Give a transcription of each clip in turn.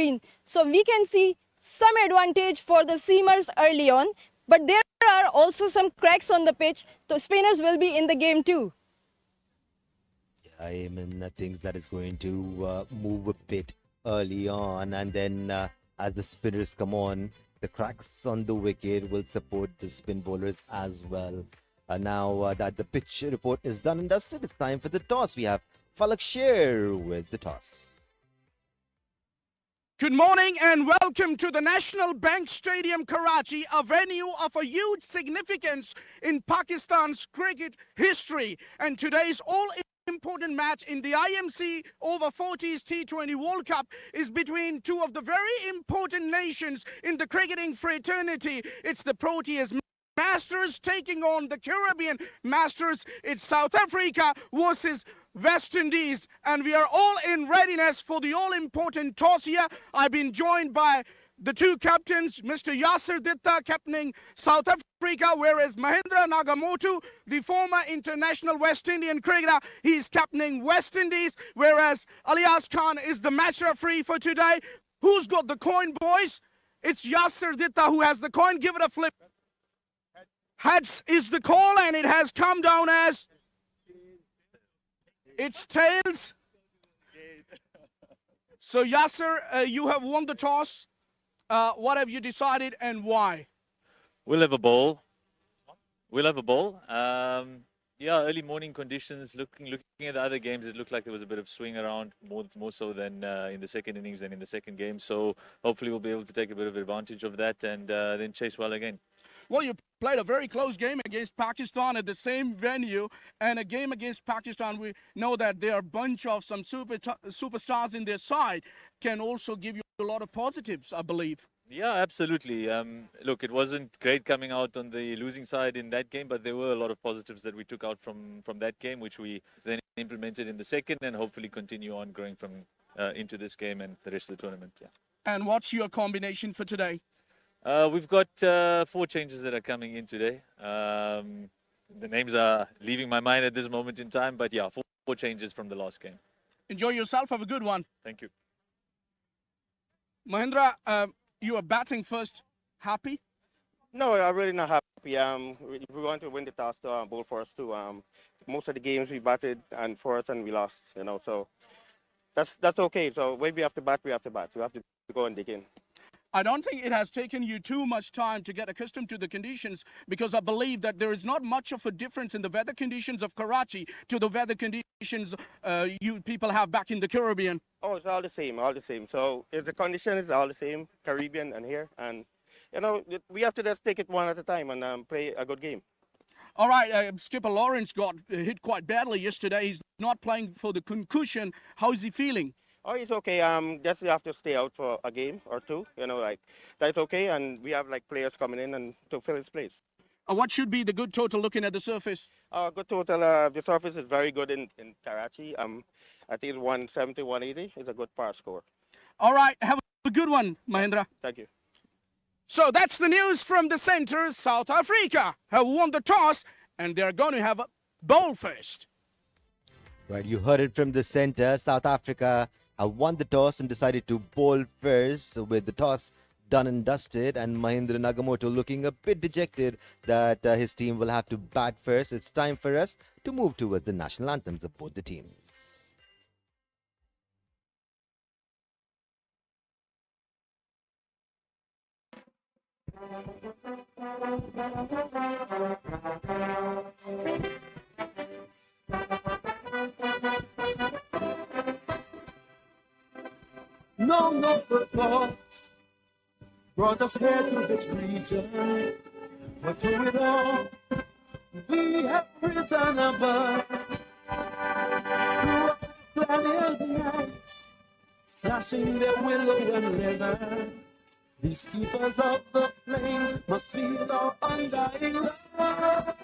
green. So we can see some advantage for the seamers early on, but there are also some cracks on the pitch, so spinners will be in the game too. I mean, I think that is going to move a bit early on, and then as the spinners come on, the cracks on the wicket will support the spin bowlers as well. Now that the pitch report is done and dusted, it's time for the toss. We have Falak Sher with the toss. Good morning and welcome to the National Bank Stadium, Karachi, a venue of a huge significance in Pakistan's cricket history. And today's all-important match in the IMC Over-40s T20 World Cup is between two of the very important nations in the cricketing fraternity. It's the Proteas Masters taking on the Caribbean Masters. It's South Africa versus West Indies, and we are all in readiness for the all-important toss here. I've been joined by the two captains, Mr. Yasir Ditta captaining South Africa, whereas Mahendra Nagamotu, the former international West Indian cricketer, he's captaining West Indies, whereas Alias Khan is the match referee for today. Who's got the coin, boys? It's Yasir Ditta who has the coin. Give it a flip. Heads is the call, and it has come down as it's tails. So Yasir, you have won the toss. What have you decided and why? We'll have a bowl. We'll have a bowl. Yeah, early morning conditions. Looking at the other games, it looked like there was a bit of swing around, more so than in the second innings and in the second game. So hopefully we'll be able to take a bit of advantage of that and then chase well again. Well, you played a very close game against Pakistan at the same venue, and a game against Pakistan, we know that there are a bunch of some superstars in their side, can also give you a lot of positives, I believe. Yeah, absolutely. Look, it wasn't great coming out on the losing side in that game, but there were a lot of positives that we took out from that game, which we then implemented in the second and hopefully continue on growing from into this game and the rest of the tournament. Yeah. And what's your combination for today? We've got 4 changes that are coming in today. The names are leaving my mind at this moment in time, but yeah, 4 changes from the last game. Enjoy yourself. Have a good one. Thank you. Mahendra, you are batting first. Happy? No, I'm really not happy. We want to win the toss to bowl for us too. Most of the games we batted and for us and we lost, you know, so that's okay. So when we have to bat, we have to bat. We have to go and dig in. I don't think it has taken you too much time to get accustomed to the conditions, because I believe that there is not much of a difference in the weather conditions of Karachi to the weather conditions you people have back in the Caribbean. Oh, it's all the same, all the same. So if the condition is all the same, Caribbean and here, and you know, we have to just take it one at a time and play a good game. All right, Skipper Lawrence got hit quite badly yesterday. He's not playing for the concussion. How is he feeling? Oh, it's okay. Just have to stay out for a game or two. You know, like that's okay. And we have like players coming in and to fill his place. What should be the good total looking at the surface? Good total. The surface is very good in Karachi. I think it's 170, 180. It's a good par score. All right, have a good one, Mahendra. Thank you. So that's the news from the center. South Africa have won the toss, and they're going to have a bowl first. Right, you heard it from the center. South Africa won the toss and decided to bowl first, with the toss done and dusted, and Mahendra Nagamoto looking a bit dejected that his team will have to bat first. It's time for us to move towards the national anthems of both the teams. No thoughts brought us here to this region, but through it all, we have risen above. Through the cloudy nights, flashing their willow and leather, these keepers of the flame must feel our undying love.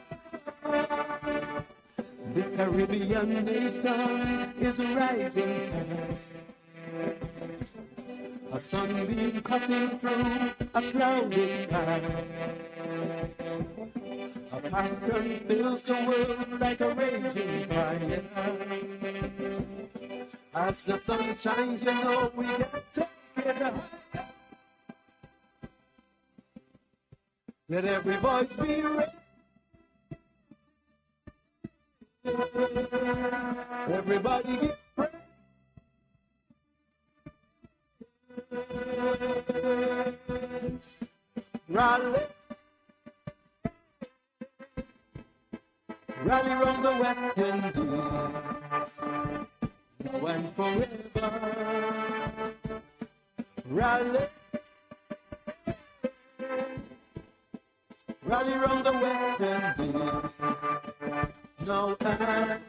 The Caribbean nation is rising fast, a sunbeam cutting through a cloudy path. A passion fills the world like a raging fire. As the sun shines, you know we can take it Let every voice be raised. Everybody give praise. Rally, rally round the West Indies, now and forever. Rally, rally round the West Indies, now and forever.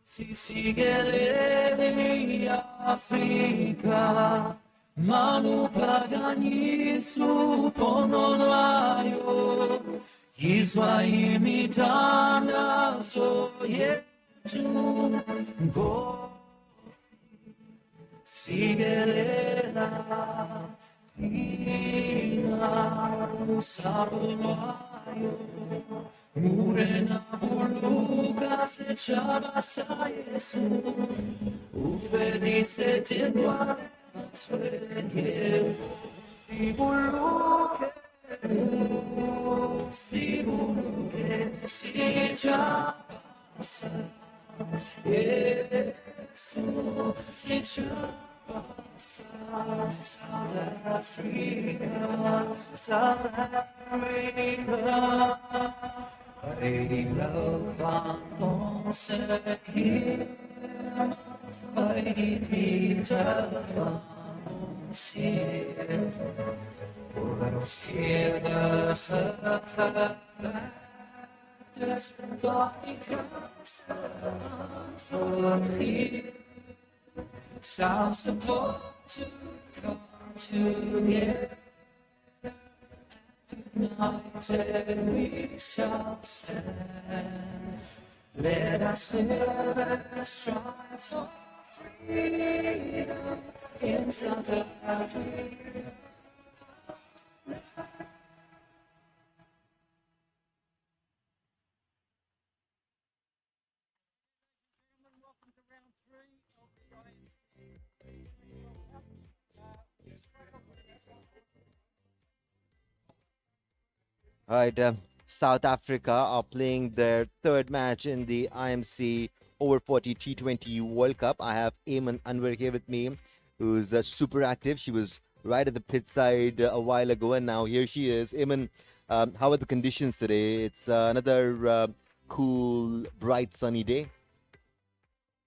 Si sigele Afrika, manu pagani su ponolayo, Izwa imitana soyetu, go sigele Afrika, sabolayo. Murena buluka se chabasa Yesu, ufedi se tindwale sweye, si buluke, si chabasa Yesu, si chabasa. South Africa, South Africa. Heidi love van onze Heer, Heidi liefde van ons Heer, voor ons heerlijke geluiders, dat die kracht antwoord geeft. Sounds the call to come together. United we shall stand. Let us live and strive for freedom in South Africa. All right, South Africa are playing their third match in the IMC Over-40 T20 World Cup. I have Eamon Anwar here with me, who's super active. She was right at the pit side a while ago, and now here she is. Eamon, how are the conditions today? It's another cool, bright, sunny day.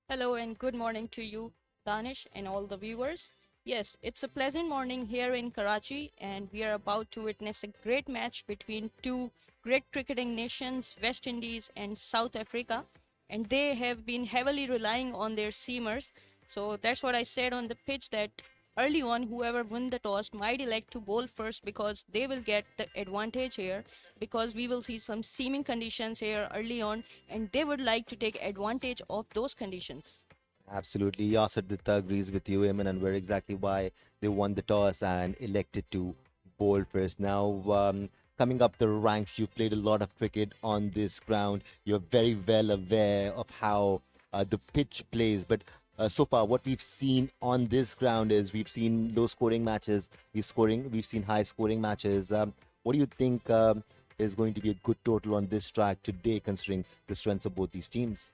Hello and good morning to you, Danish, and all the viewers. Yes, it's a pleasant morning here in Karachi, and we are about to witness a great match between two great cricketing nations, West Indies and South Africa. And they have been heavily relying on their seamers. So that's what I said on the pitch, that early on, whoever won the toss might elect to bowl first because they will get the advantage here, because we will see some seaming conditions here early on, and they would like to take advantage of those conditions. Absolutely. Yasser Ditta agrees with you, Eamon, and where exactly why they won the toss and elected to bowl first. Now, coming up the ranks, you've played a lot of cricket on this ground. You're very well aware of how the pitch plays. But so far, what we've seen on this ground is we've seen low-scoring matches. We've seen high-scoring matches. What do you think is going to be a good total on this track today, considering the strengths of both these teams?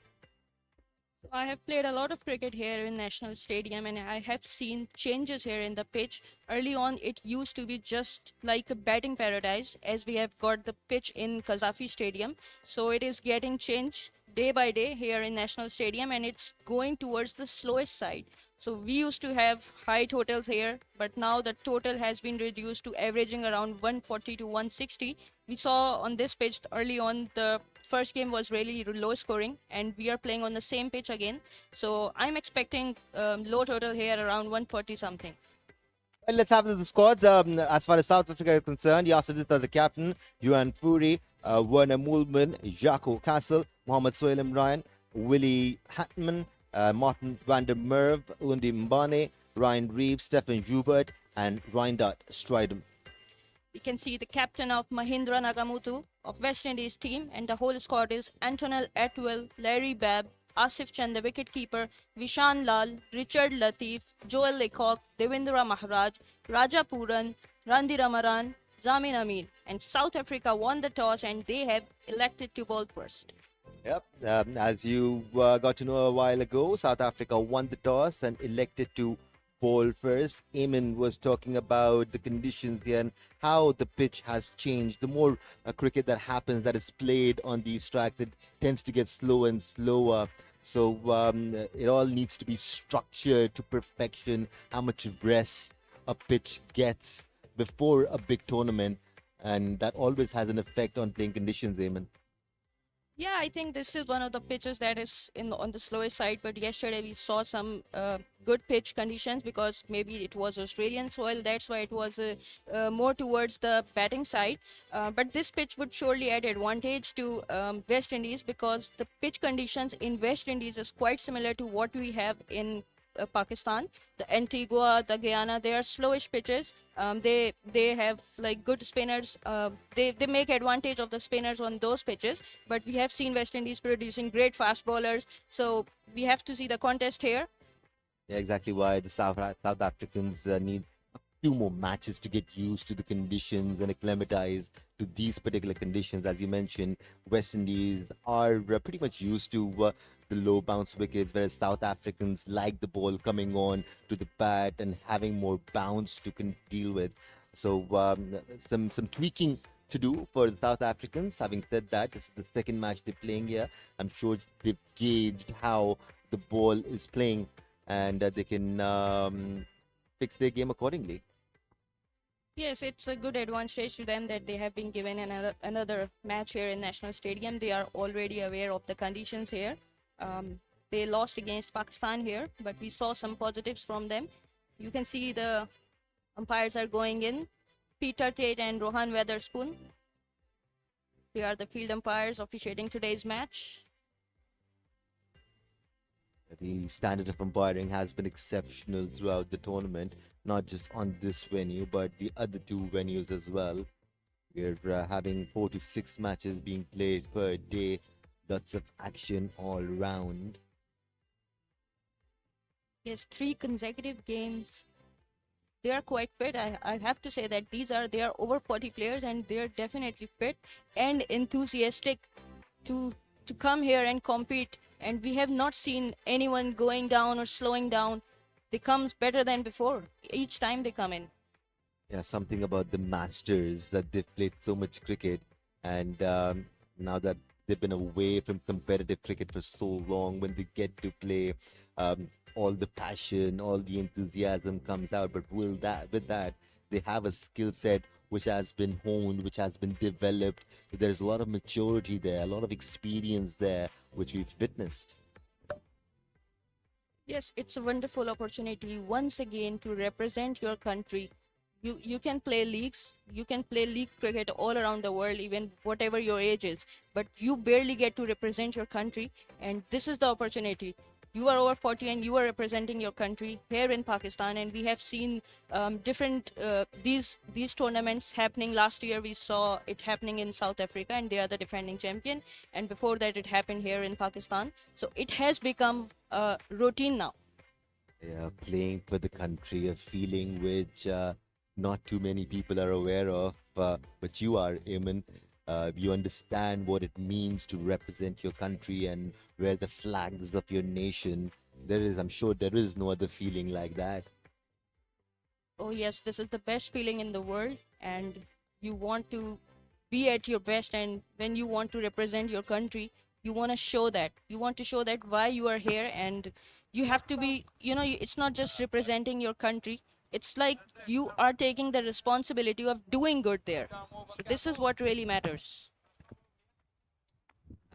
I have played a lot of cricket here in National Stadium, and I have seen changes here in the pitch. Early on, it used to be just like a batting paradise, as we have got the pitch in Qazafi Stadium. So it is getting changed day by day here in National Stadium, and it's going towards the slowest side. So we used to have high totals here, but now the total has been reduced to averaging around 140 to 160. We saw on this pitch early on, the first game was really low scoring, and we are playing on the same pitch again. So I'm expecting low total here around 140 something. Well, let's have the squads. As far as South Africa is concerned, Yasser Ditta, the captain, Yuan Furi, Werner Moolman, Jaco Castle, Mohammad Sohail Imran, Willie Hatman, Martin van der Merwe, Undi Mbane, Ryan Reeves, Stephen Hubert, and Reindert Strijdom. We can see the captain of Mahindra Nagamutu of West Indies team, and the whole squad is Antonel Atwell, Larry Babb, Asif Chand, the wicketkeeper, Vishan Lal, Richard Latif, Joel Lecoq, Devendra Maharaj, Raja Puran, Randy Ramaran, Zamin Amin. And South Africa won the toss and they have elected to bowl first. Yep. As you got to know a while ago, South Africa won the toss and elected to bowl first. Eamon was talking about the conditions here and how the pitch has changed. The more cricket that happens, that is played on these tracks, it tends to get slower and slower. So it all needs to be structured to perfection. How much rest a pitch gets before a big tournament, and that always has an effect on playing conditions, Eamon. Yeah, I think this is one of the pitches that is on the slowest side. But yesterday we saw some good pitch conditions because maybe it was Australian soil. That's why it was more towards the batting side. But this pitch would surely add advantage to West Indies because the pitch conditions in West Indies is quite similar to what we have in Pakistan. The Antigua, the Guyana, they are slowish pitches. They have like good spinners. They make advantage of the spinners on those pitches. But we have seen West Indies producing great fast bowlers. So we have to see the contest here. Yeah, exactly why the South Africans need a few more matches to get used to the conditions and acclimatize to these particular conditions. As you mentioned, West Indies are pretty much used to the low bounce wickets, whereas South Africans like the ball coming on to the bat and having more bounce to deal with. So some tweaking to do for the South Africans. Having said that, this is the second match they're playing here. I'm sure they've gauged how the ball is playing and they can fix their game accordingly. Yes, it's a good advantage to them that they have been given another match here in National Stadium. They are already aware of the conditions here. They lost against Pakistan here, but we saw some positives from them. You can see the umpires are going in. Peter Tate and Rohan Weatherspoon. They are the field umpires officiating today's match. The standard of umpiring has been exceptional throughout the tournament, not just on this venue, but the other two venues as well. We're having 4 to 6 matches being played per day, lots of action all round. Yes, 3 consecutive games. They are quite fit. I have to say that they are over 40 players and they are definitely fit and enthusiastic to come here and compete. And we have not seen anyone going down or slowing down. They come better than before each time they come in. Yeah, something about the Masters that they've played so much cricket, and now that they've been away from competitive cricket for so long, when they get to play, all the passion, all the enthusiasm comes out. But with that, they have a skill set which has been honed, which has been developed. There's a lot of maturity there, a lot of experience there, which we've witnessed. Yes, it's a wonderful opportunity once again to represent your country. You can play leagues, you can play league cricket all around the world, even whatever your age is, but you barely get to represent your country, and this is the opportunity. You are over 40 and you are representing your country here in Pakistan, and we have seen different these tournaments happening. Last year we saw it happening in South Africa and they are the defending champion, and before that it happened here in Pakistan. So it has become a routine now. Yeah, playing for the country, a feeling which not too many people are aware of, but you are, Eamon. You understand what it means to represent your country and wear the flags of your nation. I'm sure there is no other feeling like that. Oh yes, this is the best feeling in the world, and you want to be at your best. And when you want to represent your country, you want to show that. You want to show that why you are here, and you have to be. It's not just representing your country. It's like you are taking the responsibility of doing good there. So this is what really matters.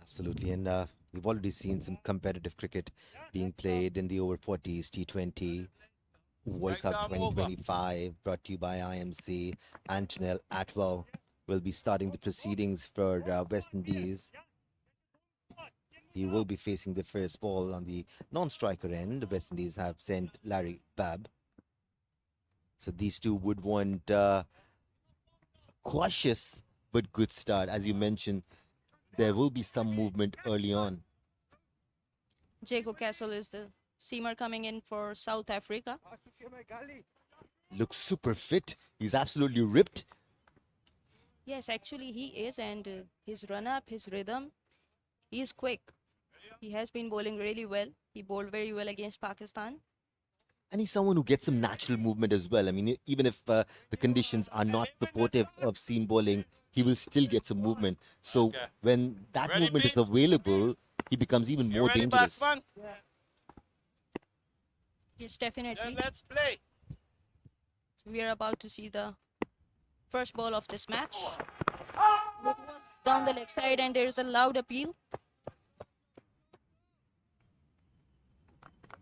Absolutely, and we've already seen some competitive cricket being played in the over-40s T20 World Cup 2025, brought to you by IMC. Antonel Atwell will be starting the proceedings for West Indies. He will be facing the first ball on the non-striker end. West Indies have sent Larry Babb. So these two would want cautious but good start. As you mentioned, there will be some movement early on. Jago Castle is the seamer coming in for South Africa. Looks super fit. He's absolutely ripped. Yes, actually he is, and his run-up, his rhythm, he is quick. He has been bowling really well. He bowled very well against Pakistan. And he's someone who gets some natural movement as well. I mean, even if the conditions are not supportive of seam bowling, he will still get some movement. So when that movement is available, he becomes even more dangerous. Yes, definitely. Let's play. We are about to see the first ball of this match. It was down the leg side, and there is a loud appeal.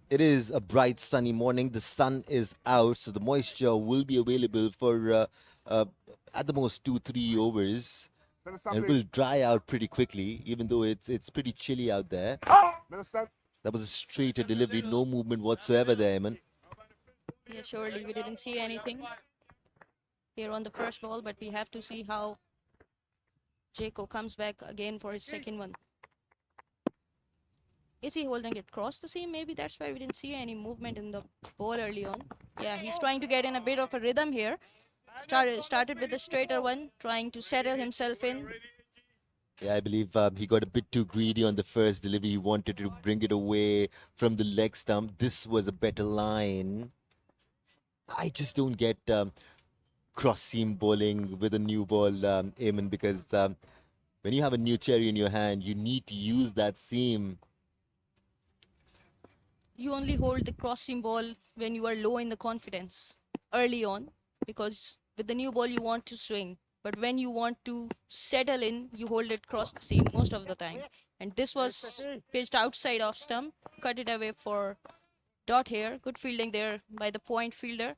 It is a bright sunny morning. The sun is out, so the moisture will be available for at the most 2-3 overs. And it will dry out pretty quickly, even though it's pretty chilly out there. That was a straighter delivery, no movement whatsoever there, man. Yeah, surely we didn't see anything here on the first ball, but we have to see how Jaco comes back again for his second one. Is he holding it across the seam? Maybe that's why we didn't see any movement in the ball early on. Yeah, he's trying to get in a bit of a rhythm here. Started with a straighter one, trying to settle himself in. Yeah, I believe he got a bit too greedy on the first delivery. He wanted to bring it away from the leg stump. This was a better line. I just don't get cross seam bowling with a new ball, Eamon, because when you have a new cherry in your hand, you need to use that seam. You only hold the cross seam ball when you are low in the confidence early on, because with the new ball you want to swing. But when you want to settle in, you hold it cross the seam most of the time. And this was pitched outside off stump, cut it away for dot here. Good fielding there by the point fielder.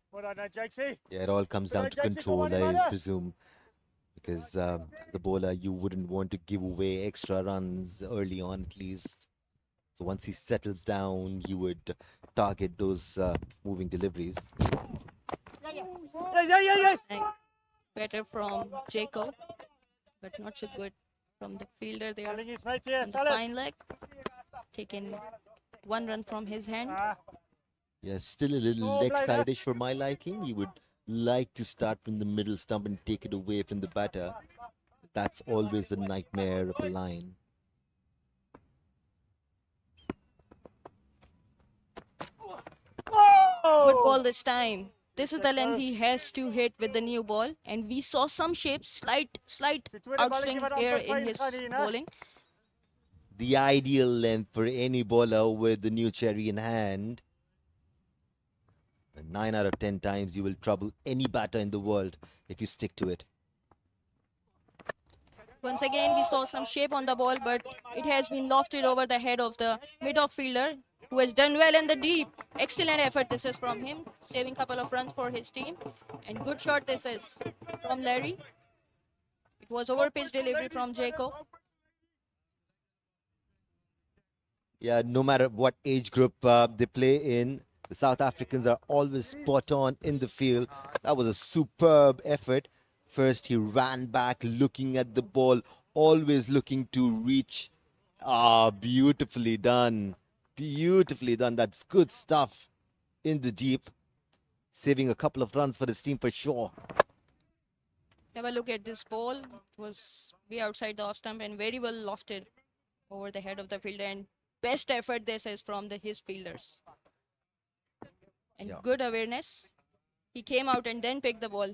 Yeah, it all comes down to control, I presume. Because as a bowler, you wouldn't want to give away extra runs early on, at least. So once he settles down, you would target those moving deliveries. And better from Jaco, but not so good from the fielder there on the fine leg. Taking one run from his hand. Yeah, still a little leg side-ish for my liking. You would like to start from the middle stump and take it away from the batter. That's always a nightmare of a line. Good ball this time. This is the length he has to hit with the new ball, and we saw some shape, slight outswing here in his bowling. The ideal length for any bowler with the new cherry in hand. 9 out of 10 times you will trouble any batter in the world if you stick to it. Once again, we saw some shape on the ball, but it has been lofted over the head of the mid-off fielder, who has done well in the deep. Excellent effort this is from him, saving a couple of runs for his team. And good shot this is from Larry. It was over-pitch delivery from Jaco. Yeah, no matter what age group they play in, the South Africans are always spot on in the field. That was a superb effort. First, he ran back looking at the ball, always looking to reach. Ah, beautifully done. Beautifully done. That's good stuff in the deep. Saving a couple of runs for his team for sure. Have a look at this ball. It was way outside the off stump and very well lofted over the head of the fielder. And best effort this is from his fielders. And Yeah. good awareness. He came out and then picked the ball.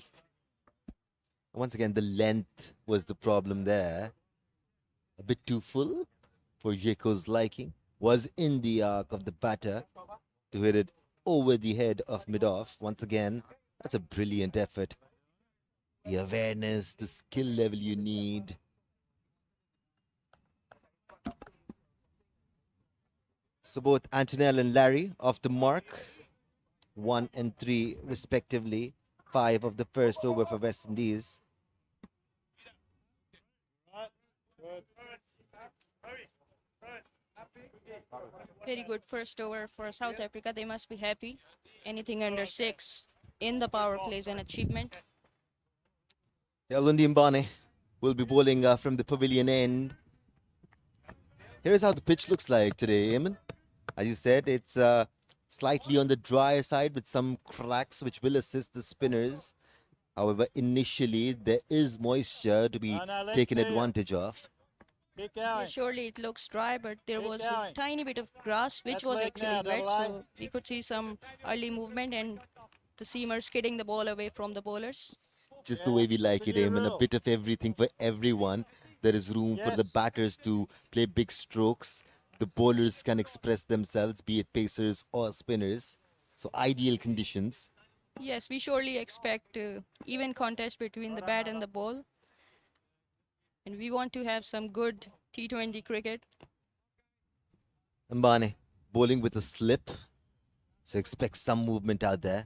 Once again, the length was the problem there. A bit too full for Jaco's liking. Was in the arc of the batter to hit it over the head of mid-off. Once again, that's a brilliant effort. The awareness, the skill level you need. So both Antonell and Larry off the mark. 1 and 3 respectively. 5 of the first over for West Indies. Very good first over for South Africa. They must be happy. Anything under 6 in the power play is an achievement. Yalundi Mbane will be bowling from the pavilion end. Here's how the pitch looks like today, Eamon. As you said, it's slightly on the drier side with some cracks which will assist the spinners. However, initially there is moisture to be taken advantage of. Yeah, surely it looks dry, but there was a tiny bit of grass which was actually wet, so we could see some early movement and the seamers skidding the ball away from the bowlers. Just the way we like it, Eamon. A bit of everything for everyone. There is room for the batters to play big strokes. The bowlers can express themselves, be it pacers or spinners. So ideal conditions. Yes, we surely expect even contest between the bat and the ball. And we want to have some good T20 cricket. Mbane bowling with a slip. So expect some movement out there.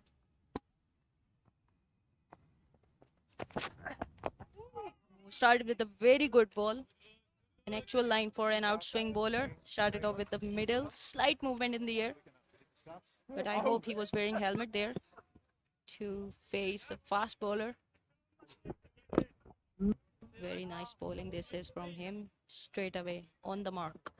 Started with a very good ball. An actual line for an outswing bowler. Started off with the middle. Slight movement in the air. But I hope he was wearing helmet there to face a fast bowler. Very nice bowling this is from him. Straight away on the mark.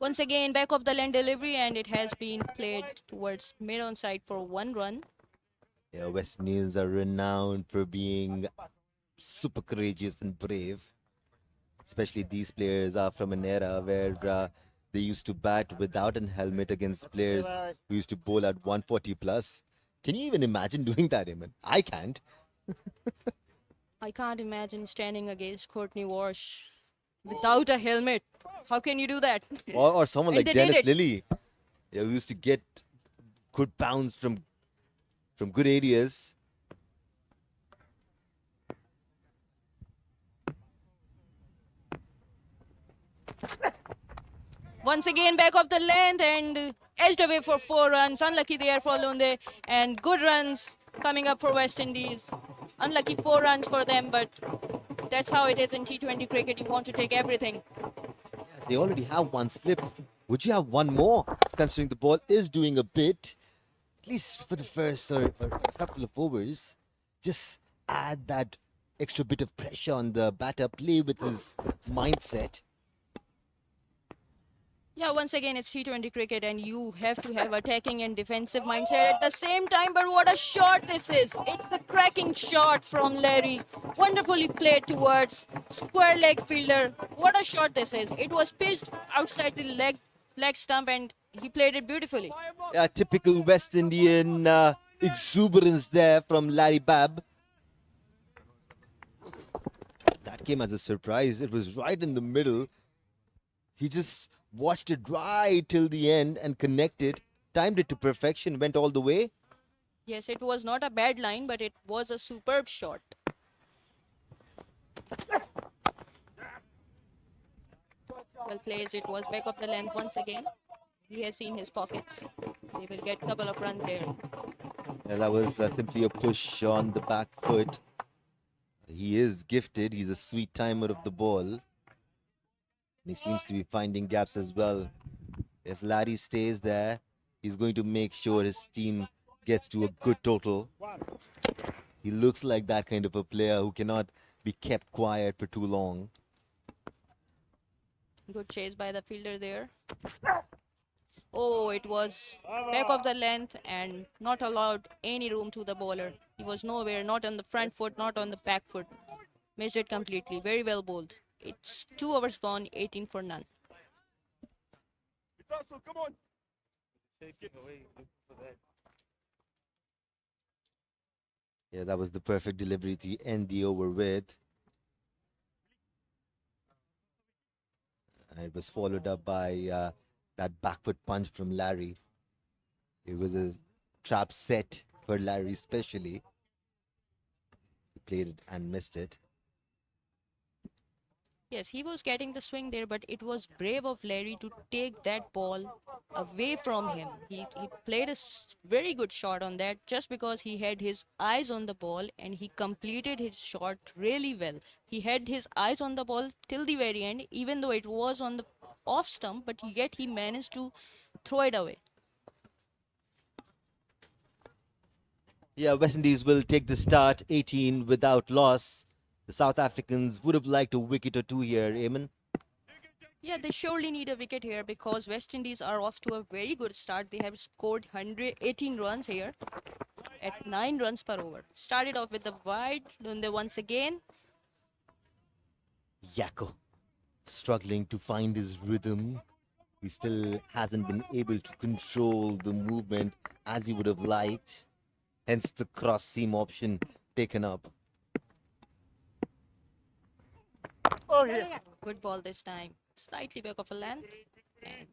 Once again, back of the lane delivery, and it has been played towards mid-on side for 1 run. Yeah, West Indians are renowned for being super courageous and brave. Especially these players are from an era where they used to bat without a helmet against players who used to bowl at 140 plus. Can you even imagine doing that, Eamon? I can't. I can't imagine standing against Courtney Walsh without a helmet. How can you do that? Or someone And like they did Dennis it. Lilly, who used to get good bounce from good areas. Once again, back of the length and edged away for 4 runs. Unlucky there for Lunde, and good runs coming up for West Indies. Unlucky 4 runs for them, but that's how it is in T20 cricket. You want to take everything. They already have one slip. Would you have one more? Considering the ball is doing a bit, at least for the first or a couple of overs, just add that extra bit of pressure on the batter, play with his mindset. Yeah, once again, it's T20 cricket, and you have to have attacking and defensive mindset at the same time. But what a shot this is! It's the cracking shot from Larry. Wonderfully played towards square leg fielder. What a shot this is! It was pitched outside the leg stump, and he played it beautifully. Yeah, typical West Indian exuberance there from Larry Babb. That came as a surprise. It was right in the middle. He just watched it right till the end and connected, timed it to perfection, went all the way. Yes, it was not a bad line, but it was a superb shot. Well placed. It was back of the length once again. He has seen his pockets. They will get a couple of runs there. Yeah, that was simply a push on the back foot. He is gifted. He's a sweet timer of the ball. And he seems to be finding gaps as well. If Larry stays there, he's going to make sure his team gets to a good total. He looks like that kind of a player who cannot be kept quiet for too long. Good chase by the fielder there. Oh, it was back of the length and not allowed any room to the bowler. He was nowhere, not on the front foot, not on the back foot. Missed it completely. Very well bowled. It's 2 overs gone, 18 for none. Yeah, that was the perfect delivery to end the over with. And it was followed up by that back foot punch from Larry. It was a trap set for Larry especially. He played it and missed it. Yes, he was getting the swing there, but it was brave of Larry to take that ball away from him. He played a very good shot on that just because he had his eyes on the ball and he completed his shot really well. He had his eyes on the ball till the very end, even though it was on the off stump, but yet he managed to throw it away. Yeah, West Indies will take the start 18 without loss. The South Africans would have liked a wicket or two here, Eamon. Yeah, they surely need a wicket here because West Indies are off to a very good start. They have scored 118 runs here at 9 runs per over. Started off with the wide, then they once again. Yako struggling to find his rhythm. He still hasn't been able to control the movement as he would have liked. Hence the cross seam option taken up. Good ball this time. Slightly back of a length and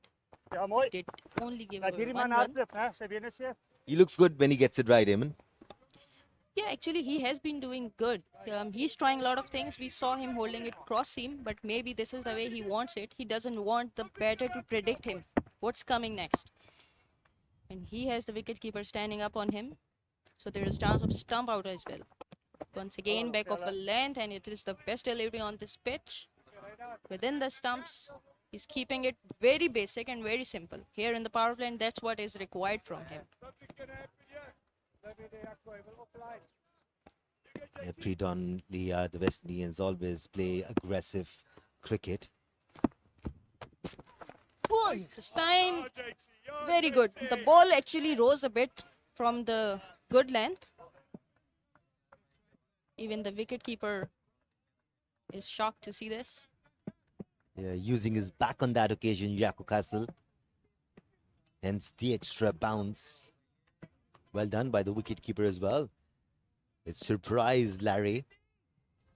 did only give La away tiri one man run. hard, né? Se viene se. He looks good when he gets it right, Eamon. Yeah, actually he has been doing good. He's trying a lot of things. We saw him holding it cross seam, but maybe this is the way he wants it. He doesn't want the batter to predict him. What's coming next? And he has the wicketkeeper standing up on him. So there is chance of stump out as well. Once again, back of a length, and it is the best delivery on this pitch. Within the stumps, he's keeping it very basic and very simple. Here in the power play, and that's what is required from him. Yeah, predominantly, the West Indians always play aggressive cricket. This time, very good. The ball actually rose a bit from the good length. Even the wicketkeeper is shocked to see this. Yeah, using his back on that occasion, Yako Castle. Hence the extra bounce. Well done by the wicketkeeper as well. It surprised Larry.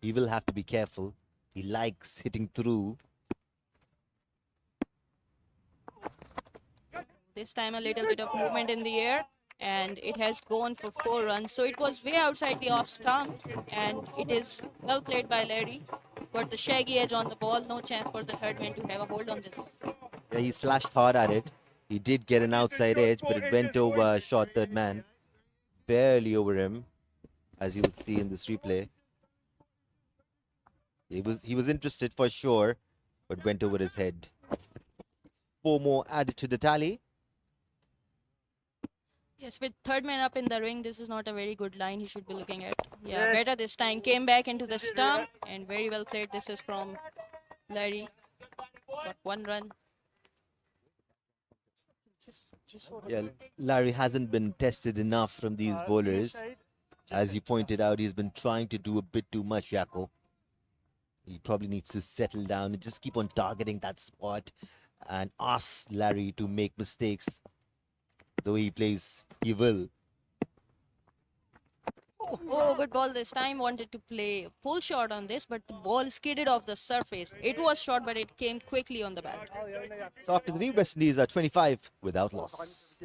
He will have to be careful. He likes hitting through. This time a little bit of movement in the air and it has gone for 4 runs. So it was way outside the off stump and it is well played by Larry. Got the shaggy edge on the ball. No chance for the third man to have a hold on this. Yeah, he slashed hard at it. He did get an outside edge, but it went over short third man. Barely over him, as you will see in this replay. He was interested for sure, but went over his head. 4 more added to the tally. Yes, with third man up in the ring, this is not a very good line he should be looking at. Yeah, Yes. better this time. Came back into the stump and very well played. This is from Larry. Got 1 run. Yeah, Larry hasn't been tested enough from these bowlers. As you pointed out, he's been trying to do a bit too much, Yako. He probably needs to settle down and just keep on targeting that spot and ask Larry to make mistakes. The way he plays, he will. Oh, good ball this time. Wanted to play a full shot on this, but the ball skidded off the surface. It was short, but it came quickly on the bat. So after 3, West Indies are 25 without loss.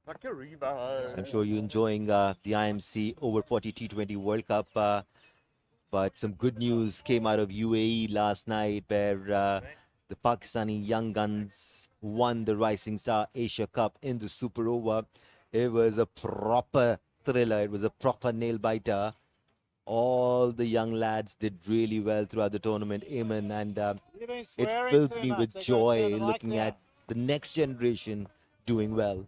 I'm sure you're enjoying the IMC Over-40 T20 World Cup. But some good news came out of UAE last night where the Pakistani young guns won the Rising Star Asia Cup in the Super Over. It was a proper thriller. It was a proper nail-biter. All the young lads did really well throughout the tournament, Eamon, and it fills me with joy looking at the next generation doing well.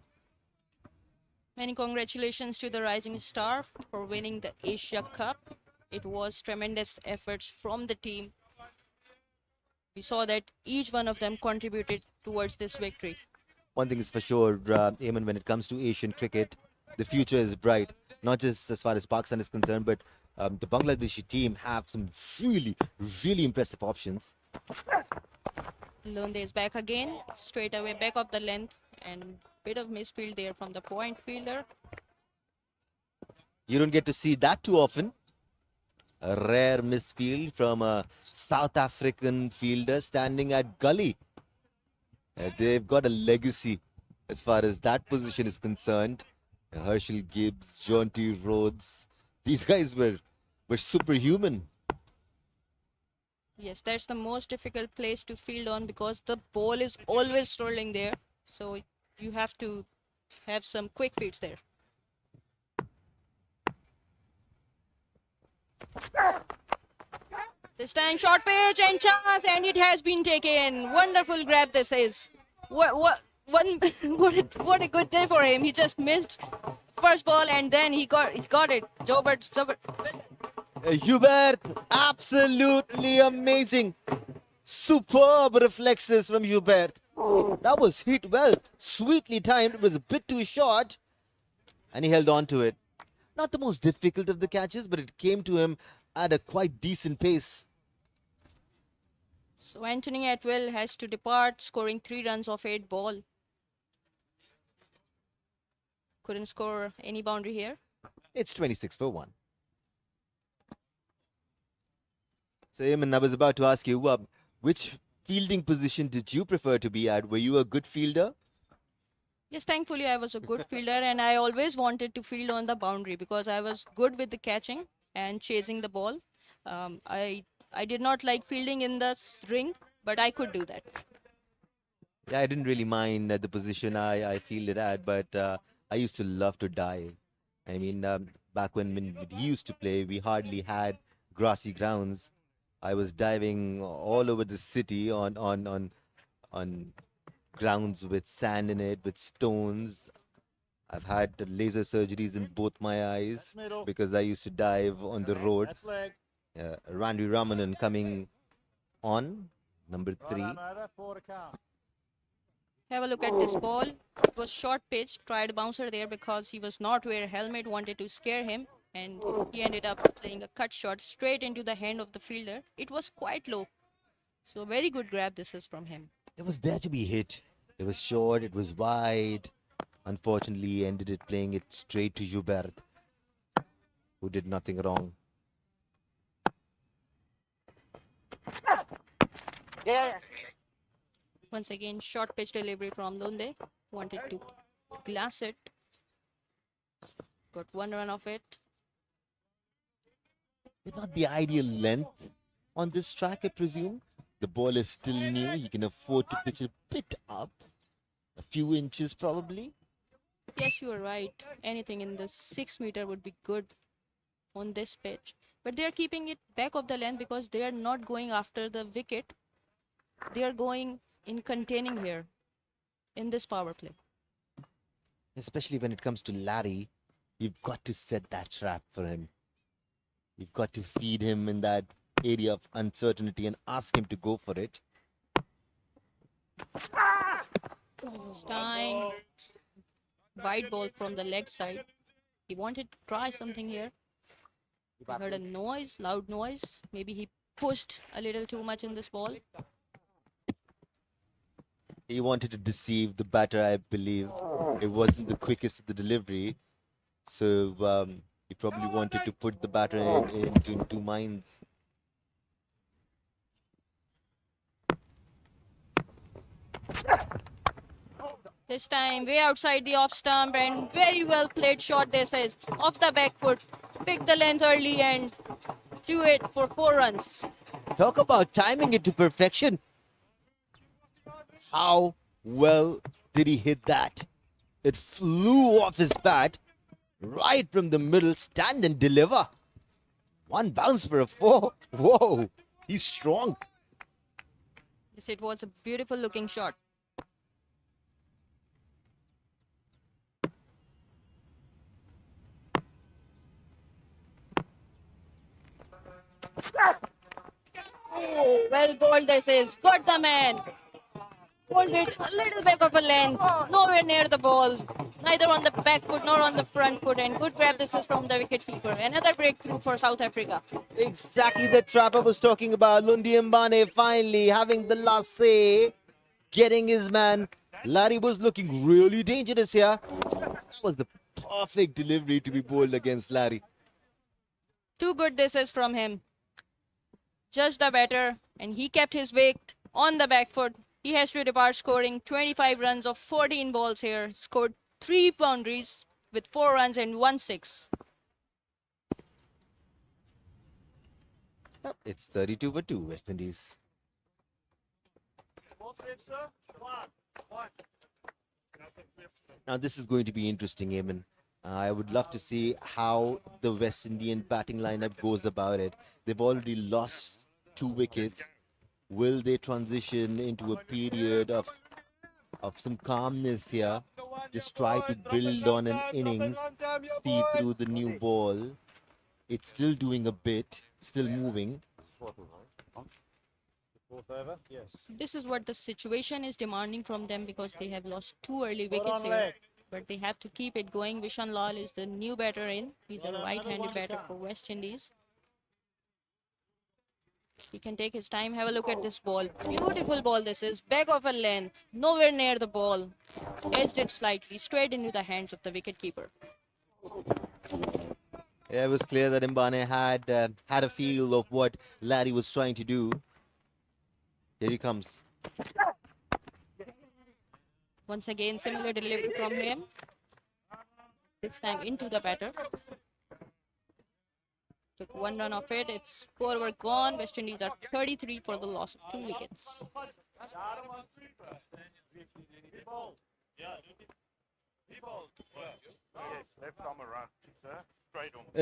Many congratulations to the Rising Star for winning the Asia Cup. It was tremendous efforts from the team. We saw that each one of them contributed towards this victory. One thing is for sure, Eamon, when it comes to Asian cricket, the future is bright. Not just as far as Pakistan is concerned, but the Bangladeshi team have some really, really impressive options. Lunde is back again, straight away back of the length, and bit of misfield there from the point fielder. You don't get to see that too often. A rare misfield from a South African fielder standing at gully. They've got a legacy as far as that position is concerned. Herschel Gibbs, Jonty Rhodes. These guys were superhuman. Yes, that's the most difficult place to field on because the ball is always rolling there. So you have to have some quick feeds there. This time short pitch and chance, and it has been taken. Wonderful grab this is. What a good day for him. He just missed first ball and then he got it. Jobert. Hubert, absolutely amazing. Superb reflexes from Hubert. That was hit well, sweetly timed. It was a bit too short, and he held on to it. Not the most difficult of the catches, but it came to him at a quite decent pace. So Anthony Atwell has to depart, scoring 3 runs off 8 ball. Couldn't score any boundary here. It's 26 for 1. So, Eamon, I was about to ask you, which fielding position did you prefer to be at? Were you a good fielder? Yes, thankfully I was a good fielder and I always wanted to field on the boundary because I was good with the catching and chasing the ball. I did not like fielding in the ring, but I could do that. Yeah, I didn't really mind the position I fielded at, but I used to love to dive. I mean, back when we used to play, we hardly had grassy grounds. I was diving all over the city on grounds with sand in it, with stones. I've had laser surgeries in both my eyes because I used to dive on the road. Randy Ramanan coming on, number 3. Have a look at this ball. It was short pitch, tried bouncer there because he was not wearing a helmet, wanted to scare him, and he ended up playing a cut shot straight into the hand of the fielder. It was quite low. So a very good grab this is from him. It was there to be hit. It was short, it was wide. Unfortunately, he ended it playing it straight to Joubert, who did nothing wrong. Once again, short pitch delivery from Lunde. Wanted to glass it. Got 1 run off it. It's not the ideal length on this track, I presume. The ball is still new. He can afford to pitch a bit up. A few inches, probably. Yes, you are right. Anything in the 6 meter would be good on this pitch. But they are keeping it back of the length because they are not going after the wicket. They are going in containing here in this power play. Especially when it comes to Larry, you've got to set that trap for him. You've got to feed him in that area of uncertainty and ask him to go for it. This time, wide ball from the leg side. He wanted to try something here. I heard a noise, loud noise. Maybe he pushed a little too much in this ball. He wanted to deceive the batter, I believe. It wasn't the quickest of the delivery. So he probably wanted to put the batter into 2 minds. This time way outside the off stump and very well played shot this is. Off the back foot. Picked the length early and threw it for 4 runs. Talk about timing it to perfection. How well did he hit that? It flew off his bat right from the middle, stand and deliver. 1 bounce for a 4. Whoa, he's strong. Yes, it was a beautiful looking shot. Oh, well bowled this is. Got the man. Bowled it a little back of a length. Nowhere near the ball. Neither on the back foot nor on the front foot. And good grab this is from the wicket keeper. Another breakthrough for South Africa. Exactly the trap I was talking about. Lundi Mbane finally having the last say. Getting his man. Larry was looking really dangerous here. That was the perfect delivery to be bowled against Larry. Too good this is from him. Just the batter. And he kept his weight on the back foot. He has to depart scoring 25 runs of 14 balls here. Scored 3 boundaries. with 4 runs and 1 6. Yep, it's 32 for 2, West Indies. Now this is going to be interesting, Eamon. I would love to see how the West Indian batting lineup goes about it. They've already lost 2 wickets. Will they transition into a period of some calmness here? Just try to build on an innings, see through the new ball. It's still doing a bit, still moving. This is what the situation is demanding from them because they have lost 2 early wickets here. But they have to keep it going. Vishan Lal is the new batter in. He's a right-handed batter for West Indies. He can take his time. Have a look at this ball. Beautiful ball this is. Back of a length. Nowhere near the ball. Edged it slightly. Straight into the hands of the wicketkeeper. Yeah, it was clear that Mbane had a feel of what Larry was trying to do. Here he comes. Once again, similar delivery from him. This time into the batter. Took 1 run off it. It's 4 over gone. West Indies are 33 for the loss of 2 wickets.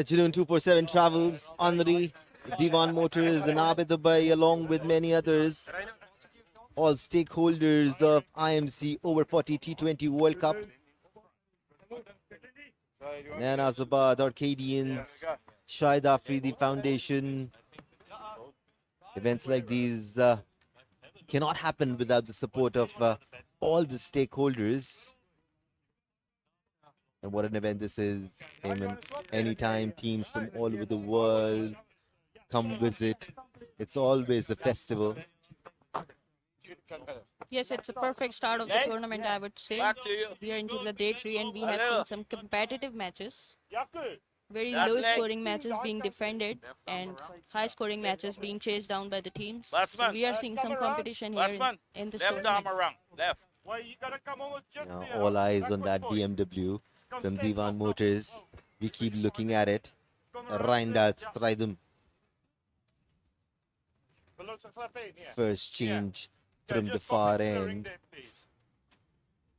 June 247 travels Henri, Divan Motors and Abid Dubai along with many others. All stakeholders of IMC Over-40 T20 World Cup. Nana Zabad, Arcadians, Shahid Afridi Foundation. Events like these cannot happen without the support of all the stakeholders. And what an event this is, Eamon. Anytime teams from all over the world come visit, it's always a festival. Yes, it's a perfect start of the tournament, I would say. We are into the day 3 and we have seen some competitive matches. Very low scoring matches being defended and high scoring matches being chased down by the teams. So we are seeing some competition here in this tournament. Now, all eyes on that BMW from Divan Motors. We keep looking at it. Reindal Stridum. First change from the far end.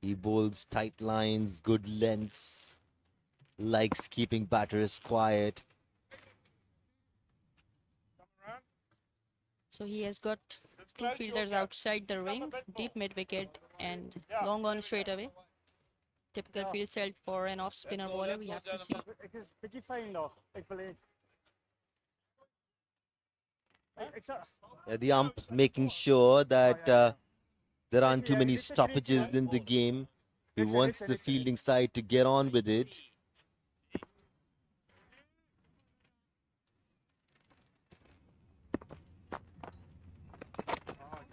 He bowls tight lines, good lengths. Likes keeping batters quiet. So he has got 2 fielders outside the ring, deep mid wicket and long on straight away. Typical field set for an off spinner bowler. We have to see. The ump making sure that there aren't too many stoppages in the game. He wants the fielding side to get on with it.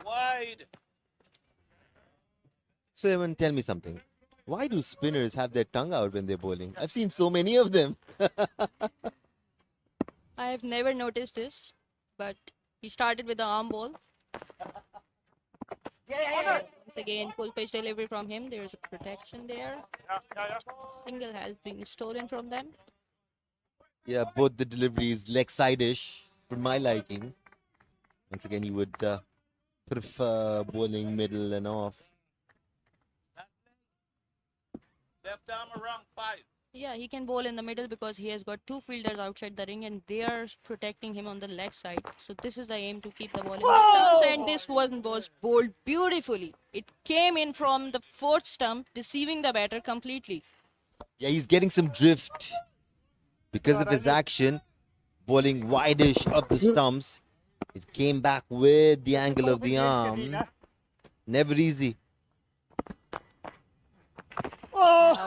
Wide. So, Evan, tell me something. Why do spinners have their tongue out when they're bowling? I've seen so many of them. I have never noticed this, but he started with the arm ball. Once again, full pitch delivery from him. There's a protection there. Single has been stolen from them. Yeah, both the deliveries leg side-ish for my liking. Once again, you would prefer bowling middle and off. Left arm around 5. Yeah, he can bowl in the middle because he has got 2 fielders outside the ring and they are protecting him on the leg side. So this is the aim, to keep the ball in the stumps, and this one was bowled beautifully. It came in from the 4th stump, deceiving the batter completely. Yeah, he's getting some drift because of his action. Bowling wide-ish of the stumps. It came back with the angle of the arm. Never easy.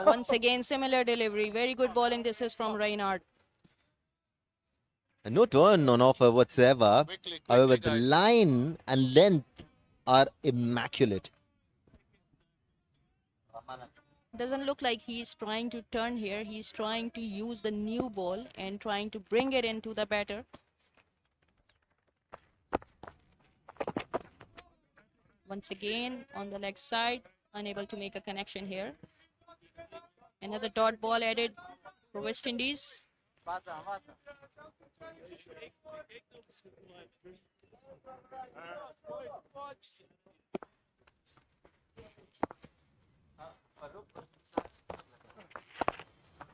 Once again, similar delivery. Very good bowling. This is from Reinhardt. And no turn on offer whatsoever. Quickly, However, the guys. line and length are immaculate. Doesn't look like he's trying to turn here. He's trying to use the new ball and trying to bring it into the batter. Once again, on the leg side, unable to make a connection here. Another dot ball added for West Indies.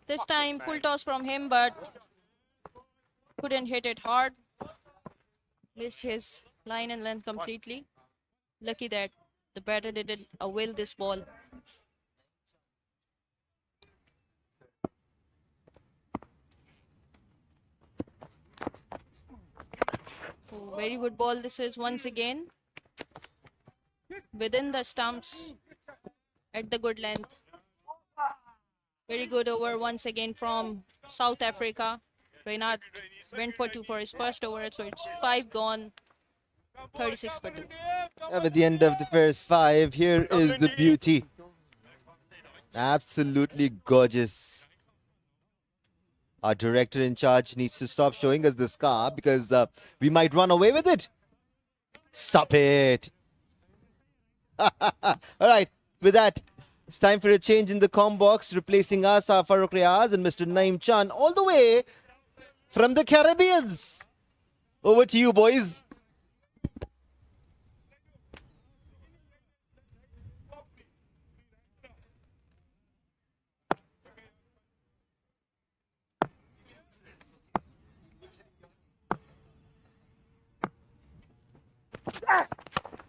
This time full toss from him, but couldn't hit it hard. Missed his line and length completely. Lucky that the batter didn't avail this ball. Oh, very good ball this is once again. Within the stumps at the good length. Very good over once again from South Africa. Reynard went for 2 for his first over, so it's 5 gone, 36 for 2. At the end of the first 5, here is the beauty. Absolutely gorgeous. Our director in charge needs to stop showing us the scar because we might run away with it. Stop it. All right, with that, it's time for a change in the comm box. Replacing us are Farooq Riaz and Mr. Naeem Chan, all the way from the Caribbeans. Over to you, boys.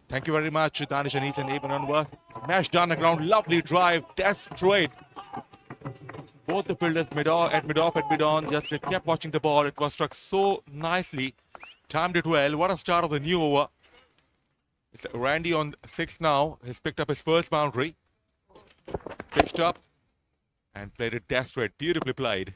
Thank you very much, Danish and Ethan Eben Anwar. Smash down the ground, lovely drive, desperate. Both the fielders at mid-on, just kept watching the ball. It was struck so nicely, timed it well. What a start of the new over. It's Randy on 6 now. He's picked up his first boundary. Pitched up and played it desperate. Beautifully played.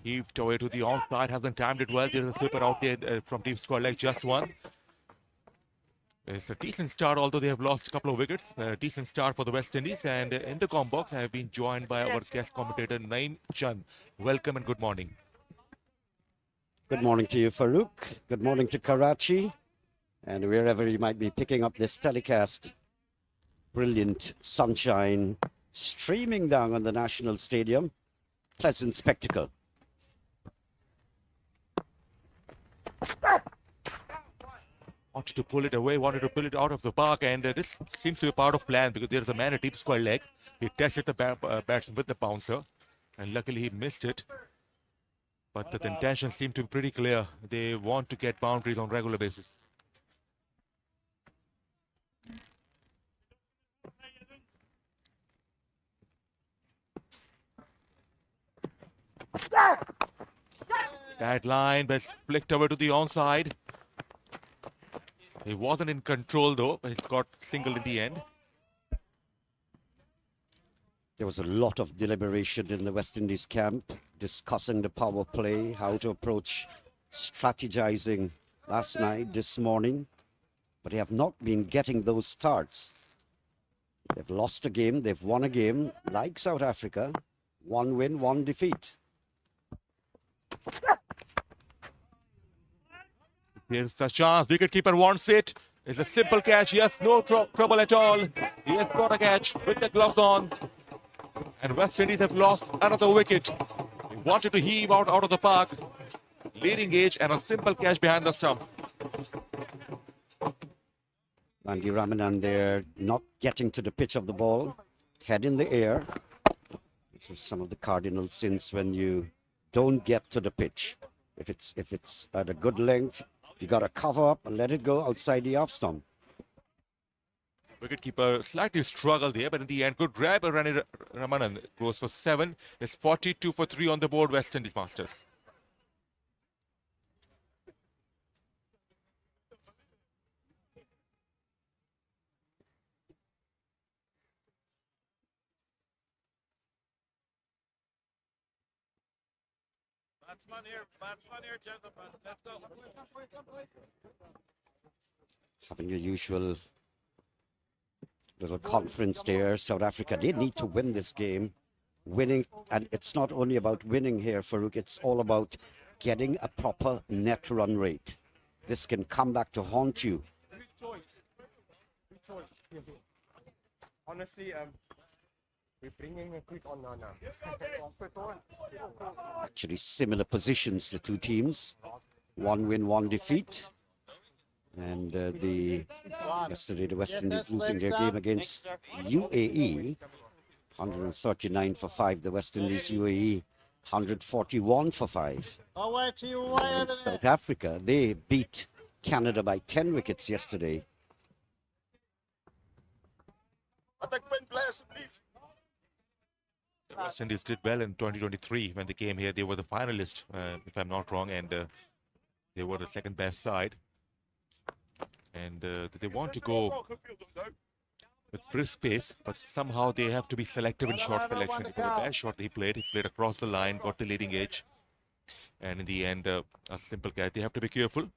Heaved away to the onside, hasn't timed it well. There's a slipper out there from deep square leg, just one. It's a decent start, although they have lost a couple of wickets. A decent start for the West Indies. And in the comm box, I have been joined by our guest commentator, Naeem Chan. Welcome and good morning. Good morning to you, Farooq. Good morning to Karachi. And wherever you might be picking up this telecast, brilliant sunshine streaming down on the National Stadium. Pleasant spectacle. Wanted to pull it away, wanted to pull it out of the park, and this seems to be part of plan because there's a man at deep square leg. He tested the batsman with the bouncer, and luckily he missed it. But the intention seemed to be pretty clear. They want to get boundaries on regular basis. Bad line, but flicked over to the onside. He wasn't in control though, but he's got single in the end. There was a lot of deliberation in the West Indies camp, discussing the power play, how to approach strategizing last night, this morning. But they have not been getting those starts. They've lost a game, they've won a game, like South Africa. 1 win, 1 defeat. Here's a chance. Wicketkeeper wants it. It's a simple catch. Yes, no trouble at all. He has got a catch with the gloves on. And West Indies have lost another wicket. He wanted to heave out of the park. Leading edge and a simple catch behind the stumps. Randy Ramanan there, not getting to the pitch of the ball. Head in the air. These are some of the cardinal sins when you don't get to the pitch. If it's at a good length, you got to cover up and let it go outside the off stump. Wicketkeeper slightly struggled there, but in the end, good grab. Randy Ramanan goes for 7. It's 42 for 3 on the board, West Indies Masters. Batsman here, gentlemen. Let's go. Having your usual little conference there. South Africa, they need to win this game. Winning, and it's not only about winning here, Farooq, it's all about getting a proper net run rate. This can come back to haunt you. Honestly, we're bringing a quick on now. Actually, similar positions, the two teams. One win, one defeat. And yesterday, the West Indies losing their game against UAE, 139 for 5. The West Indies, UAE, 141 for 5. And South Africa, they beat Canada by 10 wickets yesterday. The West Indies did well in 2023 when they came here. They were the finalists, if I'm not wrong, and they were the second best side. And they want to go with brisk pace, but somehow they have to be selective in shot selection. It was a bad shot he played across the line, got the leading edge. And in the end, a simple catch. They have to be careful.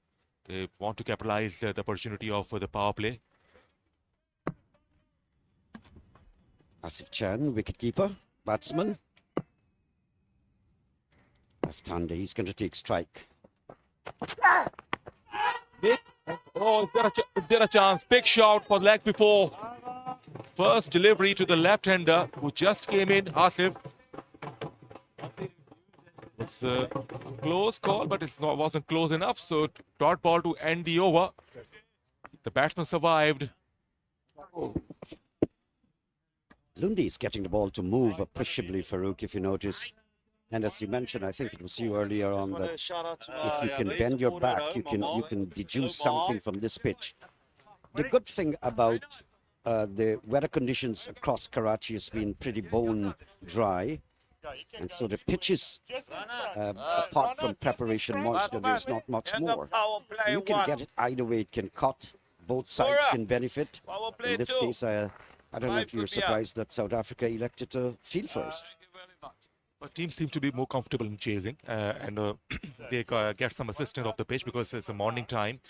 They want to capitalize the opportunity of the power play. Asif Chan, wicketkeeper, batsman. Left-hander, he's going to take strike. Oh, is there a chance? Big shot for leg before. First delivery to the left-hander who just came in, Asif. It's a close call, but it wasn't close enough. So dot ball to end the over. The batsman survived. Lundy is getting the ball to move appreciably, Farouk, if you notice. And as you mentioned, I think it was you earlier on that if you can bend your back, you can deduce something from this pitch. The good thing about the weather conditions across Karachi has been pretty bone dry. And so the pitches, apart from preparation moisture, there's not much more. You can get it either way. It can cut. Both sides can benefit. In this case, I don't know if you're surprised that South Africa elected to field first. But teams seem to be more comfortable in chasing, and they get some assistance off the pitch because it's a morning time.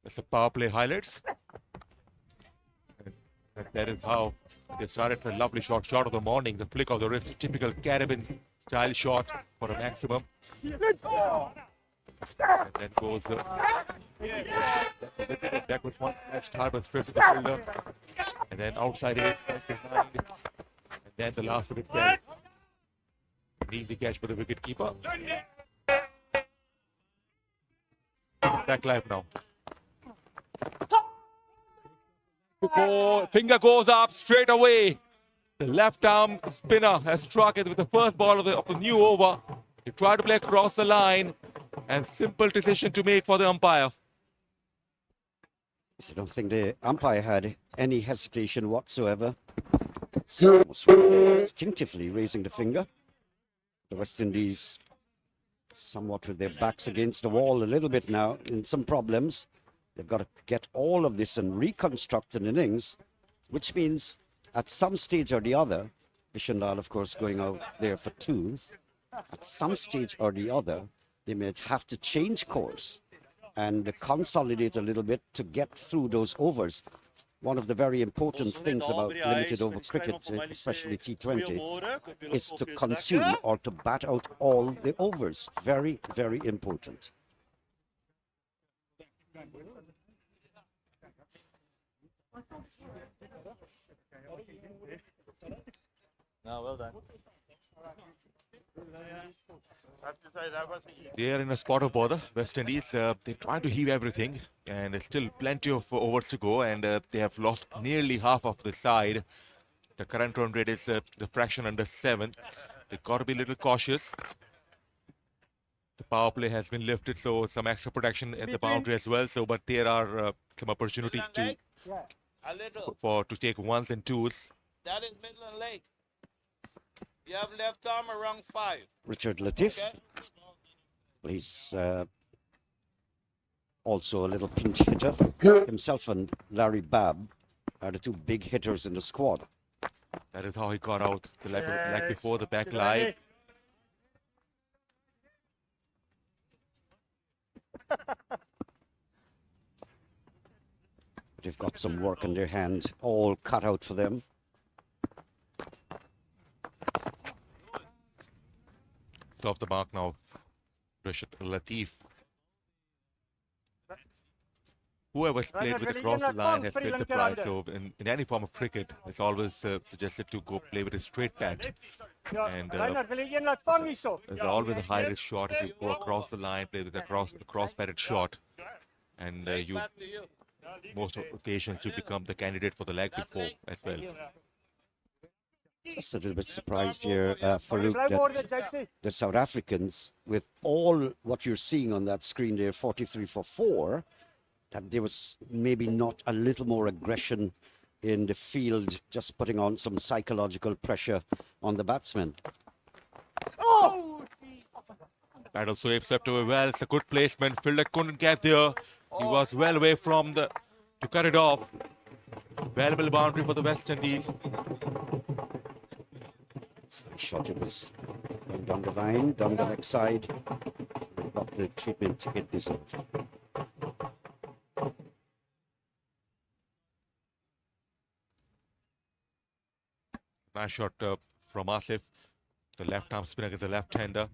That's the power play highlights. And that is how they started the lovely shot of the morning, the flick of the wrist, typical Caribbean style shot for a maximum. And then goes backwards one, matched hard but straight to the fielder. And then outside it, behind. And then the last bit there. An easy catch for the wicket keeper. Back live now. Before finger goes up straight away. The left arm spinner has struck it with the first ball of the new over. He tried to play across the line, and simple decision to make for the umpire. I don't think the umpire had any hesitation whatsoever. Instinctively raising the finger. The West Indies somewhat with their backs against the wall a little bit now, in some problems. They've got to get all of this and reconstruct an innings, which means at some stage or the other, Bishandal, of course, going out there for 2, at some stage or the other, they may have to change course and consolidate a little bit to get through those overs. One of the very important things about limited over cricket, especially T20, is to consume or to bat out all the overs. Very, very important. No, well done. They are in a spot of bother. West Indies, they're trying to heave everything, and there's still plenty of overs to go, and they have lost nearly half of the side. The current run rate is the fraction under 7. They've got to be a little cautious. The power play has been lifted, so some extra protection at the boundary as well. So, but there are some opportunities to take ones and twos. That is Midland Lake. You have left arm around 5. Richard Latif. Okay. He's also a little pinch hitter. Himself and Larry Babb are the 2 big hitters in the squad. That is how he got out the leg before the back live. They've got some work in their hand, all cut out for them. It's off the mark now. Rashid Latif. Whoever's played with across the line has paid the price. So in any form of cricket, it's always suggested to go play with a straight bat. And there's always a high risk shot if you go across the line, play with a cross batted shot, and you most occasions you become the candidate for the leg before as well. Just a little bit surprised here, Farouk, that the South Africans, with all what you're seeing on that screen there, 43 for 4, that there was maybe not a little more aggression in the field, just putting on some psychological pressure on the batsmen. Battle sweep swept away well. It's a good placement. Fielder couldn't get there. He was well away from to cut it off. Valuable boundary for the West Indies. Shot, it was going down the line, down the leg side. Got the treatment it deserved. Nice shot from Asif. The left arm spinner against the left-hander.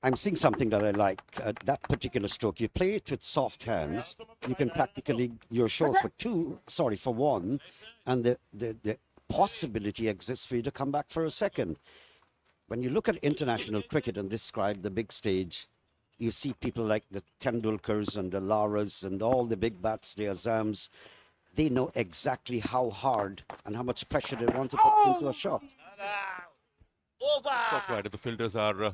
I'm seeing something that I like. That particular stroke, you play it with soft hands. You can practically, you're short for one, and the possibility exists for you to come back for a second. When you look at international cricket and describe the big stage, you see people like the Tendulkars and the Laras and all the big bats, the Azams. They know exactly how hard and how much pressure they want to put into a shot. Stop right. The fielders are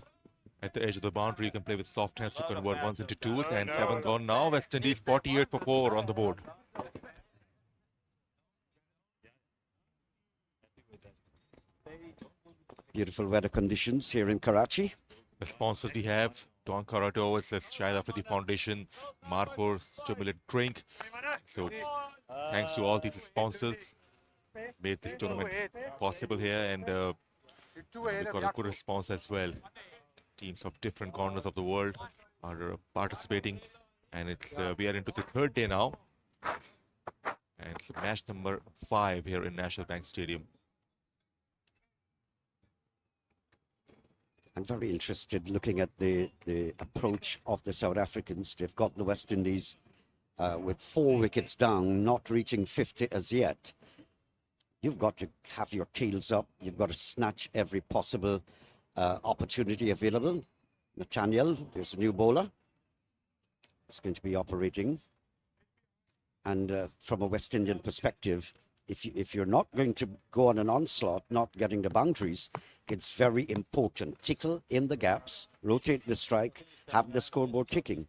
at the edge of the boundary. You can play with soft hands to convert ones into twos, and 7 gone now. West Indies 48 for 4 on the board. Beautiful weather conditions here in Karachi. The sponsors we have: Don Corrado, Shahid Afridi Foundation, Marfor Stimulant Drink. So thanks to all these sponsors, made this tournament possible here, and we got a good response as well. Teams of different corners of the world are participating, and it's we are into the 3rd day now, and it's match number 5 here in National Bank Stadium. I'm very interested looking at the approach of the South Africans. They've got the West Indies with 4 wickets down, not reaching 50 as yet. You've got to have your tails up. You've got to snatch every possible opportunity available. Nathaniel, there's a new bowler. It's going to be operating. And from a West Indian perspective, if you're not going to go on an onslaught, not getting the boundaries, it's very important. Tickle in the gaps, rotate the strike, have the scoreboard ticking.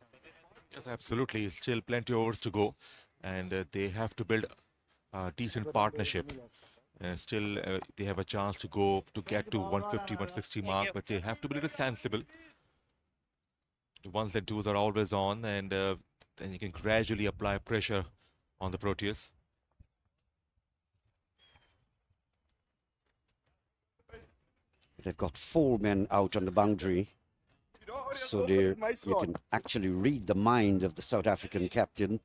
Yes, absolutely. Still plenty of overs to go, and they have to build a decent partnership. Still, they have a chance to get to 150, 160 mark, but they have to be a little sensible. The ones and twos are always on, and then you can gradually apply pressure on the Proteas. They've got 4 men out on the boundary, so you can actually read the mind of the South African captain.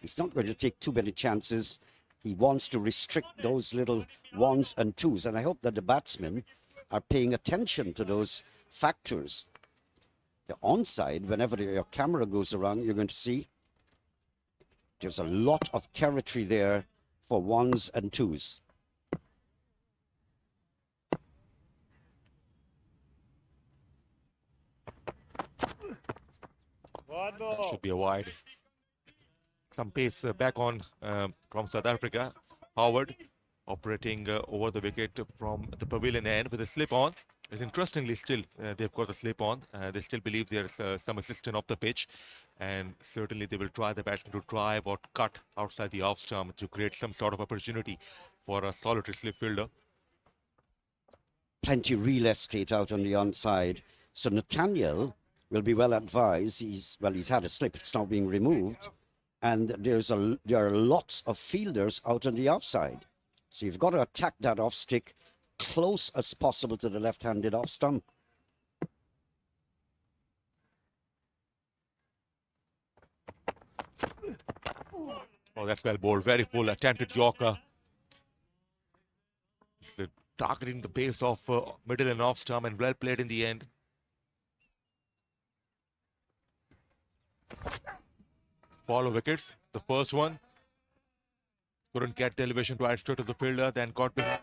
He's not going to take too many chances. He wants to restrict those little 1s and 2s, and I hope that the batsmen are paying attention to those factors. The onside, whenever your camera goes around, you're going to see there's a lot of territory there for 1s and 2s. That should be a wide. Some pace back on from South Africa. Howard operating over the wicket from the pavilion end with a slip on. It's interestingly still they've got a slip on. They still believe there's some assistance off the pitch, and certainly they will try the batsman to drive or cut outside the off stump to create some sort of opportunity for a solitary slip fielder. Plenty real estate out on the onside, so Nathaniel will be well advised. He's had a slip, it's now being removed, and there are lots of fielders out on the offside, so you've got to attack that off stick close as possible to the left-handed off stump. Oh, that's well bowled. Very full attempted Yorker. So targeting the base of middle and off stump, and well played in the end. Follow wickets. The first one couldn't get the elevation right straight to the fielder, then got behind.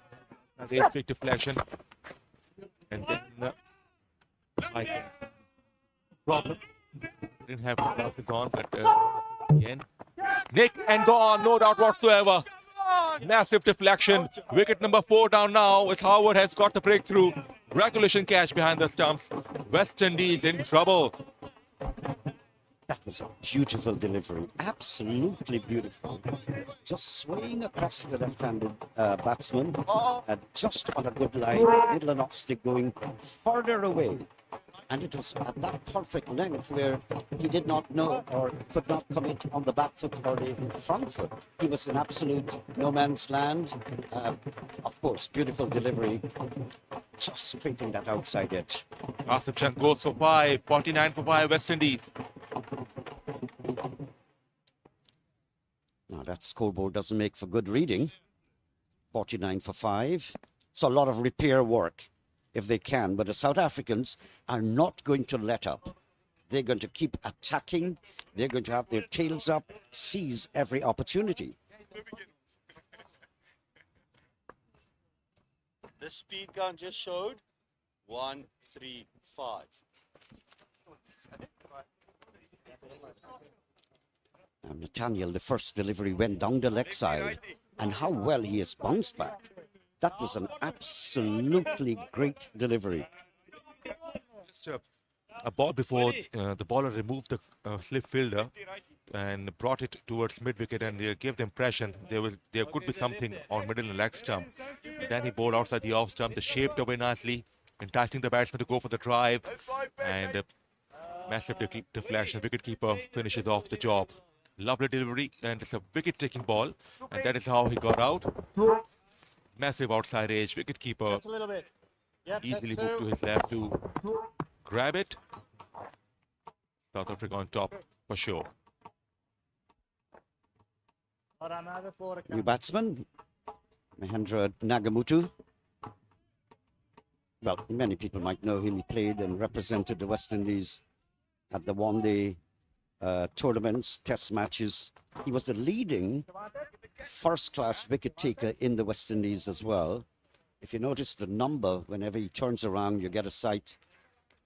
A big deflection, and then I problem. Didn't have glasses on, but again, Nick and gone, no doubt whatsoever. Massive deflection. Wicket number 4 down now as Howard has got the breakthrough. Regulation catch behind the stumps. West Indies in trouble. That was a beautiful delivery, absolutely beautiful. Just swaying across the left-handed batsman, just on a good line, middle and off stick going further away. And it was at that perfect length where he did not know or could not commit on the back foot or the front foot. He was in absolute no man's land. Of course, beautiful delivery, just scraping that outside edge. Asif Chand goes for 5, 49 for 5 West Indies. Now that scoreboard doesn't make for good reading. 49 for 5. It's a lot of repair work if they can, but the South Africans are not going to let up. They're going to keep attacking. They're going to have their tails up, seize every opportunity. The speed gun just showed 135. And Nathaniel, the first delivery went down the leg side, and how well he has bounced back. That was an absolutely great delivery. Just a ball before the bowler removed the slip fielder and brought it towards mid-wicket, and gave the impression there could be something on middle and leg stump. Then he bowled outside the off stump, the shaped away nicely, enticing the batsman to go for the drive, and massive deflection. Wicketkeeper finishes off the job. Lovely delivery, and it's a wicket-taking ball, and that is how he got out. Massive outside edge. Wicketkeeper easily moved to his left to grab it. South Africa on top for sure. New batsman, Mahendra Nagamutu. Well, many people might know him. He played and represented the West Indies at the one-day tournaments, test matches. He was the leading first-class wicket taker in the West Indies as well. If you notice the number, whenever he turns around, you get a sight.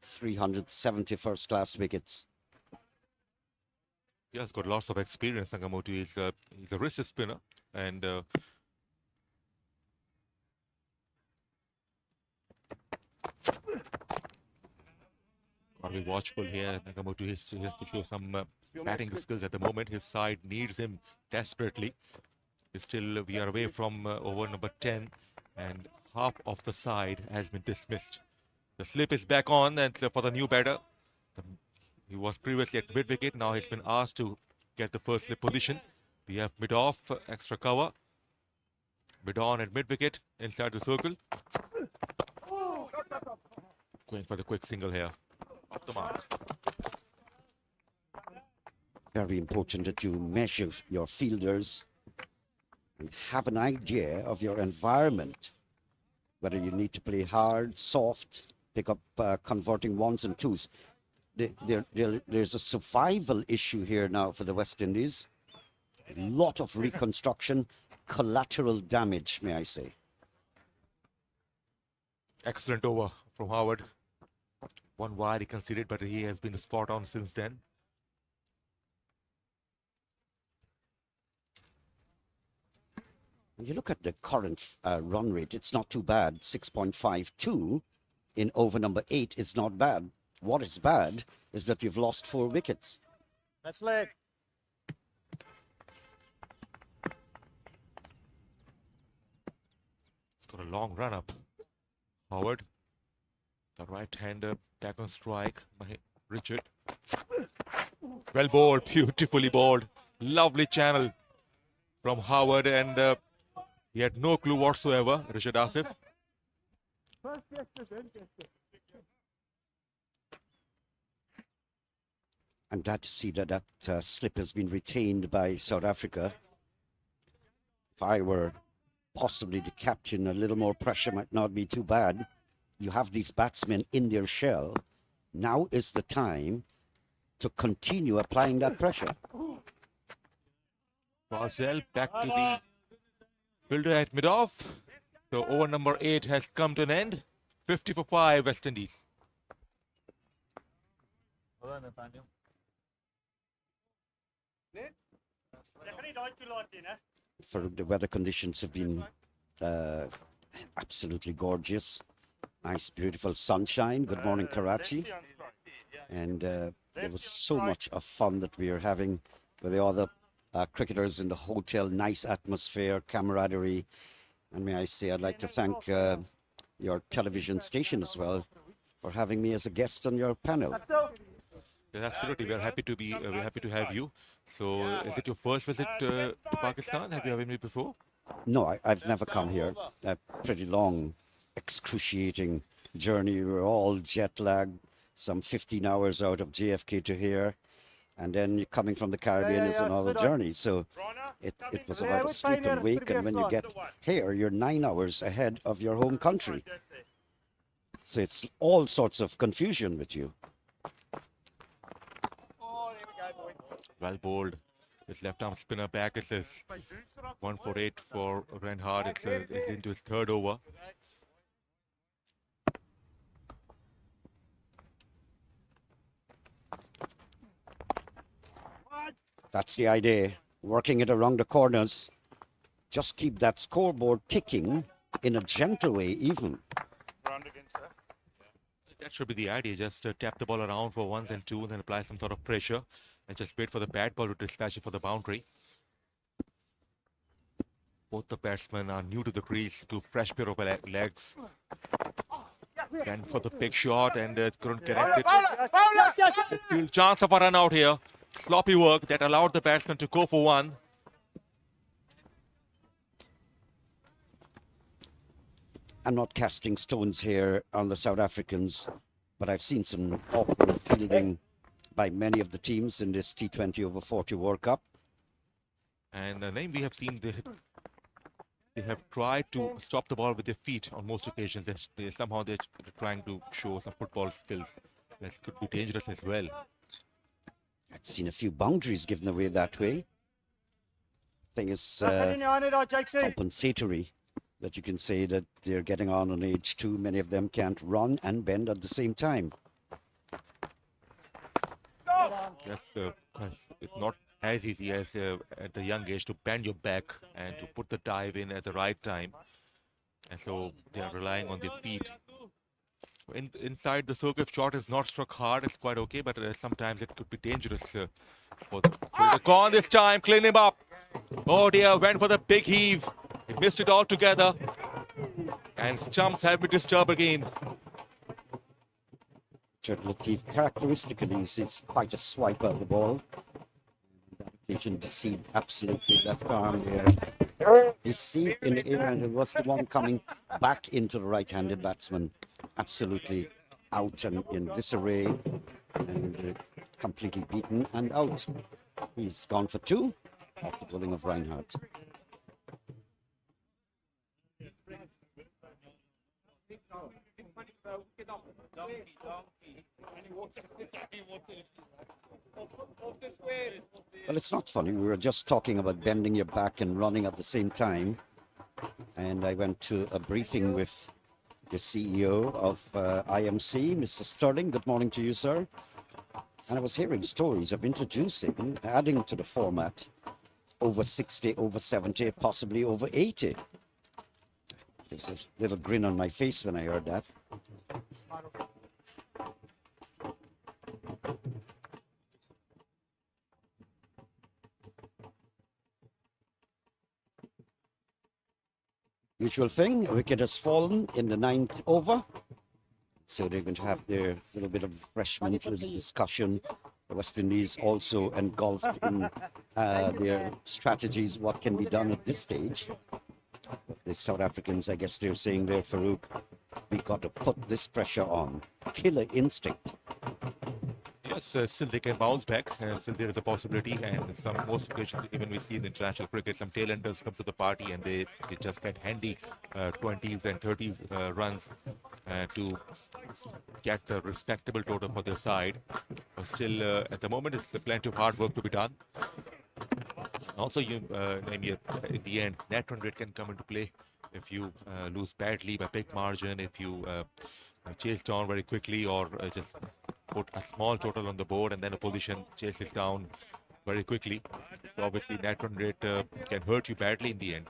370 first-class wickets. He has got lots of experience. Nagamoto he's a wrist spinner, and gotta be watchful here. Nagamoto has to show some batting skills at the moment. His side needs him desperately. Still, we are away from over number 10, and half of the side has been dismissed. The slip is back on, and for the new batter. He was previously at mid-wicket. Now he's been asked to get the first slip position. We have mid-off, extra cover. Mid-on at mid-wicket, inside the circle. Going for the quick single here. Off the mark. Very important that you measure your fielders and have an idea of your environment, whether you need to play hard, soft, pick up converting ones and twos. There's a survival issue here now for the West Indies. A lot of reconstruction, collateral damage, may I say. Excellent over from Howard. One wide he conceded, but he has been spot on since then. When you look at the current run rate, it's not too bad. 6.52 in over number 8 is not bad. What is bad is that you've lost 4 wickets. That's leg. It's got a long run up. Howard, the right-hander, back on strike. Richard. Well bowled, beautifully bowled. Lovely channel from Howard, and he had no clue whatsoever, Richard Asif. I'm glad to see that slip has been retained by South Africa. If I were possibly the captain, a little more pressure might not be too bad. You have these batsmen in their shell. Now is the time to continue applying that pressure. Marcel back to the fielder at mid-off. So over number 8 has come to an end. 50 for 5 West Indies. For the weather conditions have been absolutely gorgeous. Nice, beautiful sunshine. Good morning, Karachi. And there was so much of fun that we are having with the other cricketers in the hotel. Nice atmosphere, camaraderie. And may I say, I'd like to thank your television station as well for having me as a guest on your panel. Yes, absolutely. We're happy to have you. So, is it your first visit to Pakistan? Have you ever been before? No, I've never come here. A pretty long, excruciating journey. We were all jet lagged, some 15 hours out of JFK to here. And then coming from the Caribbean is another journey. So it was about a sleep and wake. And when you get here, you're 9 hours ahead of your home country. So it's all sorts of confusion with you. Well bowled. His left arm spinner back. It says 1 for 8 for Reinhardt. It's into his third over. That's the idea. Working it around the corners. Just keep that scoreboard ticking in a gentle way, even. That should be the idea. Just tap the ball around for ones and twos and then apply some sort of pressure. And just wait for the bat ball to dispatch it for the boundary. Both the batsmen are new to the crease, to fresh pair of legs. And for the big shot, and couldn't connect it. Field chance of a run out here. Sloppy work that allowed the batsman to go for one. I'm not casting stones here on the South Africans, but I've seen some awkward fielding by many of the teams in this T20 over 40 World Cup. And then we have seen they have tried to stop the ball with their feet on most occasions. Somehow they're trying to show some football skills. That could be dangerous as well. I've seen a few boundaries given away that way. Thing is compensatory, that you can say that they're getting on age too. Many of them can't run and bend at the same time. Yes, it's not as easy as at the young age to bend your back and to put the dive in at the right time. And so they are relying on their feet. Inside the circle, if shot is not struck hard, it's quite okay, but sometimes it could be dangerous for the gone this time. Clean him up. Oh dear, went for the big heave. He missed it altogether. And stumps have been disturbed again. Latif characteristically is quite a swiper of the ball. That occasion deceived absolutely left arm there. Deceived in the air, and it was the one coming back into the right-handed batsman. Absolutely out and in disarray, and completely beaten and out. He's gone for 2 after bowling of Reinhardt. Well, it's not funny. We were just talking about bending your back and running at the same time. And I went to a briefing with the CEO of IMC, Mr. Sterling. Good morning to you, sir. And I was hearing stories of introducing, adding to the format, over 60, over 70, possibly over 80. There's a little grin on my face when I heard that. Usual thing, a wicket has fallen in the 9th over. So they're going to have their little bit of refreshment, little discussion. The West Indies also engulfed in their strategies, what can be done at this stage. The South Africans, I guess they're saying there, Farouk, we got to put this pressure on. Killer instinct. Yeah, Yes, still they can bounce back. Still there is a possibility, and most occasions, even we see in international cricket, some tailenders come to the party and they just get handy 20s and 30s runs to get a respectable total for their side. But still, at the moment, it's plenty of hard work to be done. Also, maybe in the end, net run rate can come into play if you lose badly by big margin, if you chase down very quickly, or just put a small total on the board and then opposition chase it down very quickly. So obviously, net run rate can hurt you badly in the end.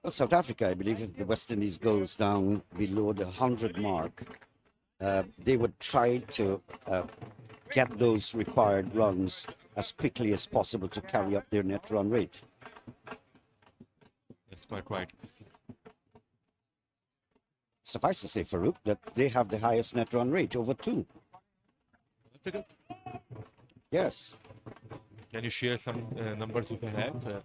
Well, South Africa, I believe, if the West Indies goes down below the 100 mark, they would try to get those required runs as quickly as possible to carry up their net run rate. That's quite right. Suffice to say, Farouk, that they have the highest net run rate, over 2. Figure. Yes. Can you share some numbers if you have?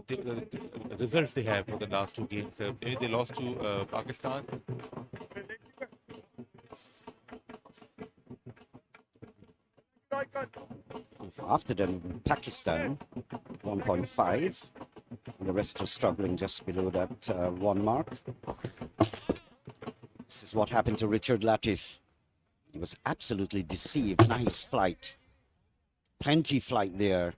The results they have for the last 2 games. Maybe they lost to Pakistan. After them, Pakistan, 1.5. The rest are struggling just below that 1 mark. This is what happened to Richard Latif. He was absolutely deceived. Nice flight. Plenty flight there.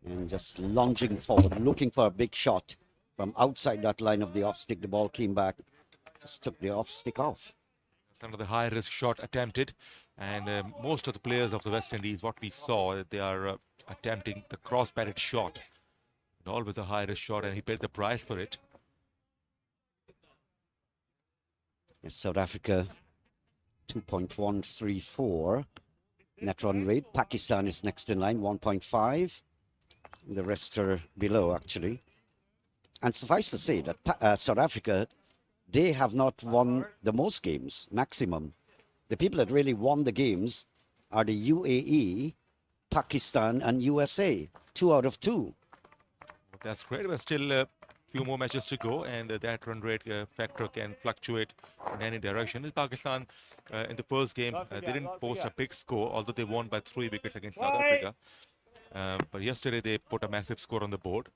And just lunging forward, looking for a big shot from outside that line of the off stick. The ball came back, just took the off stick off. Some of the high risk shot attempted, and most of the players of the West Indies, what we saw, they are attempting the cross batted shot. And always a high risk shot, and he paid the price for it. Yes, South Africa 2.134 net run rate. Pakistan is next in line, 1.5. The rest are below, actually. And suffice to say that South Africa, they have not won the most games, maximum. The people that really won the games are the UAE, Pakistan, and USA, 2 out of 2. That's great, but still a few more matches to go, and that run rate factor can fluctuate in any direction. In Pakistan, in the first game, they didn't post a big score, although they won by 3 wickets against South Africa. But yesterday they put a massive score on the board.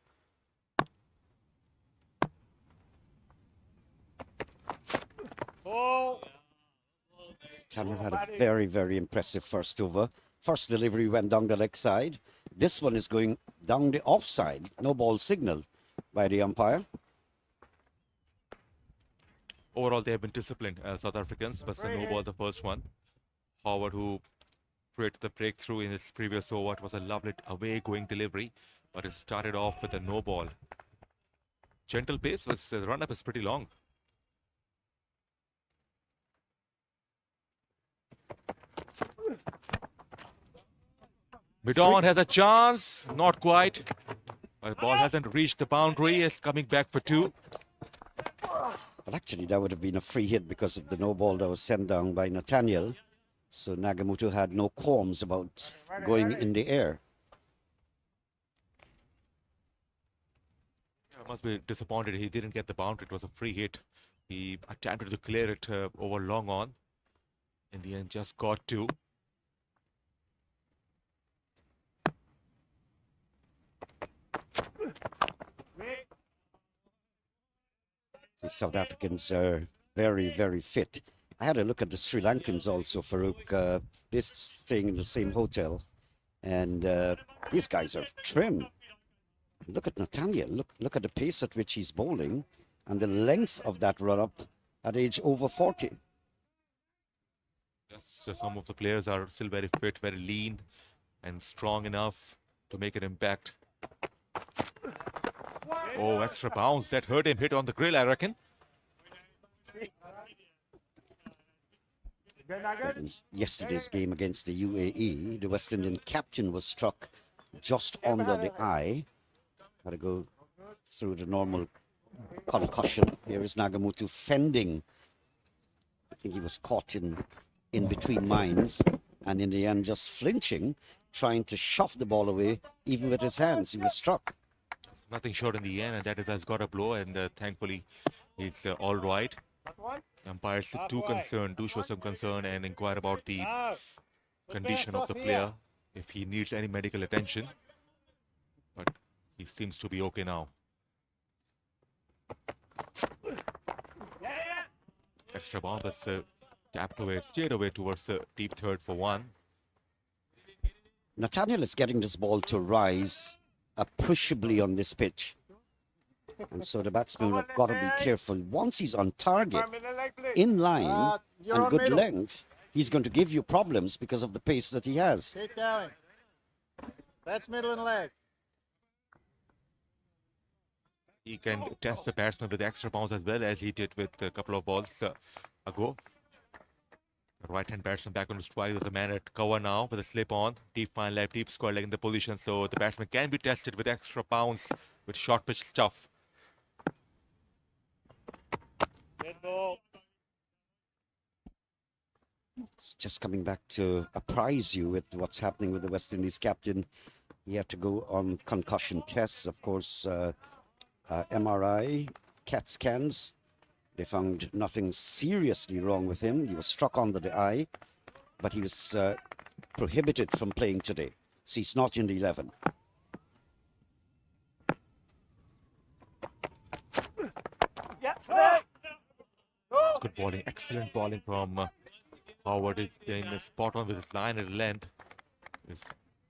Tamil had a very, very impressive first over. First delivery went down the leg side. This one is going down the offside. No ball signal by the umpire. Overall, they have been disciplined, South Africans, but the no ball, the first one. Howard, who created the breakthrough in his previous over, it was a lovely away-going delivery, but it started off with a no ball. Gentle pace, but the run-up is pretty long. Midon has a chance, not quite. The ball hasn't reached the boundary, it's coming back for 2. But actually, that would have been a free hit because of the no ball that was sent down by Nathaniel. So Nagamutu had no qualms about going in the air. I must be disappointed he didn't get the boundary. It was a free hit. He attempted to clear it over long on. In the end, just got 2. The South Africans are very, very fit. I had a look at the Sri Lankans also, Farouk. They're staying in the same hotel. And these guys are trim. Look at Nathaniel. Look at the pace at which he's bowling and the length of that run-up at age over 40. Yes, so some of the players are still very fit, very lean and strong enough to make an impact. Oh, extra bounce. That hurt him. Hit on the grill, I reckon. Yesterday's game against the UAE, the West Indian captain was struck just under the eye. Had to go through the normal concussion. Here is Nagamutu fending. I think he was caught in between minds, and in the end just flinching, trying to shove the ball away, even with his hands. He was struck. Nothing short in the end, and that has got a blow, and thankfully he's all right. Umpires too concerned, do show some concern and inquire about the Now, the condition best of off the here. player, if he needs any medical attention. But he seems to be okay now. Extra ball, but tapped away, steered away towards the deep third for one. Nathaniel is getting this ball to rise appreciably on this pitch. And so the batsmen have got to be careful. Once he's on target, in line, You're and on good middle. length, he's going to give you problems because of the pace that he has. Keep going. That's middle and leg. He can test the batsman with extra bounce as well as he did with a couple of balls ago. The right-hand batsman back on the strike. There's a man at cover now with a slip on. Deep fine left, deep square leg in the position. So the batsman can be tested with extra bounce with short pitch stuff. Good ball. It's just coming back to apprise you with what's happening with the West Indies captain. He had to go on concussion tests, of course, MRI, CAT scans. They found nothing seriously wrong with him. He was struck under the eye, but he was prohibited from playing today. So he's not in the 11. Good bowling, excellent bowling from Howard. It's been spot on with his line and length. His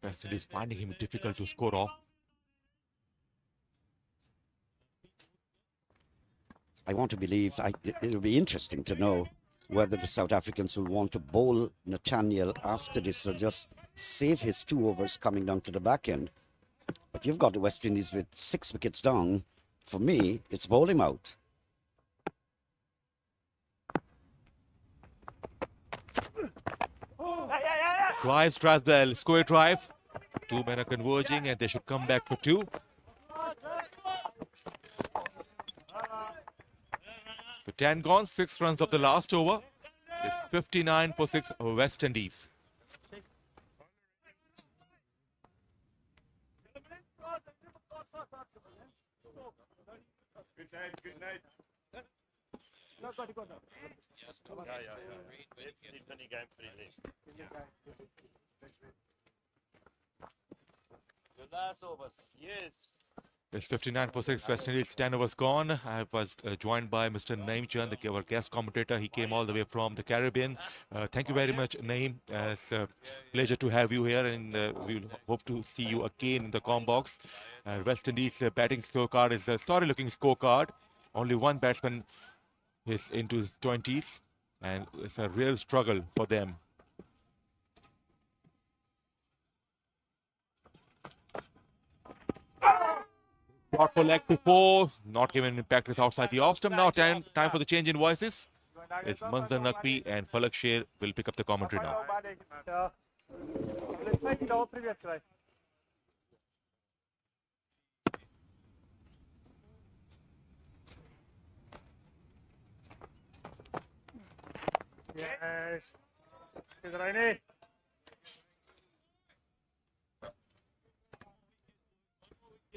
West Indies finding him difficult to score off. I want to believe, it'll be interesting to know whether the South Africans will want to bowl Nathaniel after this or just save his 2 overs coming down to the back end. But you've got the West Indies with 6 wickets down. For me, it's bowl him out. Drives well, square drive. 2 men are converging and they should come back for 2. So 10 gone, 6 runs of the last over. It's 59 for 6 West Indies. Good night. T20 game for the list. Good last overs. Yes. It's 59 for 6 West Indies. 10 overs gone. I was joined by Mr. Naeem Chand, our guest commentator. He came all the way from the Caribbean. Thank you very much, Naeem. It's a pleasure to have you here, and we'll hope to see you again in the com box. West Indies batting scorecard is a sorry-looking scorecard. Only one batsman is into his 20s, and it's a real struggle for them. Shot for leg to 4, not given impact is outside the off stump. Now time for the change in voices. It's Manzar Naqvi and Falak Sher will pick up the commentary now. Yes. Rainy.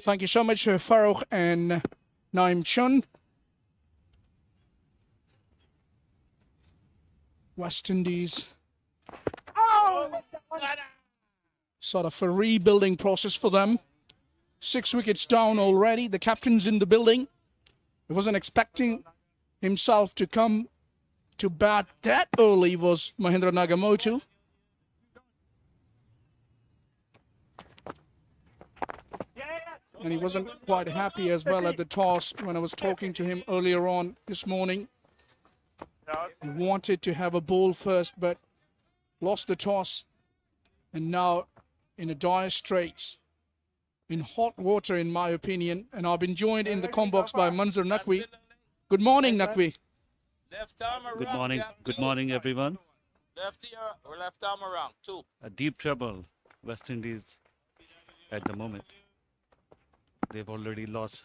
Thank you so much, Farouk and Naeem Chun. West Indies. Sort of a rebuilding process for them. 6 wickets down already. The captain's in the building. He wasn't expecting himself to come to bat that early, was Mahendra Nagamotu. And he wasn't quite happy as well at the toss when I was talking to him earlier on this morning. He wanted to have a ball first, but lost the toss. And now in a dire straits, in hot water, in my opinion. And I've been joined in the com box by Manzar Naqvi. Good morning, Naqvi. Left arm around. Good morning. Good morning, everyone. Left ear or left arm around. 2. A deep trouble, West Indies, at the moment. They've already lost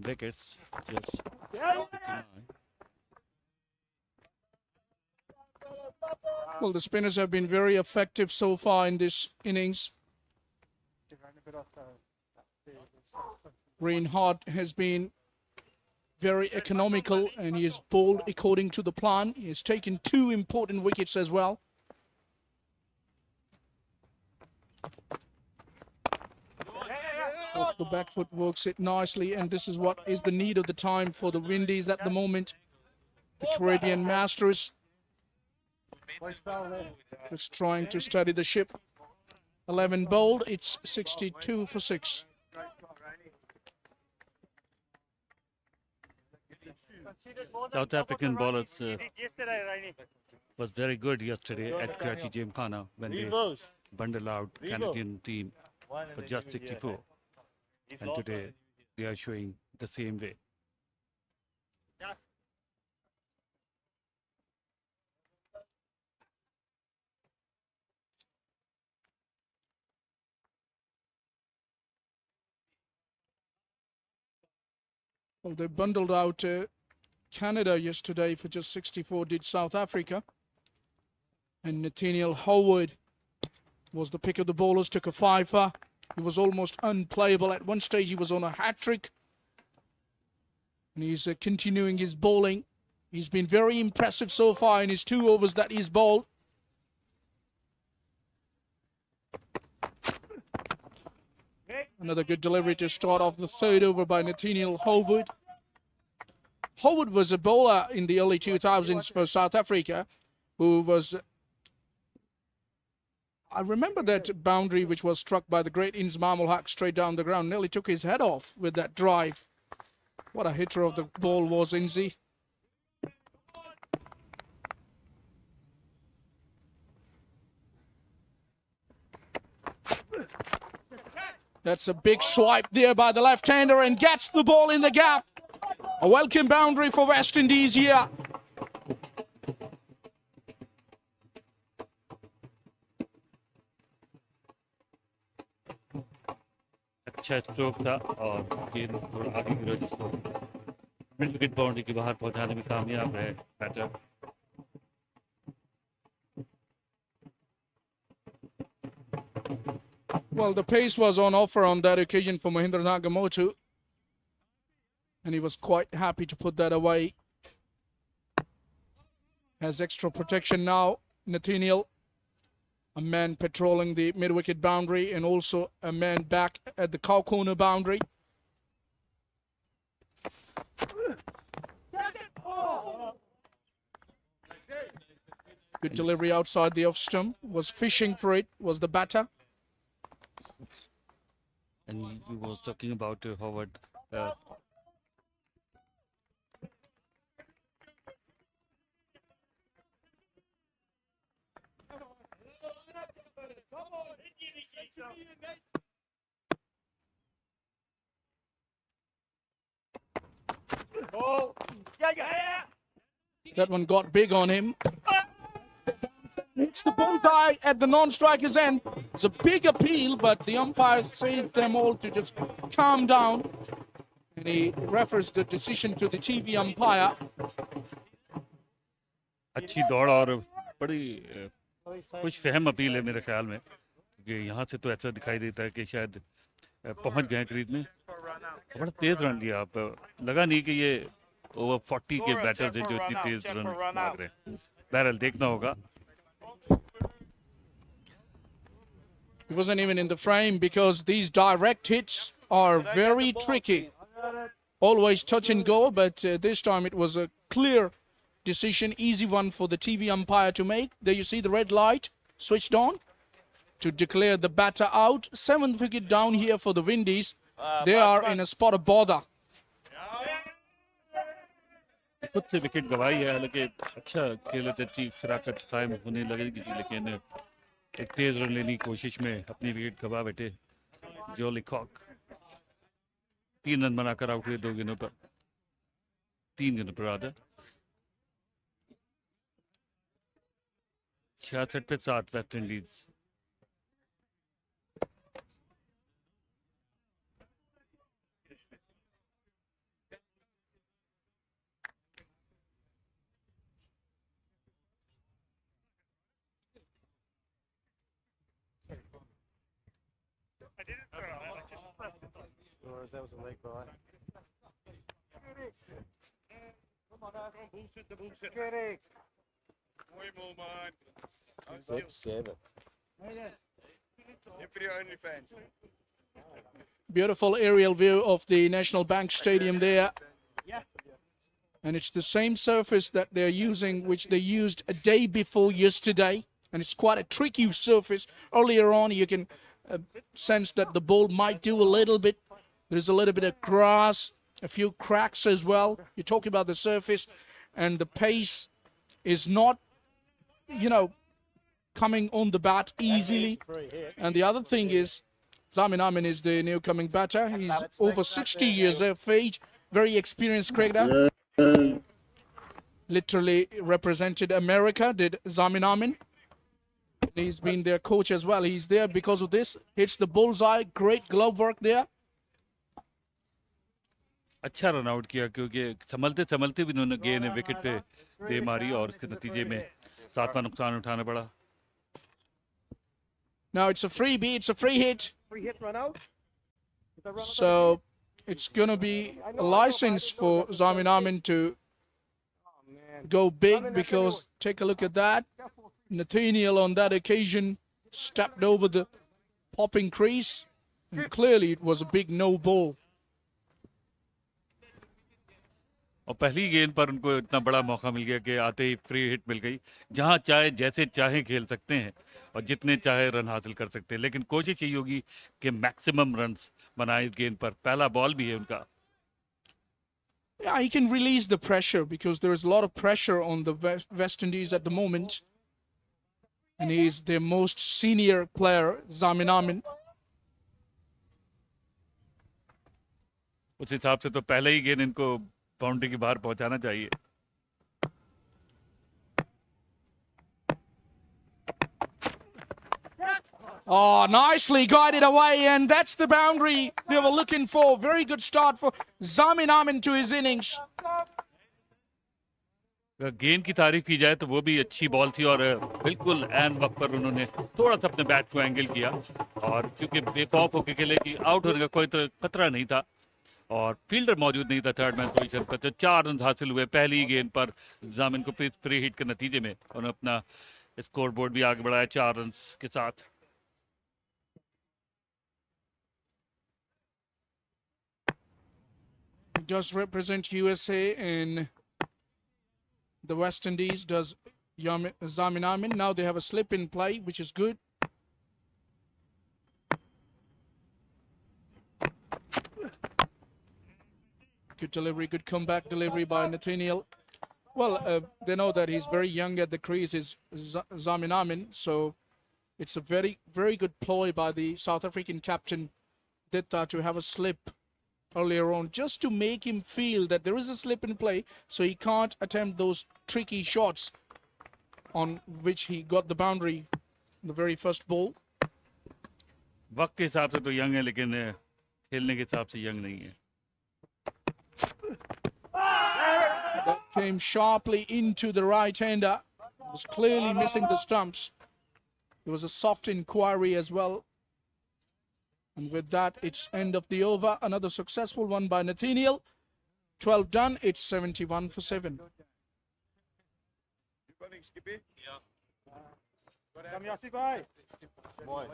wickets. Just Well, the spinners have been very effective so far in this innings. Reinhardt has been very economical, and he has bowled according to the plan. He has taken 2 important wickets as well. Off the back foot works it nicely, and this is what is the need of the time for the Windies at the moment. The Caribbean Masters just trying to steady the ship. 11 bowled, it's 62 for 6. South African bowlers was very good yesterday at Karachi Gymkhana when they bundled out Canadian team for just 64. And today they are showing the same way. Well, they bundled out Canada yesterday for just 64, did South Africa. And Nathaniel Howard was the pick of the bowlers, took a fifer. He was almost unplayable. At one stage, he was on a hat-trick. And he's continuing his bowling. He's been very impressive so far in his 2 overs that he's bowled. Another good delivery to start off the 3rd over by Nathaniel Howard. Howard was a bowler in the early 2000s for South Africa, who was... I remember that boundary which was struck by the great Inzamam ul Haq straight down the ground. Nearly took his head off with that drive. What a hitter of the ball was Inzi. That's a big swipe there by the left-hander and gets the ball in the gap. A welcome boundary for West Indies here. अच्छा stroke था और गेंद थोड़ा आगे गिरा जिसको mid wicket boundary के बाहर पहुंचाने में कामयाब रहे batter. Well, the pace was on offer on that occasion for Mahendra Nagamotu, and he was quite happy to put that away. Has extra protection now, Nathaniel. A man patrolling the mid-wicket boundary and also a man back at the cow corner boundary. Good delivery outside the off stump. Was fishing for it, was the batter. And he was talking about Howard. That one got big on him. Hits the bullseye at the non-striker's end. It's a big appeal, but the umpire says them all to just calm down. And he refers the decision to the TV umpire. अच्छी दौड़ और बड़ी कुछ फहम appeal है मेरे ख्याल में कि यहाँ से तो ऐसा दिखाई देता है कि शायद पहुँच गए क्रीज में. बड़ा तेज रन लिया. आप लगा नहीं कि ये ओवर 40 के बैटर्स हैं जो इतनी तेज रन मार रहे हैं. बहरहाल देखना होगा. He wasn't even in the frame because these direct hits are very tricky. Always touch and go, but this time it was a clear decision, easy one for the TV umpire to make. There you see the red light switched on to declare the batter out. 7th wicket down here for the Windies. They are in a spot of bother. खुद से wicket गवाई है. हालांकि अच्छा खेले थे. ठीक शराकत कायम होने लगेगी लेकिन एक तेज रन लेने की कोशिश में अपनी विकेट गवा बैठे जॉली कॉक. 3 रन बनाकर आउट हुए 2 गेंदों पर. 3 गेंदों पर आधा. 66 पे 7 West Indies. That was a leg bye. Beautiful aerial view of the National Bank Stadium there. And it's the same surface that they're using, which they used a day before yesterday. And it's quite a tricky surface. Earlier on, you can sense that the ball might do a little bit. There's a little bit of grass, a few cracks as well. You're talking about the surface, and the pace is not, coming on the bat easily. And the other thing is, Zamin Amin is the new coming batter. He's over 60 years of age, very experienced cricketer. Literally represented America, did Zamin Amin. He's been their coach as well. He's there because of this. Hits the bullseye. Great glove work there. अच्छा run out किया क्योंकि संभलते संभलते भी उन्होंने गेंद wicket पे दे मारी और उसके नतीजे में 7वां नुकसान उठाना पड़ा. Now it's a freebie. It's a free hit. Free hit run out. So it's going to be a license for Zamin Amin to go big, because take a look at that. Nathaniel on that occasion stepped over the popping crease, and clearly it was a big no ball. और पहली गेंद पर उनको इतना बड़ा मौका मिल गया कि आते ही फ्री हिट मिल गई. जहां चाहे जैसे चाहे खेल सकते हैं और जितने चाहे रन हासिल कर सकते हैं, लेकिन कोशिश यही होगी कि मैक्सिमम रन्स बनाए इस गेंद पर. पहला बॉल भी है उनका. Yeah, he can release the pressure, because there is a lot of pressure on the West Indies at the moment. And he is their most senior player, Zamin Amin. उस हिसाब से तो पहले ही गेंद इनको बाउंड्री के बाहर पहुंचाना चाहिए. Oh, nicely guided away, and that's the boundary they were looking for. Very good start for Zamin Amin to his innings. अगर गेंद की तारीफ की जाए तो वो भी अच्छी बॉल थी और बिल्कुल एन वक्त पर उन्होंने थोड़ा सा अपने बैट को एंगल किया, और क्योंकि बेखौफ होकर खेले कि आउट होने का कोई तो खतरा नहीं था और फील्डर मौजूद नहीं था थर्ड मैन पोजीशन पर, तो 4 रन हासिल हुए पहली गेंद पर जामिन को फ्री हिट के नतीजे में. उन्होंने अपना स्कोर बोर्ड भी आगे बढ़ाया 4 रन के साथ. Does represent USA in the West Indies, does Zamin Amin. Now they have a slip in play, which is good. Good delivery, good comeback delivery by Nathaniel. Well, they know that he's very young at the crease, is Zamin Amin, so it's a very, very good ploy by the South African captain, Ditta, to have a slip earlier on, just to make him feel that there is a slip in play, so he can't attempt those tricky shots on which he got the boundary in the very first ball. वक्त के हिसाब से तो young है, लेकिन खेलने के हिसाब से यंग नहीं है. That came sharply into the right-hander. Was clearly missing the stumps. There was a soft inquiry as well. And with that, it's end of the over. Another successful one by Nathaniel. 12 done. It's 71 for 7. Come Yassi bhai. Boy.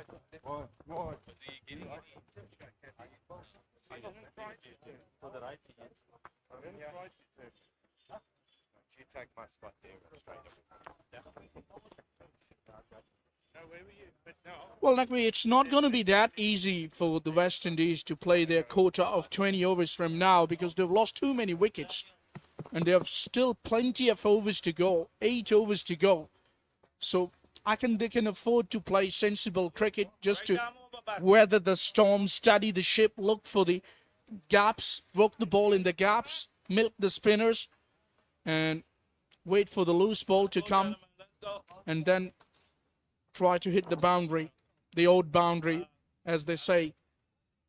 To the right. She take my spot there. Well, Nakvi, it's not going to be that easy for the West Indies to play their quota of 20 overs from now, because they've lost too many wickets. And they have still plenty of overs to go, 8 overs to go. So they can afford to play sensible cricket, just to weather the storm, study the ship, look for the gaps, work the ball in the gaps, milk the spinners, and wait for the loose ball to come, and then try to hit the boundary, the old boundary, as they say.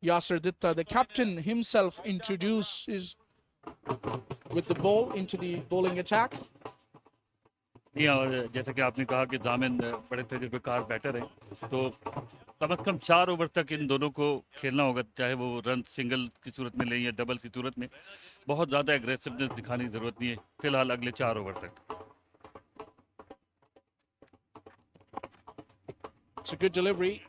Yasir Ditta, the captain himself, introduces with the ball into the bowling attack. नहीं, और जैसा कि आपने कहा कि जामिन बड़े तजुर्बेकार batter हैं, तो कम से कम 4 ओवर तक इन दोनों को खेलना होगा, चाहे वो रन सिंगल की सूरत में लें या डबल की सूरत में। बहुत ज़्यादा एग्रेसिवनेस दिखाने की ज़रूरत नहीं है फिलहाल अगले 4 ओवर तक। It's a good delivery.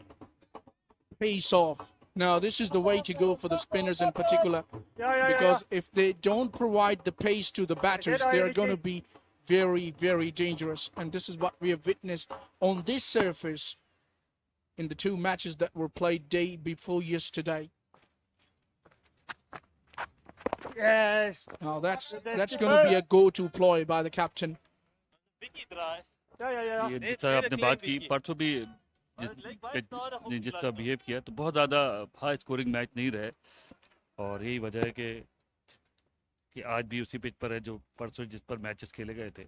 Pace off. Now, this is the way to go for the spinners in particular. Because if they don't provide the pace to the batters, they're going to be very, very dangerous. And this is what we have witnessed on this surface in the 2 matches that were played day before yesterday. Yes. Now, that's going to be a go-to ploy by the captain. ये जिस तरह आपने बात की, परसों भी जिस तरह बिहेव किया, तो बहुत ज़्यादा हाई स्कोरिंग मैच नहीं रहे, और यही वजह है कि आज भी उसी पिच पर है जो परसों जिस पर मैचेस खेले गए थे।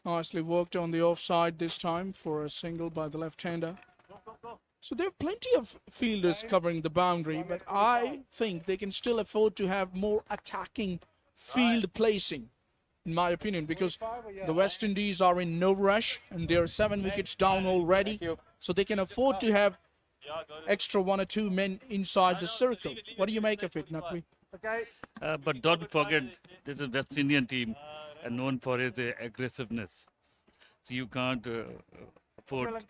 Nicely worked on the offside this time for a single by the left-hander. So there are plenty of fielders covering the boundary, but I think they can still afford to have more attacking field placing, in my opinion, because the West Indies are in no rush and they are 7 wickets down already, so they can afford to have extra 1 or 2 men inside the circle. What do you make of it, Nakwi? But don't forget, this is a West Indian team and known for its aggressiveness. So you can't afford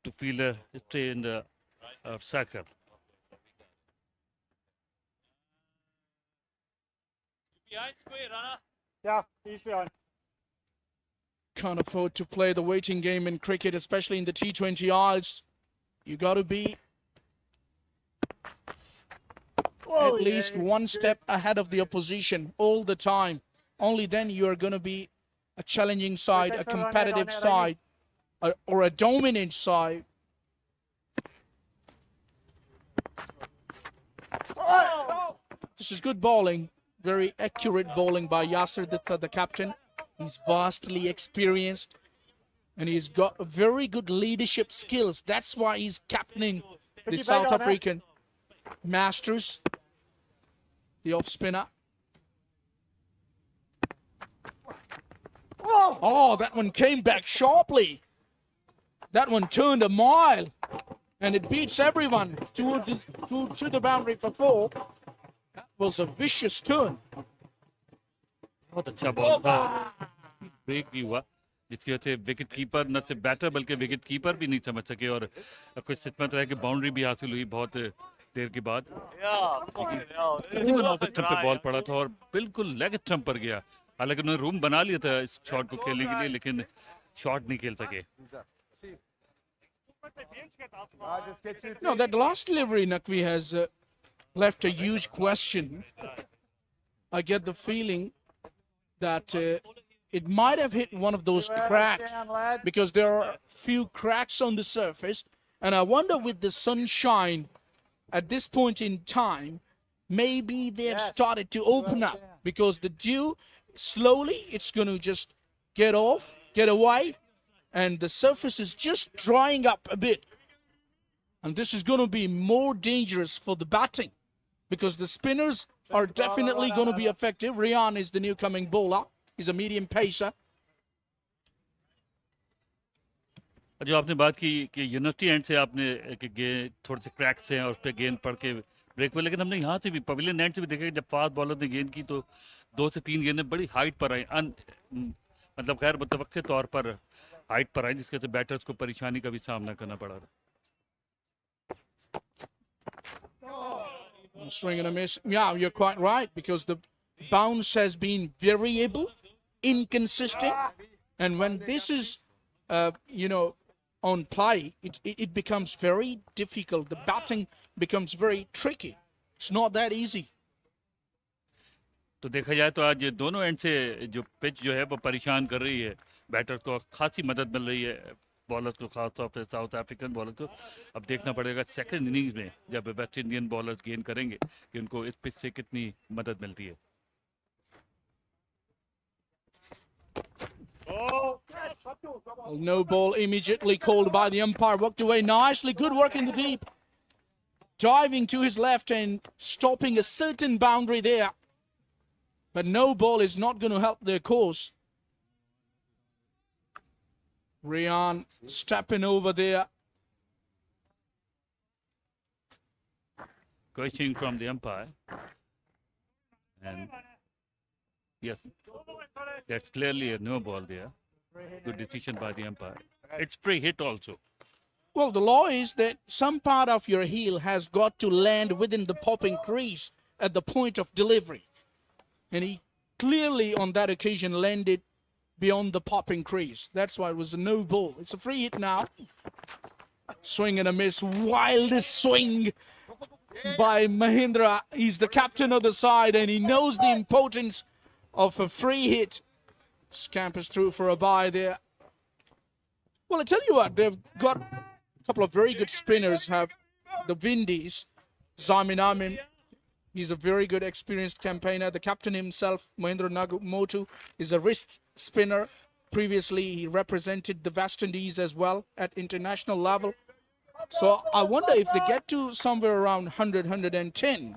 to fielder stay in the circle. Yeah, he's behind. Can't afford to play the waiting game in cricket, especially in the T20 Isles. You got to be at least 1 step ahead of the opposition all the time. Only then you are going to be a challenging side, a competitive side, or a dominant side. This is good bowling, very accurate bowling by Yasir Datta, the captain. He's vastly experienced and he's got very good leadership skills. That's why he's captaining the South African Masters. The off spinner. Oh, that one came back sharply. That one turned a mile and it beats everyone to the boundary for 4. That was a vicious turn. बहुत अच्छा ball था, break भी हुआ, जिसकी वजह से wicket keeper न सिर्फ बैटर बल्कि विकेट कीपर भी नहीं समझ सके, और कुछ सिस्मत रहा कि बाउंड्री भी हासिल हुई बहुत देर के बाद। तकरीबन ऑफ स्टंप पे बॉल पड़ा था और बिल्कुल लेग स्टंप पर गया। हालांकि उन्होंने रूम बना लिया था इस शॉट को खेलने के लिए, लेकिन शॉट नहीं खेल सके। No, that last delivery, Nakvi, has left a huge question. I get the feeling that it might have hit one of those cracks, because there are a few cracks on the surface, and I wonder with the sunshine at this point in time, maybe they've started to open up, because the dew slowly it's going to just get off, get away, and the surface is just drying up a bit, and this is going to be more dangerous for the batting, because the spinners are definitely going to be effective. Rian is the new coming bowler. He's a medium pacer. जो आपने बात की कि university and से आपने गेंद थोड़े से क्रैक्स हैं और उस पर गेंद पड़ के ब्रेक हुए, लेकिन हमने यहाँ से भी पवेलियन एंड से भी देखा कि जब फास्ट बॉलर ने गेंद की तो 2 से 3 गेंदें बड़ी हाइट पर आई, मतलब गैर मुतवक्के तौर पर हाइट पर आई, जिसके वजह से बैटर्स को परेशानी का भी सामना करना पड़ा था। Swing and a miss. Yeah, you're quite right, because the bounce has been variable, inconsistent, and when this is, on play, it becomes very difficult. The batting becomes very tricky. It's not that easy. तो देखा जाए तो आज दोनों and से जो pitch जो है वो परेशान कर रही है, बैटर्स को खासी मदद मिल रही है, बॉलर्स को, खासतौर पर साउथ अफ्रीकन बॉलर्स को। अब देखना पड़ेगा सेकंड इनिंग्स में जब वेस्ट इंडियन बॉलर्स गेंद करेंगे कि उनको इस पिच से कितनी मदद मिलती है। No ball immediately called by the umpire. Worked away nicely. Good work in the deep. Diving to his left and stopping a certain boundary there. But no ball is not going to help their cause. Rian stepping over there. Questioning from the umpire. And yes, that's clearly a no ball there. Good decision by the umpire. It's free hit also. Well, the law is that some part of your heel has got to land within the popping crease at the point of delivery. And he clearly on that occasion landed beyond the popping crease. That's why it was a no ball. It's a free hit now. Swing and a miss. Wildest swing by Mahindra. He's the captain of the side and he knows the importance of a free hit. Scampers through for a bye there. Well, I tell you what, they've got a couple of very good spinners. Have the Windies, Zamin Amin. He's a very good experienced campaigner. The captain himself, Mahendra Nagamotu, is a wrist spinner. Previously, he represented the West Indies as well at international level. So I wonder if they get to somewhere around 100, 110.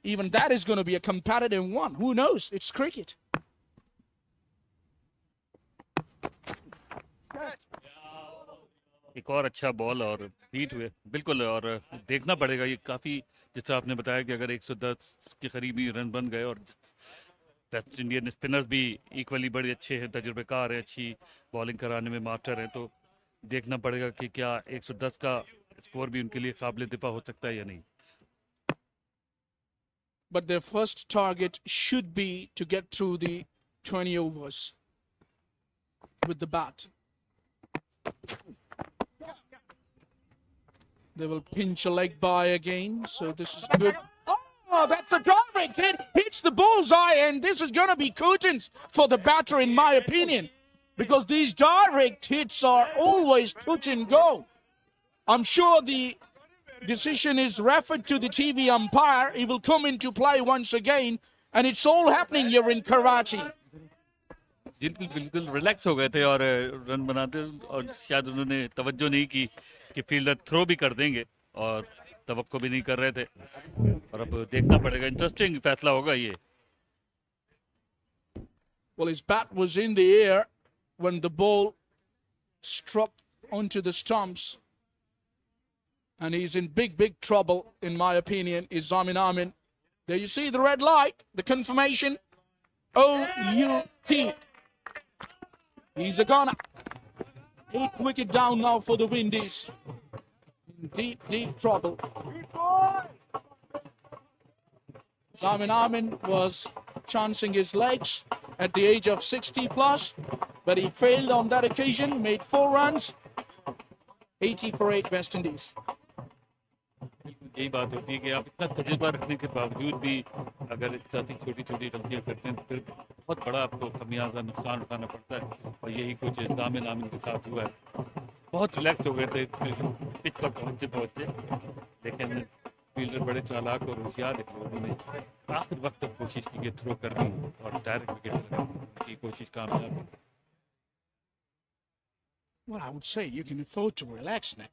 Even that is going to be a competitive one. Who knows? It's cricket. एक और अच्छा ball और beat हुए बिल्कुल और देखना पड़ेगा ये काफ़ी जैसा आपने बताया कि अगर 110 के करीब ही रन बन गए और वेस्ट इंडियन स्पिनर्स भी इक्वली बड़े अच्छे हैं तजुर्बेकार हैं अच्छी बॉलिंग कराने में मास्टर हैं तो देखना पड़ेगा कि क्या 110 का स्कोर भी उनके लिए काबिल दिफा हो सकता है या नहीं. But their first target should be to get through the 20 overs with the bat. They will pinch a leg by again, so this is good. Oh, that's a direct hit. Hits the bullseye, and this is going to be curtains for the batter, in my opinion, because these direct hits are always touch and go. I'm sure the decision is referred to the TV umpire. He will come into play once again, and it's all happening here in Karachi. बिल्कुल बिल्कुल relax हो गए थे और run बनाते और शायद उन्होंने तवज्जो नहीं की कि फील्डर थ्रो भी कर देंगे और तवक्को भी नहीं कर रहे थे और अब देखना पड़ेगा इंटरेस्टिंग फैसला होगा ये. Well, his bat was in the air when the ball struck onto the stumps. And he's in big trouble, in my opinion, is Zamin Amin. There you see the red light, the confirmation. O-U-T. He's a goner. 8th wicket down now for the Windies. In deep trouble. Zamin Amin was chancing his legs at the age of 60 plus, but he failed on that occasion, made 4 runs, 80 for 8 West Indies. यही बात होती है कि आप इतना तजुर्बा रखने के बावजूद भी अगर इस तरह की छोटी छोटी गलतियां करते हैं तो फिर बहुत बड़ा आपको खमियाजा नुकसान उठाना पड़ता है और यही कुछ जामिन आमिन के साथ हुआ है. बहुत रिलैक्स हो गए थे पिच पर पहुंचे लेकिन फील्डर बड़े चालाक और होशियार थे. उन्होंने आखिर वक्त तक कोशिश की कि थ्रो करनी और डायरेक्ट विकेट लगाने की कोशिश कामयाब हुई. Well, I would say you can afford to relax now.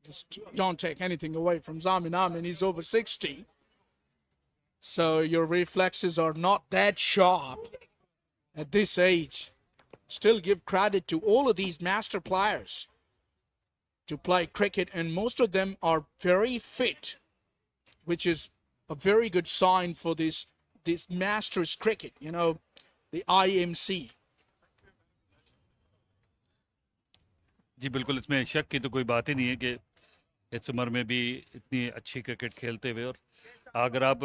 Just don't take anything away from Zamin Amin. He's over 60. So your reflexes are not that sharp at this age. Still give credit to all of these master players to play cricket, and most of them are very fit, which is a very good sign for this masters cricket, you know, the IMC. जी बिल्कुल इसमें शक की तो कोई बात ही नहीं है कि इस उम्र में भी इतनी अच्छी क्रिकेट खेलते हुए और अगर आप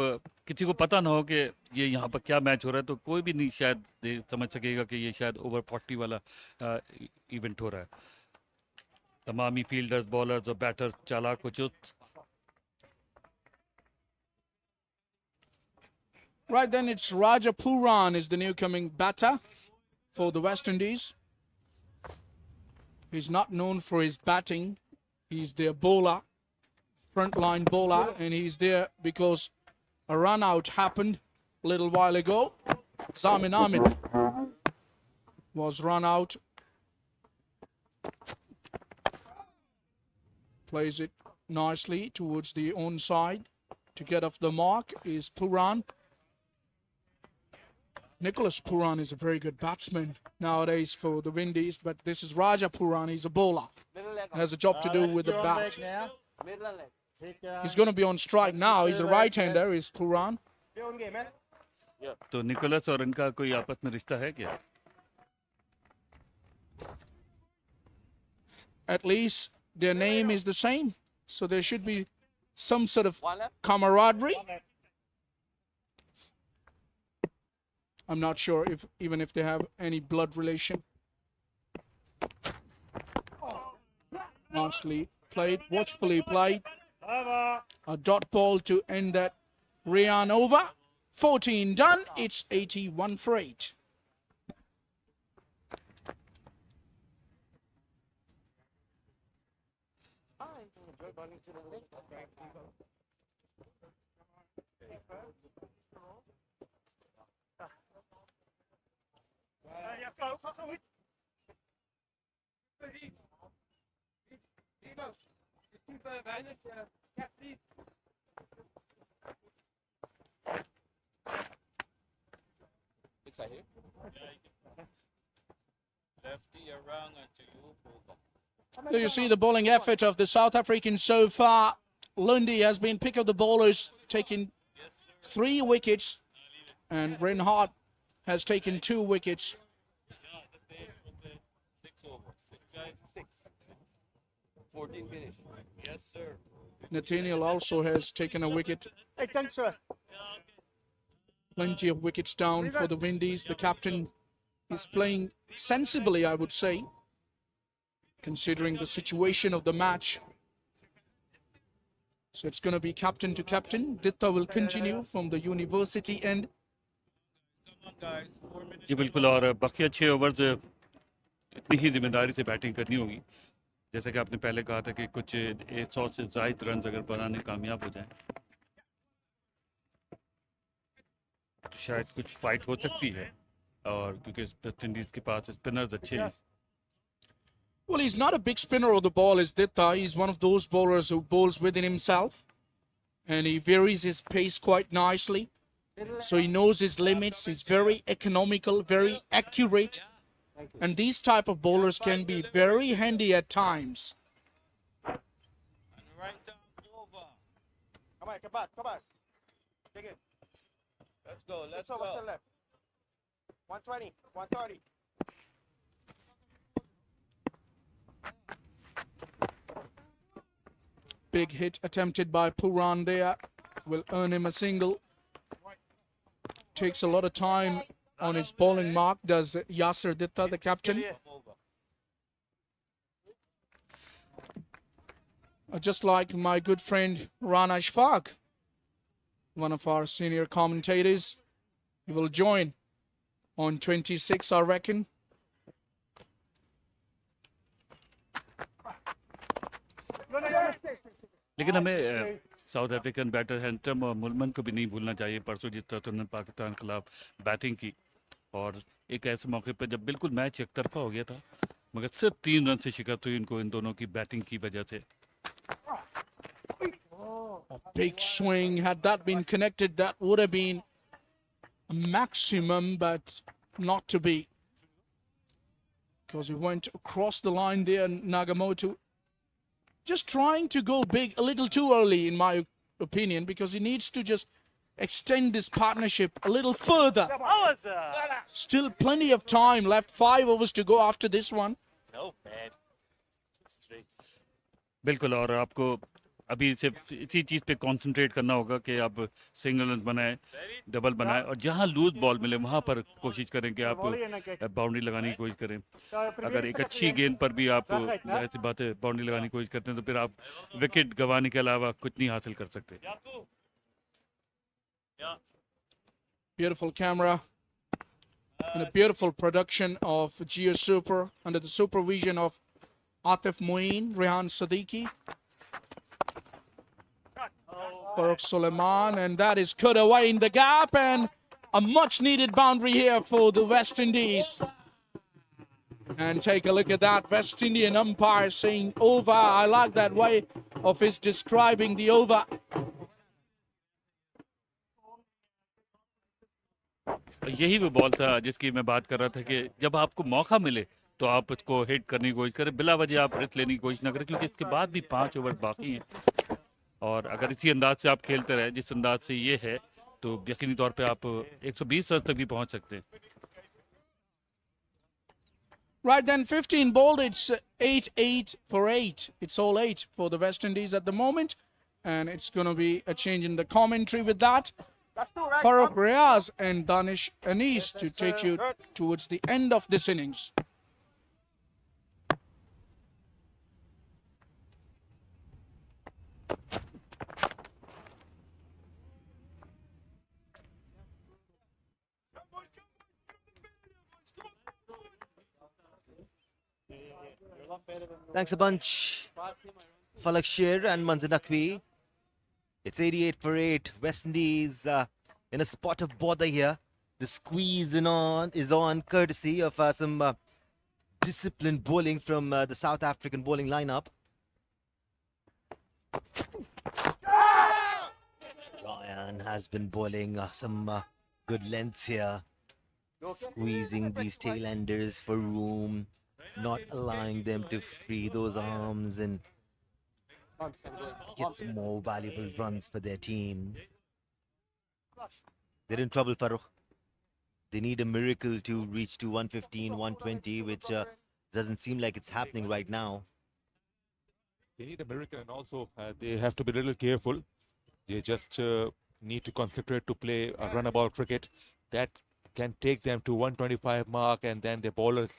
किसी को पता ना हो कि ये यहाँ पर क्या मैच हो रहा है तो कोई भी नहीं शायद समझ सकेगा कि ये शायद ओवर 40 वाला इवेंट हो रहा है. तमामी फील्डर्स बॉलर्स और बैटर्स चालाक हो चुस्त. Right then, it's Raja Puran is the new coming batter for the West Indies. He's not known for his batting. He's their bowler, frontline bowler, and he's there because a run out happened a little while ago. Zamin Amin was run out. Plays it nicely towards the onside to get off the mark is Puran. Nicholas Puran is a very good batsman nowadays for the Windies, but this is Raja Puran. He's a bowler. He has a job to do with the bat. He's going to be on strike now. He's a right-hander, is Puran. तो Nicholas और इनका कोई आपस में रिश्ता है क्या? At least their name is the same, so there should be some sort of camaraderie. I'm not sure even if they have any blood relation. Nicely played, watchfully played. A dot ball to end that Rayan over. 14 done. It's 81 for 8. So you see the bowling effort of the South Africans so far. Lundy has been pick of the bowlers, taking 3 wickets, and Reinhardt has taken 2 wickets. 14 finish. Yes, sir. Nathaniel also has taken a wicket. Hey, thanks, sir. Plenty of wickets down for the Windies. The captain is playing sensibly, I would say, considering the situation of the match. So it's going to be captain to captain. Ditta will continue from the university end. जी बिल्कुल, और बाकी 6 overs इतनी ही जिम्मेदारी से batting करनी होगी, जैसा कि आपने पहले कहा था कि कुछ 100 से ज़ायद रन अगर बनाने कामयाब हो जाएं तो शायद कुछ फाइट हो सकती है, और क्योंकि वेस्ट इंडीज के पास स्पिनर्स अच्छे हैं. Well, he's not a big spinner of the ball, is Ditta. He's one of those bowlers who bowls within himself, and he varies his pace quite nicely. So he knows his limits. He's very economical, very accurate, and these type of bowlers can be very handy at times. Come on, come on. Take it. Let's go, let's go. What's the left? 120, 130. Big hit attempted by Puran there. Will earn him a single. Takes a lot of time on his bowling mark, does Yasser Ditta, the captain. Just like my good friend Rana Ashfaq, one of our senior commentators. He will join on 26, I reckon. लेकिन हमें south African batter हैंटम और मुलमन को भी नहीं भूलना चाहिए. परसों जिस तरह उन्होंने पाकिस्तान के खिलाफ बैटिंग की, और एक ऐसे मौके पर जब बिल्कुल मैच एक तरफा हो गया था, मगर सिर्फ 3 रन से शिकस्त हुई इनको इन दोनों की बैटिंग की वजह से. A big swing. Had that been connected, that would have been a maximum, but not to be. Because he went across the line there, Nagamoto. Just trying to go big a little too early, in my opinion, because he needs to just extend this partnership a little further. Still plenty of time left. 5 overs to go after this one. No, man. Straight. बिल्कुल, और आपको अभी सिर्फ इसी चीज़ पे concentrate करना होगा कि आप सिंगल रन बनाए, डबल बनाए, और जहां लूज बॉल मिले वहां पर कोशिश करें कि आप बाउंड्री लगाने की कोशिश करें. अगर एक अच्छी गेंद पर भी आप ऐसी बात है बाउंड्री लगाने की कोशिश करते हैं तो फिर आप विकेट गंवाने के अलावा कुछ नहीं हासिल कर सकते. Beautiful camera and a beautiful production of Geo Super under the supervision of Atif Moeen, Rehan Siddiqui, Farooq Suleiman, and that is cut away in the gap, and a much needed boundary here for the West Indies. And take a look at that, West Indian umpire saying over. I like that way of his describing the over. यही वो ball था जिसकी मैं बात कर रहा था कि जब आपको मौका मिले तो आप उसको हिट करने की कोशिश करें, बिला वजह आप रिस्क लेने की कोशिश ना करें, क्योंकि इसके बाद भी 5 ओवर बाकी हैं। और अगर इसी अंदाज से आप खेलते रहे जिस अंदाज से ये है, तो यकीनी तौर पे आप 120 रन तक भी पहुंच सकते हैं। Right then, 15 bowled. It's 8-8 for 8. It's all 8 for the West Indies at the moment. And it's going to be a change in the commentary with that. Farooq Riaz and Danish Anis to take you towards the end of this innings. Thanks a bunch, Falak Sher and Manzar Naqvi. It's 88 for 8. West Indies in a spot of bother here. The squeeze is on courtesy of some disciplined bowling from the South African bowling lineup. Ryan has been bowling some good lengths here, squeezing these tail-enders for room, not allowing them to free those arms and get some more valuable runs for their team. They're in trouble, Farooq. They need a miracle to reach to 115, 120, which doesn't seem like it's happening right now. They need a miracle, and also they have to be a little careful. They just need to concentrate to play a runabout cricket that can take them to 125 mark, and then the bowlers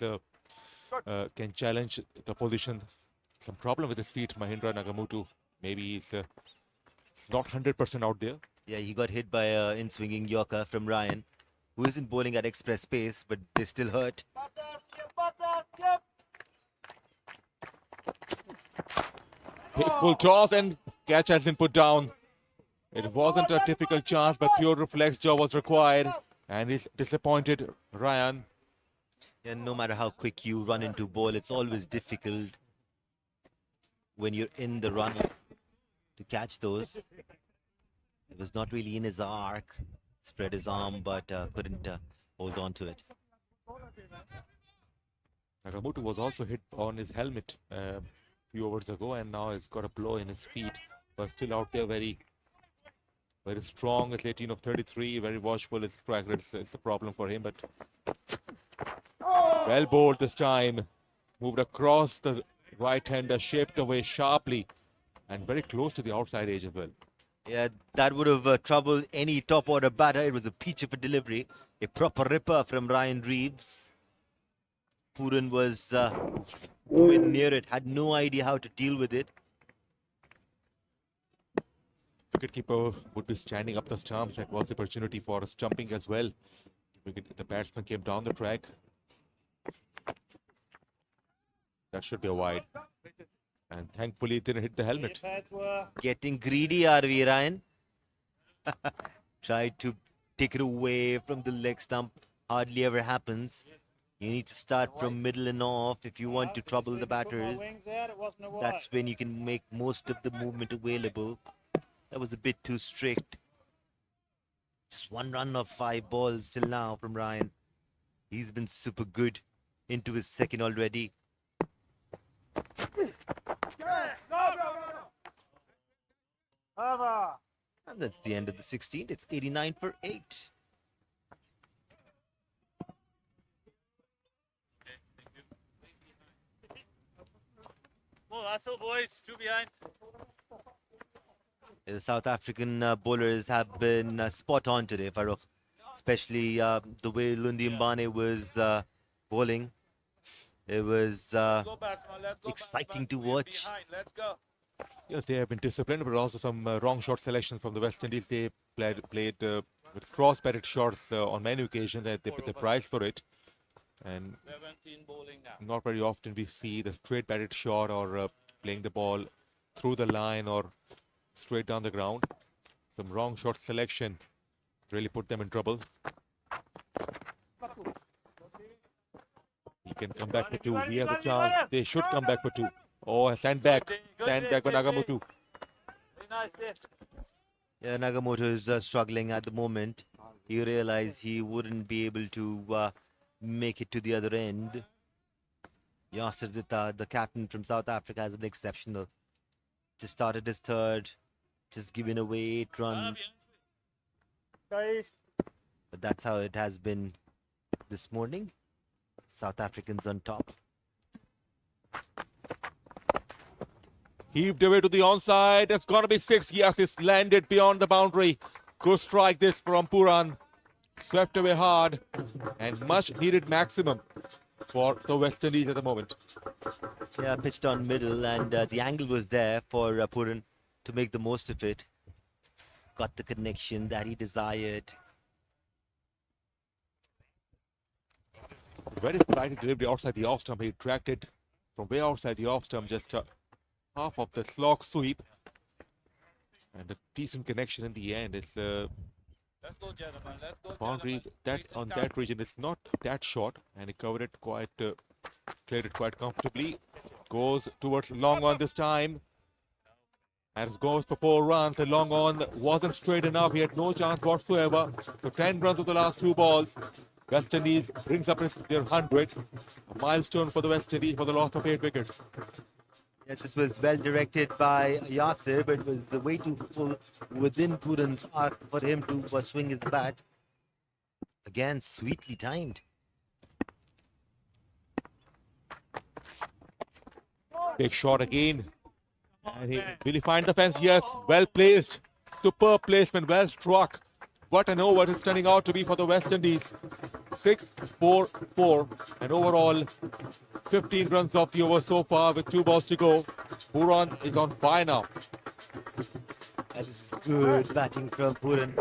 can challenge the position. Some problem with his feet, Mahindra Nagamutu. Maybe he's not 100% out there. Yeah, he got hit by an in-swinging Yorker from Ryan, who isn't bowling at express pace, but they still hurt. Full toss, and catch has been put down. It wasn't a typical chance, but pure reflex job was required, and he's disappointed Ryan. Yeah, no matter how quick you run into ball, it's always difficult when you're in the run to catch those. It was not really in his arc, spread his arm, but couldn't hold on to it. Nagamutu was also hit on his helmet a few overs ago, and now he's got a blow in his feet, but still out there very strong. It's 18 of 33, very watchful. It's striker. It's a problem for him, but well bowled this time. Moved across the right-hander, shaped away sharply, and very close to the outside edge as well. Yeah, that would have troubled any top-order batter. It was a peach of a delivery, a proper ripper from Ryan Reeves. Puran was nowhere near it, had no idea how to deal with it. Wicketkeeper would be standing up the stumps. That was the opportunity for stumping as well. The batsman came down the track. That should be a wide. And thankfully it didn't hit the helmet. Getting greedy, are we, Ryan? Tried to take it away from the leg stump. Hardly ever happens. You need to start from middle and off if you want to trouble the batters. That's when you can make most of the movement available. That was a bit too strict. Just one run of 5 balls till now from Ryan. He's been super good into his second already. And that's the end of the 16th. It's 89 for 8. Boys, 2 behind. The South African bowlers have been spot on today, Farooq. Especially the way Lundi Mbane was bowling. It was exciting to watch. Let's go. Yes, they have been disciplined, but also some wrong shot selection from the West Indies. They played with cross-batted shots on many occasions. They put the price for it. And 17 bowling now. not very often we see the straight-batted shot or playing the ball through the line or straight down the ground. Some wrong shot selection really put them in trouble. He can come back for 2. He has a chance. They should come back for 2. Oh, sandbag. Sandbag for Nagamutu. Yeah, Nagamoto is struggling at the moment. he realized he wouldn't be able to make it to the other end. Yasser Zitta, the captain from South Africa, has been exceptional. Just started his third, just giving away 8 runs. Guys. But that's how it has been this morning. South Africans on top. Heaved away to the onside. It's going to be 6. Yes, it's landed beyond the boundary. Good strike this from Puran. Swept away hard and much needed maximum for the West Indies at the moment. Yeah, pitched on middle, and the angle was there for Puran to make the most of it. Got the connection that he desired. Very flighty delivery outside the off stump. He tracked it from way outside the off stump, just half of the slog sweep. And a decent connection in the end. It's Let's go, gentlemen. Let's go, boundaries gentlemen. that Wasting on time. that region is not that short, and he covered it quite, cleared it quite comfortably. Goes towards long on this time, and it goes for 4 runs. And long on wasn't straight enough. He had no chance whatsoever. So 10 runs of the last 2 balls. West Indies brings up their 100, a milestone for the West Indies for the loss of 8 wickets. Yes, this was well directed by Yasser, but it was way too full within Puran's arc for him to swing his bat. Again, sweetly timed. Big shot again. And will he find the fence? Yes, well placed. Superb placement, well struck. What an over it is turning out to be for the West Indies. 6-4-4, and overall 15 runs off the over so far with 2 balls to go. Puran is on fire now. That is good batting from Puran.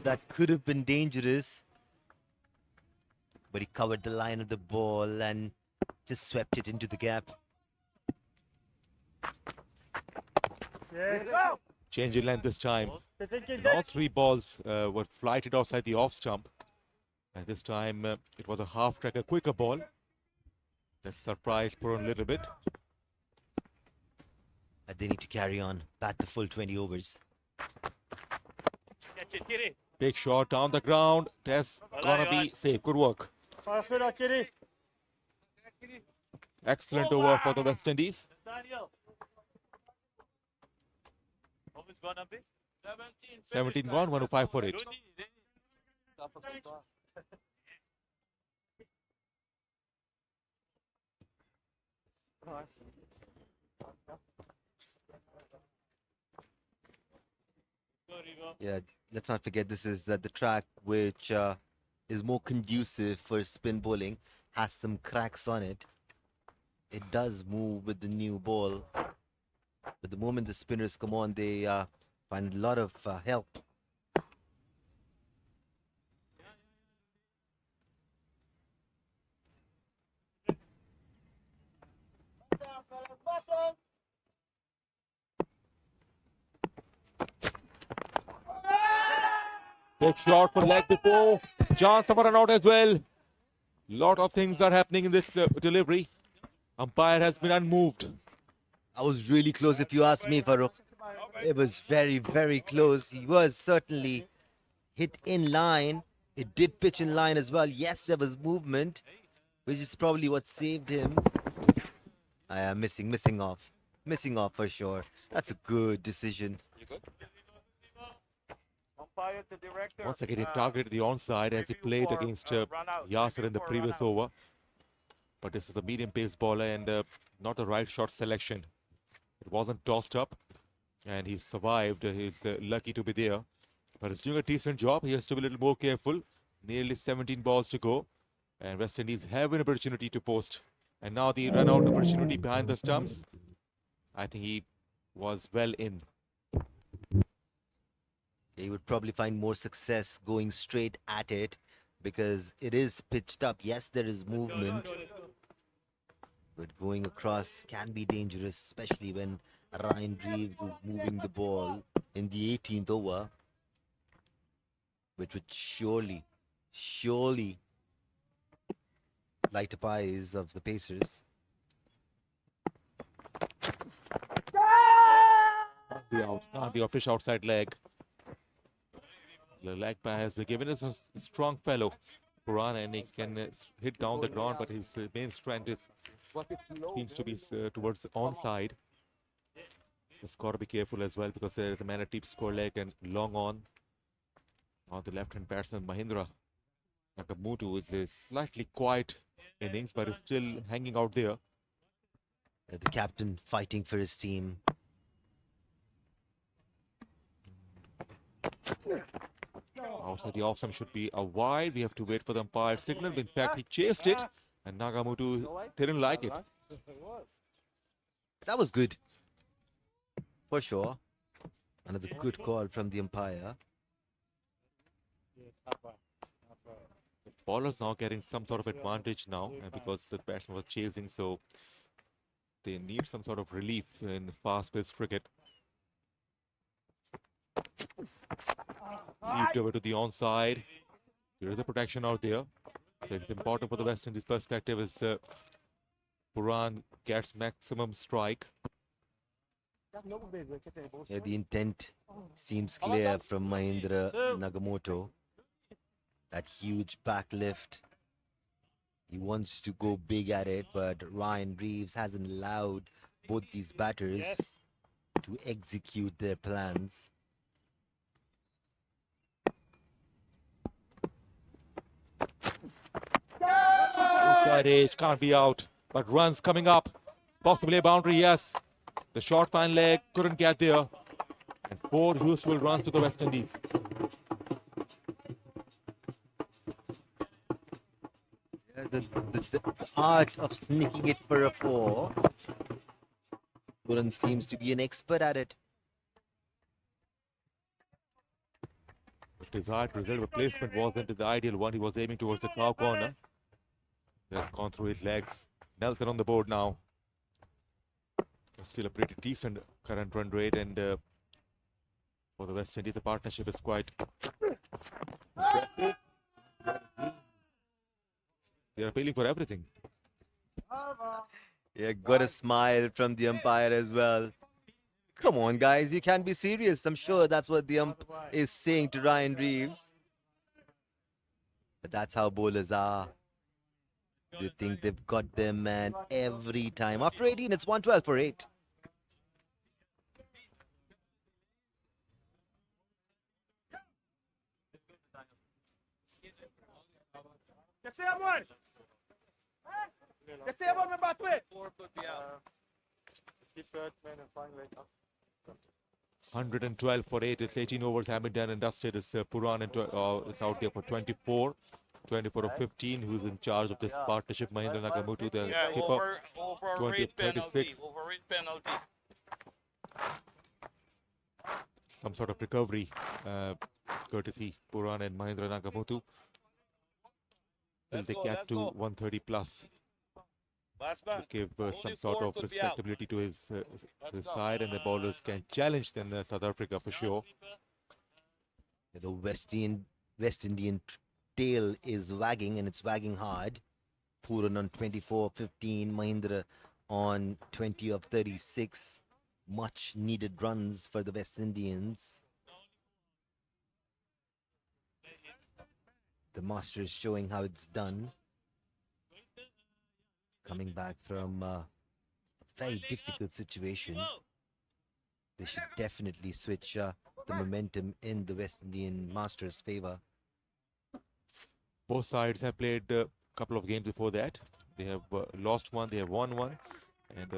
That could have been dangerous, but he covered the line of the ball and just swept it into the gap. Change in length this time. And all 3 balls were flighted outside the off stump. And this time it was a half track, a quicker ball. That surprised Puran a little bit. But they need to carry on, bat the full 20 overs. Big shot down the ground. That's gonna be safe. Good work. Excellent over for the West Indies. 17 gone, 105 for it. Yeah, let's not forget this is the track which is more conducive for spin bowling, has some cracks on it. It does move with the new ball, but the moment the spinners come on, they find a lot of help. Big shot for leg before. Chance for an out as well. Lot of things are happening in this delivery. Umpire has been unmoved. I was really close if you ask me, Farooq. It was very, very close. He was certainly hit in line. It did pitch in line as well. Yes, there was movement, which is probably what saved him. I am missing off for sure. That's a good decision. Once again, he targeted the onside as he played against Yasser in the previous over. But this is a medium pace bowler and not the right shot selection. It wasn't tossed up and he survived. He's lucky to be there. But he's doing a decent job. He has to be a little more careful. Nearly 17 balls to go. And West Indies have an opportunity to post. And now the run out opportunity behind the stumps. I think he was well in. He would probably find more success going straight at it because it is pitched up. Yes, there is movement, but going across can be dangerous, especially when Ryan Reeves is moving the ball in the 18th over, which would surely light up eyes of the Pacers. Can't be out. Can't be a fish outside leg. The leg pass has been given as a strong fellow, Puran, and he can hit down the ground, but his main strength is seems to be towards the onside. Just got to be careful as well because there is a man at deep score leg and long on. Now the left-hand batsman Mahindra Nakamutu is a slightly quiet innings, but is still hanging out there. The captain fighting for his team. Outside the off stump should be a wide. We have to wait for the umpire signal. In fact, he chased it, and Nagamutu didn't like it. That was good. For sure. Another good call from the umpire. The bowler's now getting some sort of advantage now because the batsman was chasing, so they need some sort of relief in fast-paced cricket. Leaped over to the onside. There is a protection out there. So it's important for the West Indies perspective as Puran gets maximum strike. Yeah, the intent seems clear from Mahindra Nagamoto. That huge back lift. He wants to go big at it, but Ryan Reeves hasn't allowed both these batters to execute their plans. Inside edge, can't be out, but runs coming up. Possibly a boundary, yes. The short fine leg couldn't get there. And 4 useful runs to the West Indies. The art of sneaking it for a 4. Puran seems to be an expert at it. The desired result replacement wasn't the ideal one. He was aiming towards the cow corner. That's gone through his legs. Nelson on the board now. Still a pretty decent current run rate, and for the West Indies, the partnership is quite impressive. They are appealing for everything. Yeah, got a smile from the umpire as well. Come on, guys, you can't be serious. I'm sure that's what the ump is saying to Ryan Reeves. But that's how bowlers are. They think they've got their man every time. After 18, it's 112 for 8. Let's keep man and find later. 112 for 8. It's 18 overs have been done and dusted. It's Puran and is out there for 24. 24 of 15. Who's in charge of this partnership? Mahindra Nagamutu, the skipper. 20 of 36. Overrate penalty. Some sort of recovery, courtesy Puran and Mahindra Nagamutu. Will they get to 130 plus? To give some sort of respectability to his side, and the bowlers can challenge then South Africa for sure. The West Indian tail is wagging, and it's wagging hard. Puran on 24-15, Mahindra on 20 of 36. Much needed runs for the West Indians. The Masters showing how it's done. Coming back from a very difficult situation. They should definitely switch the momentum in the West Indian Masters' favour. Both sides have played a couple of games before that. They have lost one, they have won one. And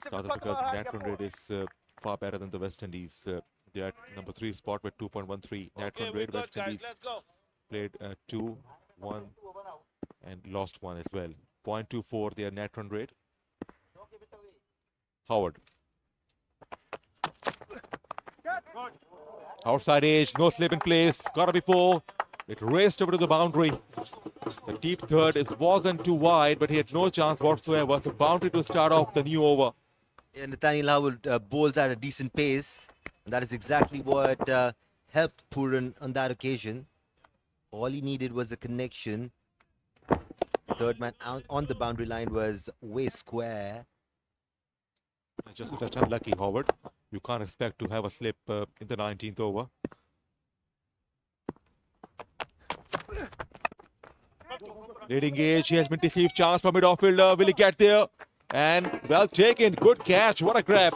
South Africa's net run rate is far better than the West Indies. They are at number 3 spot with 2.13 net run rate. West Indies played 2, 1 and lost 1 as well. 0.24 their net run rate. Howard. Outside edge, no slip in place. Gotta be 4. It raced over to the boundary. The deep third wasn't too wide, but he had no chance whatsoever. So boundary to start off the new over. Yeah, Nathaniel Howard bowls at a decent pace. And that is exactly what helped Puran on that occasion. All he needed was a connection. Third man out on the boundary line was way square. Just a touch unlucky, Howard. You can't expect to have a slip in the 19th over. Leading edge, he has been deceived. Chance for mid-off fielder. Will he get there? And well taken. Good catch. What a grab.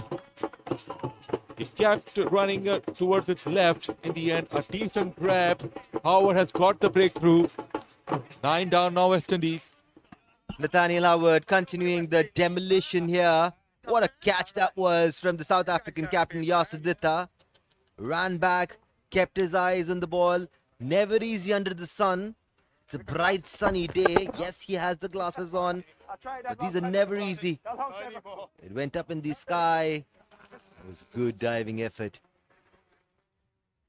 He kept running towards its left. In the end, a decent grab. Howard has got the breakthrough. 9 down now, West Indies. Nathaniel Howard continuing the demolition here. What a catch that was from the South African captain Yasir Ditta. Ran back, kept his eyes on the ball. Never easy under the sun. It's a bright sunny day. Yes, he has the glasses on, but these are never easy. It went up in the sky. It was good diving effort.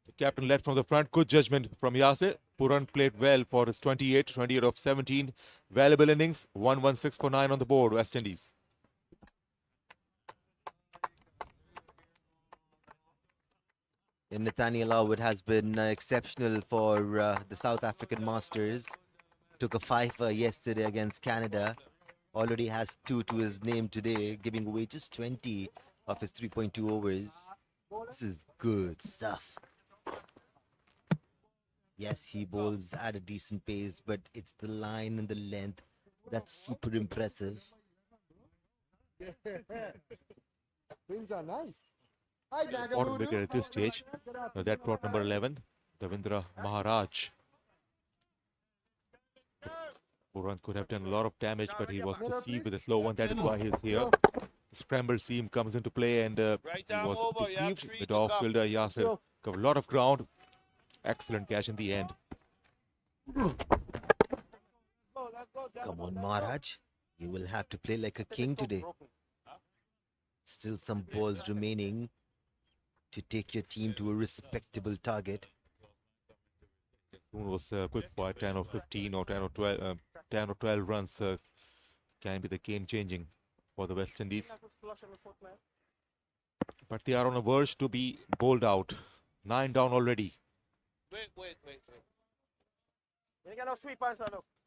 The captain led from the front. Good judgment from Yasir. Puran played well for his 28 of 17. Valuable innings. 116 for 9 on the board, West Indies. And Nathaniel Howard has been exceptional for the South African Masters. Took a fifer yesterday against Canada. Already has 2 to his name today, giving away just 20 of his 3.2 overs. This is good stuff. Yes, he bowls at a decent pace, but it's the line and the length that's super impressive. Wings are nice. Important wicket at this stage. That brought number 11, Davindra Maharaj. Puran could have done a lot of damage, but he was deceived with a slow one. That is why he is here. The scramble seam comes into play, and he was deceived. Mid-off fielder Yasir covered a lot of ground. Excellent catch in the end. Come on, Maharaj. You will have to play like a king today. Still some balls remaining to take your team to a respectable target. Soon was quick for 10 or 15 or 10 or 12, 10 or 12 runs can be the game changing for the West Indies. But they are on a verge to be bowled out. 9 down already. Wait.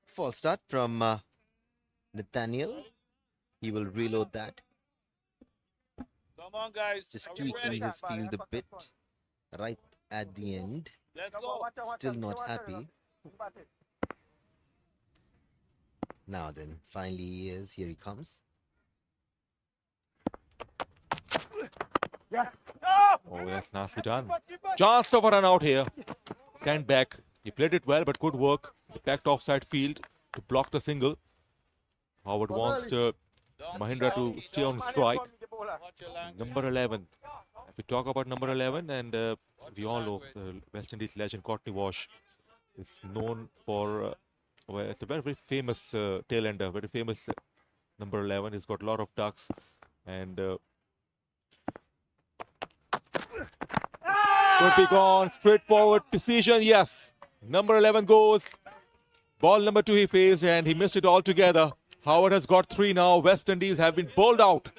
False start from Nathaniel. He will reload that. Come on, guys. Just Are we tweaking ready? his field a bit right at the end. Let's go. Still not happy. Now then, finally he is. Here he comes. Oh, yes, nicely done. Chance of a run out here. Sent back. He played it well, but good work. He packed offside field to block the single. Howard wants Mahindra to stay on strike. Number 11. If we talk about number 11, and we all know West Indies legend Courtney Walsh is known for, well, it's a very, very famous tail ender, very famous number 11. He's got a lot of ducks, and could be gone. Straightforward decision, yes. Number 11 goes. Ball number 2 he faced, and he missed it altogether. Howard has got 3 now. West Indies have been bowled out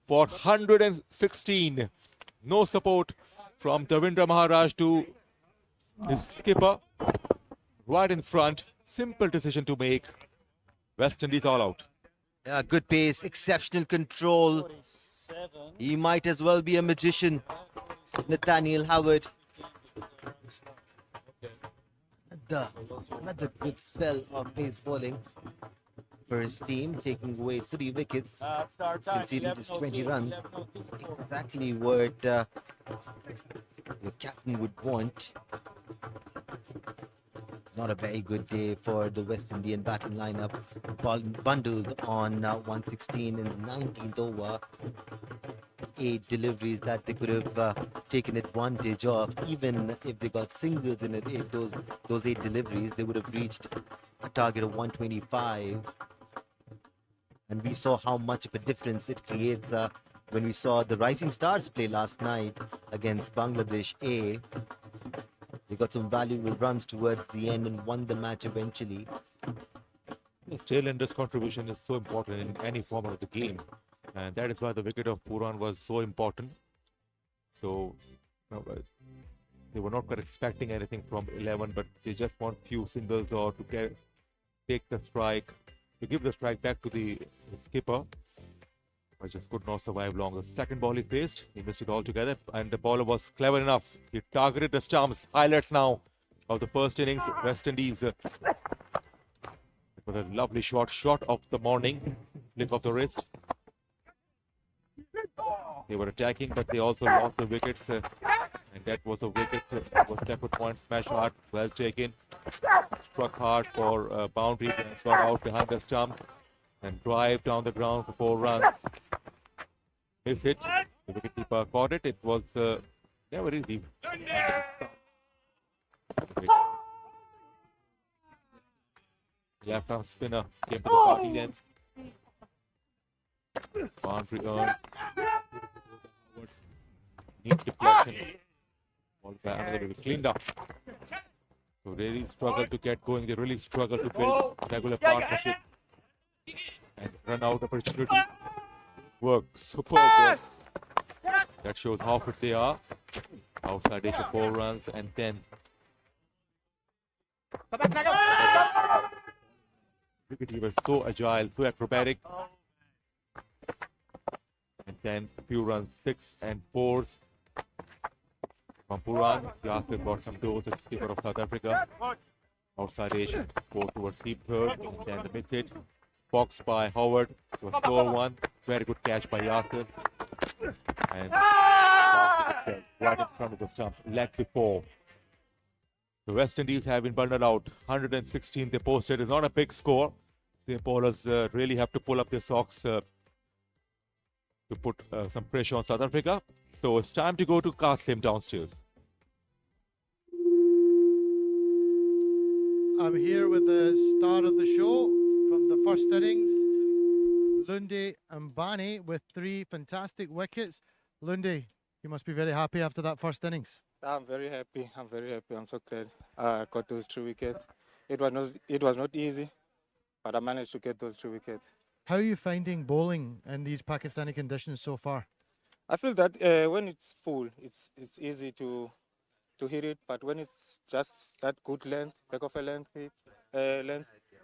for 116. No support from Davindra Maharaj to his skipper. Right in front. Simple decision to make. West Indies all out. Yeah, good pace, exceptional control. He might as well be a magician. Nathaniel Howard. Another good spell of pace bowling for his team, taking away 3 wickets, conceding just 20 runs. Exactly what the captain would want. Not a very good day for the West Indian batting lineup. Bundled on 116 in the 19th over. 8 deliveries that they could have taken advantage of. Even if they got singles in it, those 8 deliveries, they would have reached a target of 125. And we saw how much of a difference it creates when we saw the Rising Stars play last night against Bangladesh A. They got some valuable runs towards the end and won the match eventually. The tail ender's contribution is so important in any format of the game, and that is why the wicket of Puran was so important. So they were not quite expecting anything from 11, but they just want few singles or to take the strike, to give the strike back to the skipper. I just could not survive long. The second ball he faced, he missed it altogether, and the bowler was clever enough. He targeted the stumps. Highlights now of the first innings. West Indies. It was with a lovely shot of the morning, flip of the wrist. They were attacking, but they also lost the wickets, and that was a wicket. Was left with point, smash hard, well taken. Struck hard for boundary, and got out behind the stump, and drive down the ground for 4 runs. Miss hit. The wicketkeeper caught it. It was never easy. Left arm spinner came to the party then. Boundary earned. Neat deflection. Ball by another wicket. Cleaned up. So really struggled to get going. They really struggled to build regular partnership and run out opportunity. Work. Superb work. That shows how fit they are. Outside edge of 4 runs and then he was so agile, so acrobatic. And then a few runs, 6 and 4s from Puran. Yasir got some dose at skipper of South Africa. Outside edge, 4 towards deep third. And then the miss hit. Box by Howard. It was score 1. Very good catch by Yasir. And right in front of the stumps, leg before. The West Indies have been bundled out. 116 they posted. It's not a big score. The bowlers really have to pull up their socks to put some pressure on South Africa. So it's time to go to Kasim downstairs. I'm here with the star of the show from the first innings, Lunde and Bani, with 3 fantastic wickets. Lunde, you must be very happy after that first innings. I'm very happy. I'm very happy. I'm so glad I got those 3 wickets. It was not easy, but I managed to get those 3 wickets. How are you finding bowling in these Pakistani conditions so far? I feel that when it's full, it's easy to hit it, but when it's just that good length, back of a length,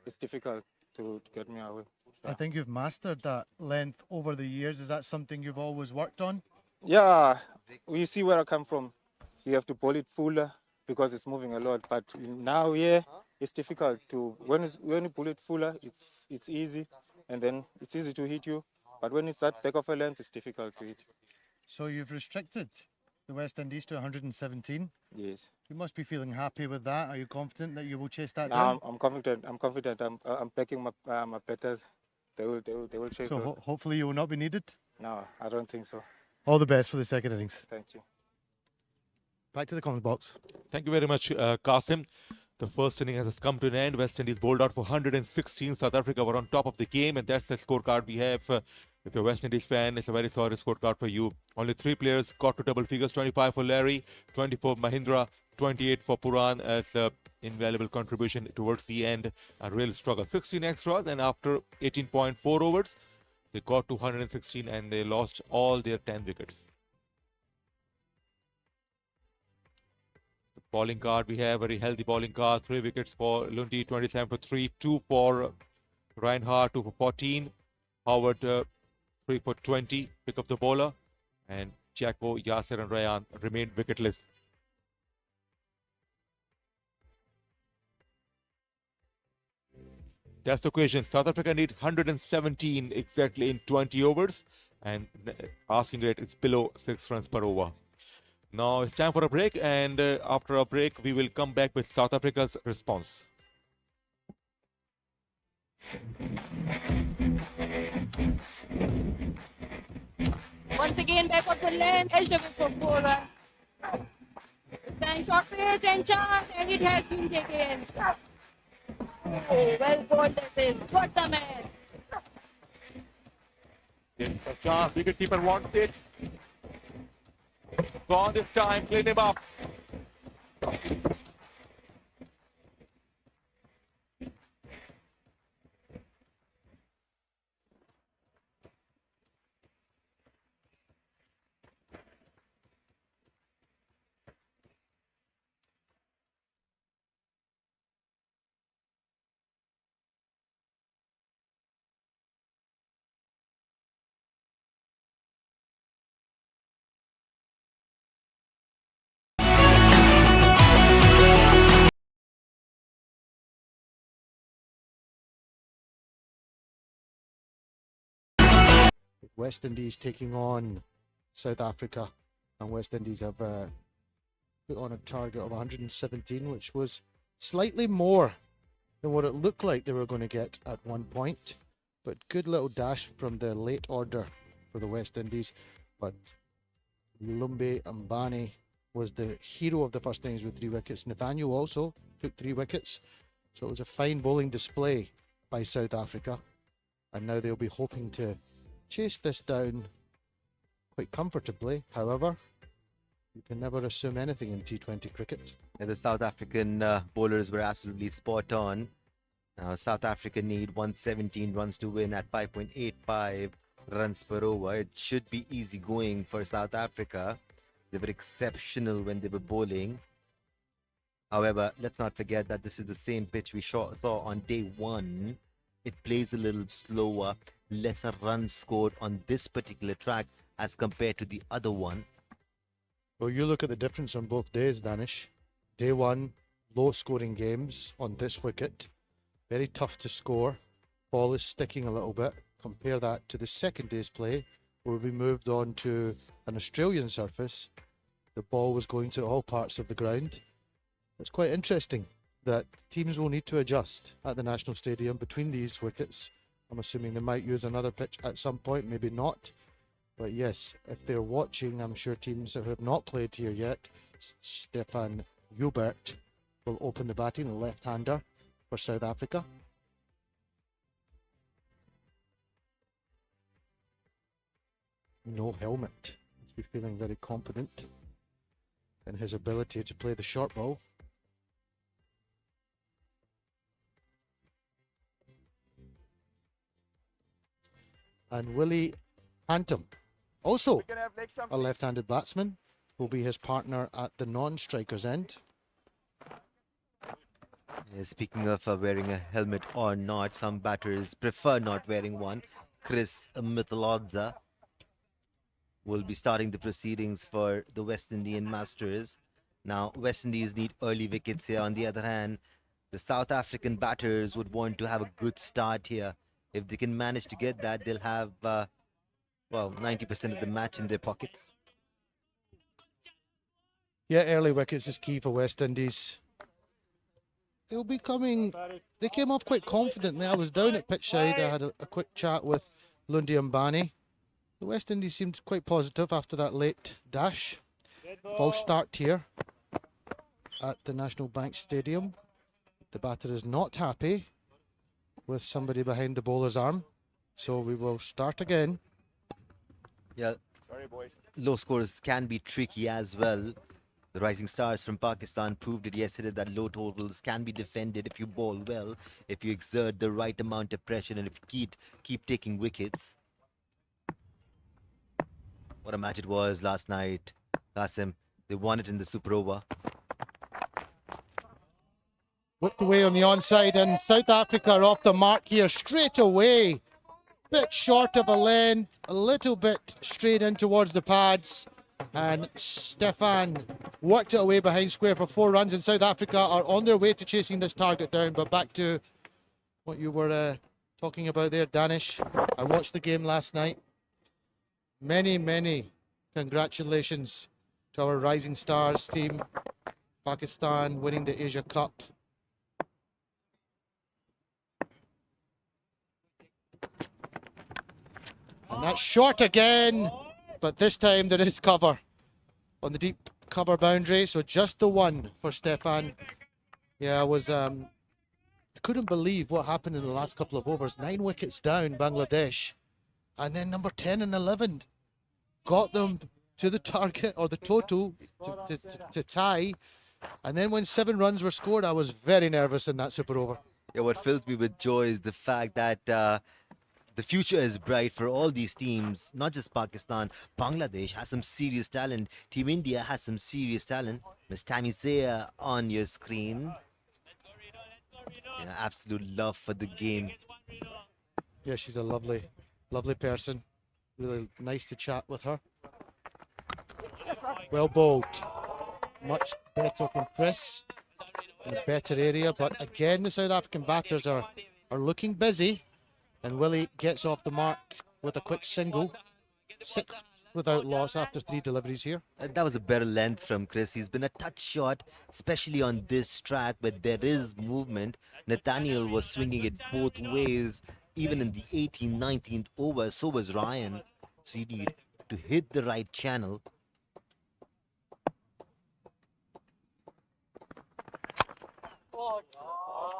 it's difficult to get me away. I think you've mastered that length over the years. Is that something you've always worked on? Yeah, we see where I come from. You have to bowl it fuller because it's moving a lot. But now, yeah, it's difficult to when you pull it fuller, it's easy, and then it's easy to hit you. But when it's that back of a length, it's difficult to hit. So you've restricted the West Indies to 117. Yes. You must be feeling happy with that. Are you confident that you will chase that No, down? I'm confident. I'm confident. I'm backing my batters. They will chase So those. hopefully you will not be needed. No, I don't think so. All the best for the second innings. Thank you. Back to the comments box. Thank you very much, Kasim. The first inning has come to an end. West Indies bowled out for 116. South Africa were on top of the game, and that's the scorecard we have. If you're a West Indies fan, it's a very sorry scorecard for you. Only 3 players got to double figures: 25 for Larry, 24 Mahindra, 28 for Puran as invaluable contribution towards the end. A real struggle. 16 extras, and after 18.4 overs, they got to 116 and they lost all their 10 wickets. Bowling card, we have very healthy bowling card. 3 wickets for Lundy, 27 for 3, 2 for Reinhardt, 2 for 14. Howard, 3 for 20. Pick up the bowler. And Jacko, Yasir and Rayan remained wicketless. That's the equation. South Africa need 117 exactly in 20 overs. And asking rate is below 6 runs per over. Now it's time for a break, and after a break, we will come back with South Africa's response. Once again, back of the lane, edge of it for 4 runs. Then short pitch and chance, and it has been taken. Oh, well bowled this is. What the man? It's a chance. Wicketkeeper wants it. Gone this time. Clean him up. West Indies taking on South Africa, and West Indies have put on a target of 117, which was slightly more than what it looked like they were going to get at one point. But good little dash from the late order for the West Indies. But Lumbe Mbane was the hero of the first innings with 3 wickets. Nathaniel also took 3 wickets. So it was a fine bowling display by South Africa. And now they'll be hoping to chase this down quite comfortably. However, you can never assume anything in T20 cricket. And the South African bowlers were absolutely spot on. South Africa need 117 runs to win at 5.85 runs per over. It should be easy going for South Africa. They were exceptional when they were bowling. However, let's not forget that this is the same pitch we saw on day 1. It plays a little slower, lesser runs scored on this particular track as compared to the other one. Well, you look at the difference on both days, Danish. Day 1, low scoring games on this wicket. Very tough to score. Ball is sticking a little bit. Compare that to the second day's play, where we moved on to an Australian surface. The ball was going to all parts of the ground. It's quite interesting that teams will need to adjust at the National Stadium between these wickets. I'm assuming they might use another pitch at some point, maybe not. But yes, if they're watching, I'm sure teams that have not played here yet, Stefan Hubert will open the batting, the left-hander for South Africa. No helmet. Must be feeling very confident in his ability to play the short ball. And Willie Hantum, also a left-handed batsman, will be his partner at the non-striker's end. Speaking of wearing a helmet or not, some batters prefer not wearing one. Chris Mithalodza will be starting the proceedings for the West Indian Masters. Now, West Indies need early wickets here. On the other hand, the South African batters would want to have a good start here. If they can manage to get that, they'll have, 90% of the match in their pockets. Yeah, early wickets is key for West Indies. They'll be coming. They came off quite confidently. I was down at pitchside. I had a quick chat with Lunde Mbane. The West Indies seemed quite positive after that late dash. False start here at the National Bank Stadium. The batter is not happy with somebody behind the bowler's arm. So we will start again. Yeah, low scores can be tricky as well. The Rising Stars from Pakistan proved it yesterday that low totals can be defended if you bowl well, if you exert the right amount of pressure, and if you keep taking wickets. What a match it was last night, Qasim. They won it in the Super Over. Whipped away on the onside, and South Africa are off the mark here straight away. Bit short of a length, a little bit straight in towards the pads. And Stefan worked it away behind square for 4 runs, and South Africa are on their way to chasing this target down. But back to what you were talking about there, Danish. I watched the game last night. Many congratulations to our Rising Stars team. Pakistan winning the Asia Cup. And that's short again, but this time there is cover on the deep cover boundary, so just the one for Stefan. Yeah, I couldn't believe what happened in the last couple of overs. 9 wickets down, Bangladesh, and then number 10 and 11 got them to the target, or the total, to tie. And then when 7 runs were scored, I was very nervous in that super over. Yeah, what fills me with joy is the fact that the future is bright for all these teams, not just Pakistan. Bangladesh has some serious talent. Team India has some serious talent. Miss Tamisea on your screen. Yeah, absolute love for the game. Yeah, she's a lovely person. Really nice to chat with her. Well bowled. Much better from Chris. In a better area, but again the South African batters are looking busy. And Willie gets off the mark with a quick single. 6th without loss after 3 deliveries here. That was a better length from Chris. He's been a touch short, especially on this track where there is movement. Nathaniel was swinging it both ways, even in the 18th, 19th over. So was Ryan. So you need to hit the right channel.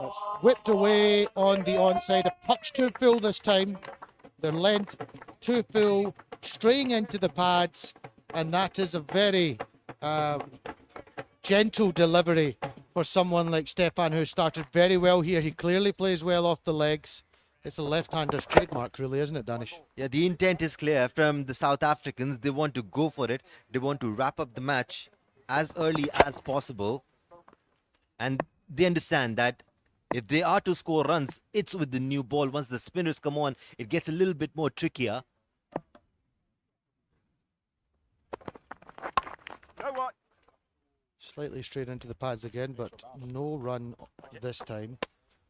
That's whipped away on the onside. A touch too full this time. Their length too full, straying into the pads, and that is a very gentle delivery for someone like Stefan, who started very well here. He clearly plays well off the legs. It's a left-hander's trademark, really, isn't it, Danish? Yeah, the intent is clear from the South Africans. They want to go for it. They want to wrap up the match as early as possible. And they understand that if they are to score runs, it's with the new ball. Once the spinners come on, it gets a little bit more trickier. Slightly straight into the pads again, but no run this time.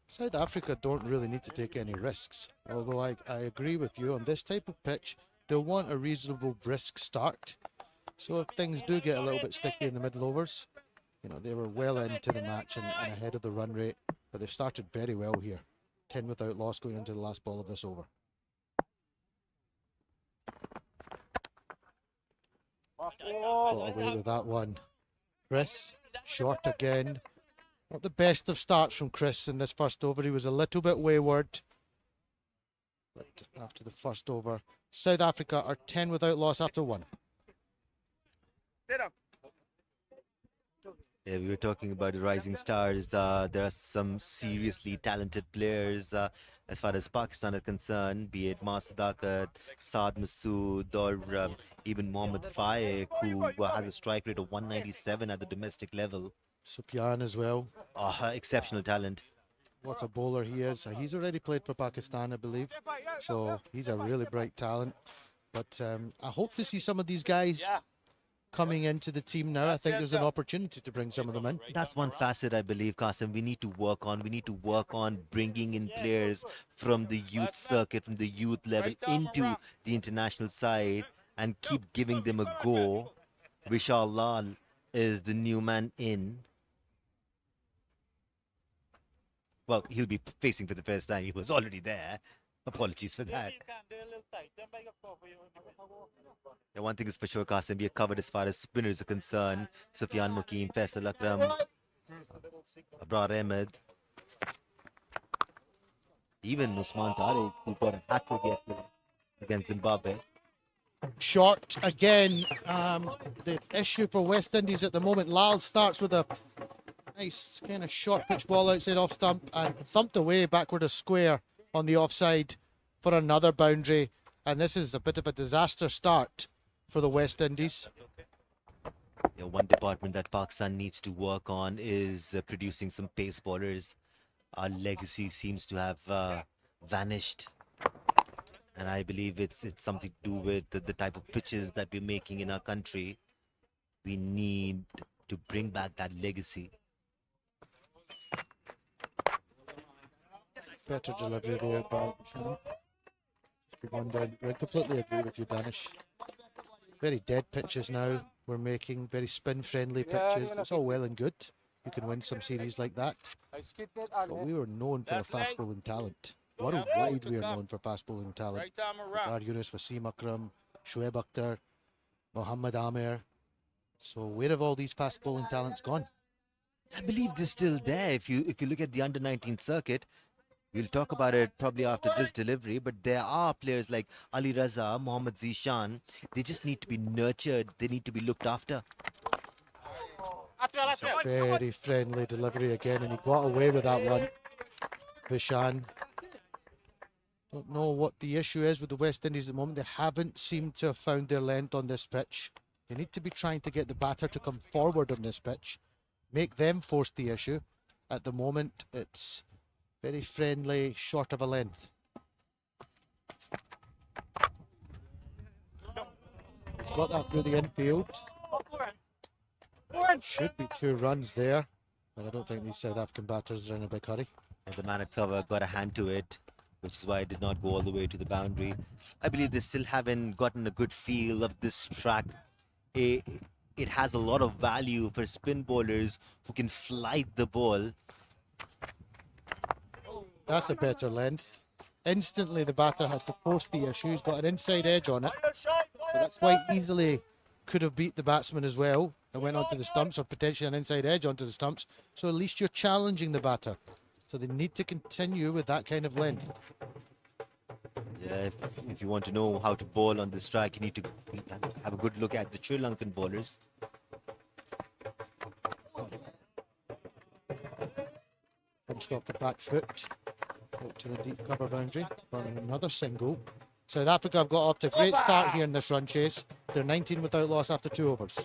South Africa don't really need to take any risks. Although I agree with you, on this type of pitch, they'll want a reasonable brisk start. So if things do get a little bit sticky in the middle overs, you know, they were well into the match and ahead of the run rate, but they've started very well here. 10 without loss going into the last ball of this over. Got away with that one. Chris, short again. Not the best of starts from Chris in this first over. He was a little bit wayward. But after the first over, South Africa are 10 without loss after 1. Yeah, we were talking about the rising stars. There are some seriously talented players as far as Pakistan is concerned, be it Mas Sadakat, Saad Masood, or even Mohammad Faik, who has a strike rate of 197 at the domestic level. Sufyan as well. Exceptional talent. What a bowler he is. He's already played for Pakistan, I believe. So he's a really bright talent. But I hope to see some of these guys coming into the team now. I think there's an opportunity to bring some of them in. That's one facet, I believe, Qasim, we need to work on. We need to work on bringing in players from the youth circuit, from the youth level into the international side and keep giving them a go. Vishal Lal is the new man in. Well, he'll be facing for the first time. He was already there. Apologies for that. Yeah, one thing is for sure, Qasim, we are covered as far as spinners are concerned. Sufyan Mukim, Faisal Akram, Abrar Ahmed, even Usman Tariq, who got a hat-trick yesterday against Zimbabwe. Short again. The issue for West Indies at the moment, Lal starts with a nice kind of short pitch ball outside off stump and thumped away backward of square on the offside for another boundary. And this is a bit of a disaster start for the West Indies. Yeah, one department that Pakistan needs to work on is producing some pace bowlers. Our legacy seems to have vanished. And I believe it's something to do with the type of pitches that we're making in our country. We need to bring back that legacy. Better delivery there by Sean. One down. I completely agree with you, Danish. Very dead pitches now we're making, very spin-friendly pitches. It's all well and good. You can win some series like that. But we were known for a fast bowling talent. Worldwide we are known for fast bowling talent. Ar Yunus, Wasim Akram, Shoaib Akhtar, Mohammad Amir. So where have all these fast bowling talents gone? I believe they're still there. If you look at the under-19 circuit, we'll talk about it probably after this delivery, but there are players like Ali Raza, Mohammad Zishan. They just need to be nurtured. They need to be looked after. It's a very friendly delivery again, and he got away with that one. Vishan. Don't know what the issue is with the West Indies at the moment. They haven't seemed to have found their length on this pitch. They need to be trying to get the batter to come forward on this pitch, make them force the issue. At the moment, it's very friendly, short of a length. He's got that through the infield. Should be 2 runs there, but I don't think these South African batters are in a big hurry. And the man at cover got a hand to it. which is why it did not go all the way to the boundary. I believe they still haven't gotten a good feel of this track. It, it has a lot of value for spin bowlers who can flight the ball. That's a better length. Instantly, the batter had to force the issue. He's got an inside edge on it. But that quite easily could have beat the batsman as well and went onto the stumps, or potentially an inside edge onto the stumps. So at least you're challenging the batter. So they need to continue with that kind of length. Yeah, if you want to know how to bowl on this track, you need to have a good look at the Sri Lankan bowlers. Punched off the back foot out to the deep cover boundary for another single. South Africa have got off to a great start here in this run chase. They're 19 without loss after 2 overs.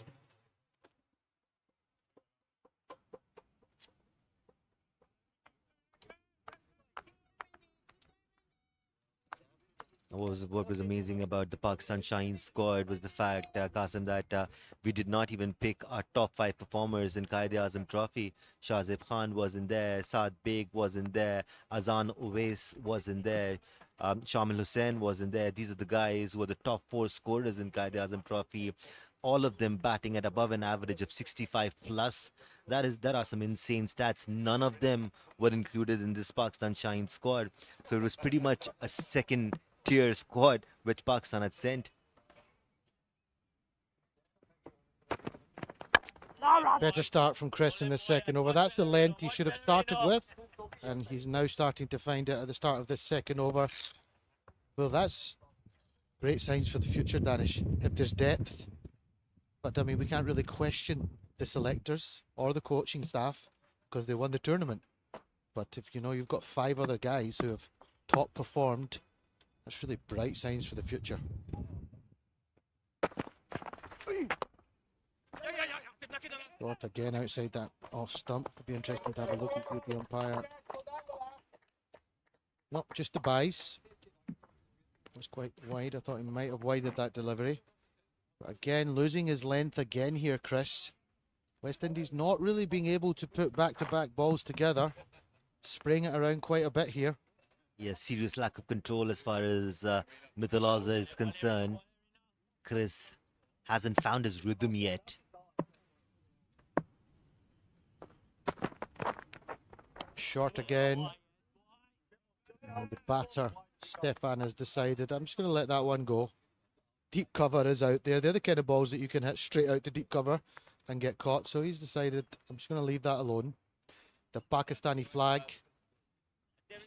What was amazing about the Pakistan Shine squad was the fact, Qasim, that we did not even pick our top 5 performers in Qaid-e-Azam Trophy. Shahzeb Khan wasn't there, Saad Beg wasn't there, Azan Owais wasn't there, Shamil Hussain wasn't there. These are the guys who are the top 4 scorers in Qaid-e-Azam Trophy. All of them batting at above an average of 65 plus. That are some insane stats. None of them were included in this Pakistan Shine squad. So it was pretty much a second tier squad which Pakistan had sent. Better start from Chris in the second over. That's the length he should have started with, and he's now starting to find it at the start of this second over. Well, that's great signs for the future, Danish, if there's depth. But I mean, we can't really question the selectors or the coaching staff because they won the tournament. But if you know you've got 5 other guys who have top performed, that's really bright signs for the future. Short again outside that off stump. It'll be interesting to have a look at the umpire. Not just the buys. It was quite wide. I thought he might have widened that delivery. But again, losing his length again here, Chris. West Indies not really being able to put back-to-back balls together. Spraying it around quite a bit here. Yes, serious lack of control as far as Mithalasa is concerned. Chris hasn't found his rhythm yet. Short again. And the batter, Stefan, has decided, I'm just going to let that one go. Deep cover is out there. They're the kind of balls that you can hit straight out to deep cover and get caught. So he's decided, I'm just going to leave that alone. The Pakistani flag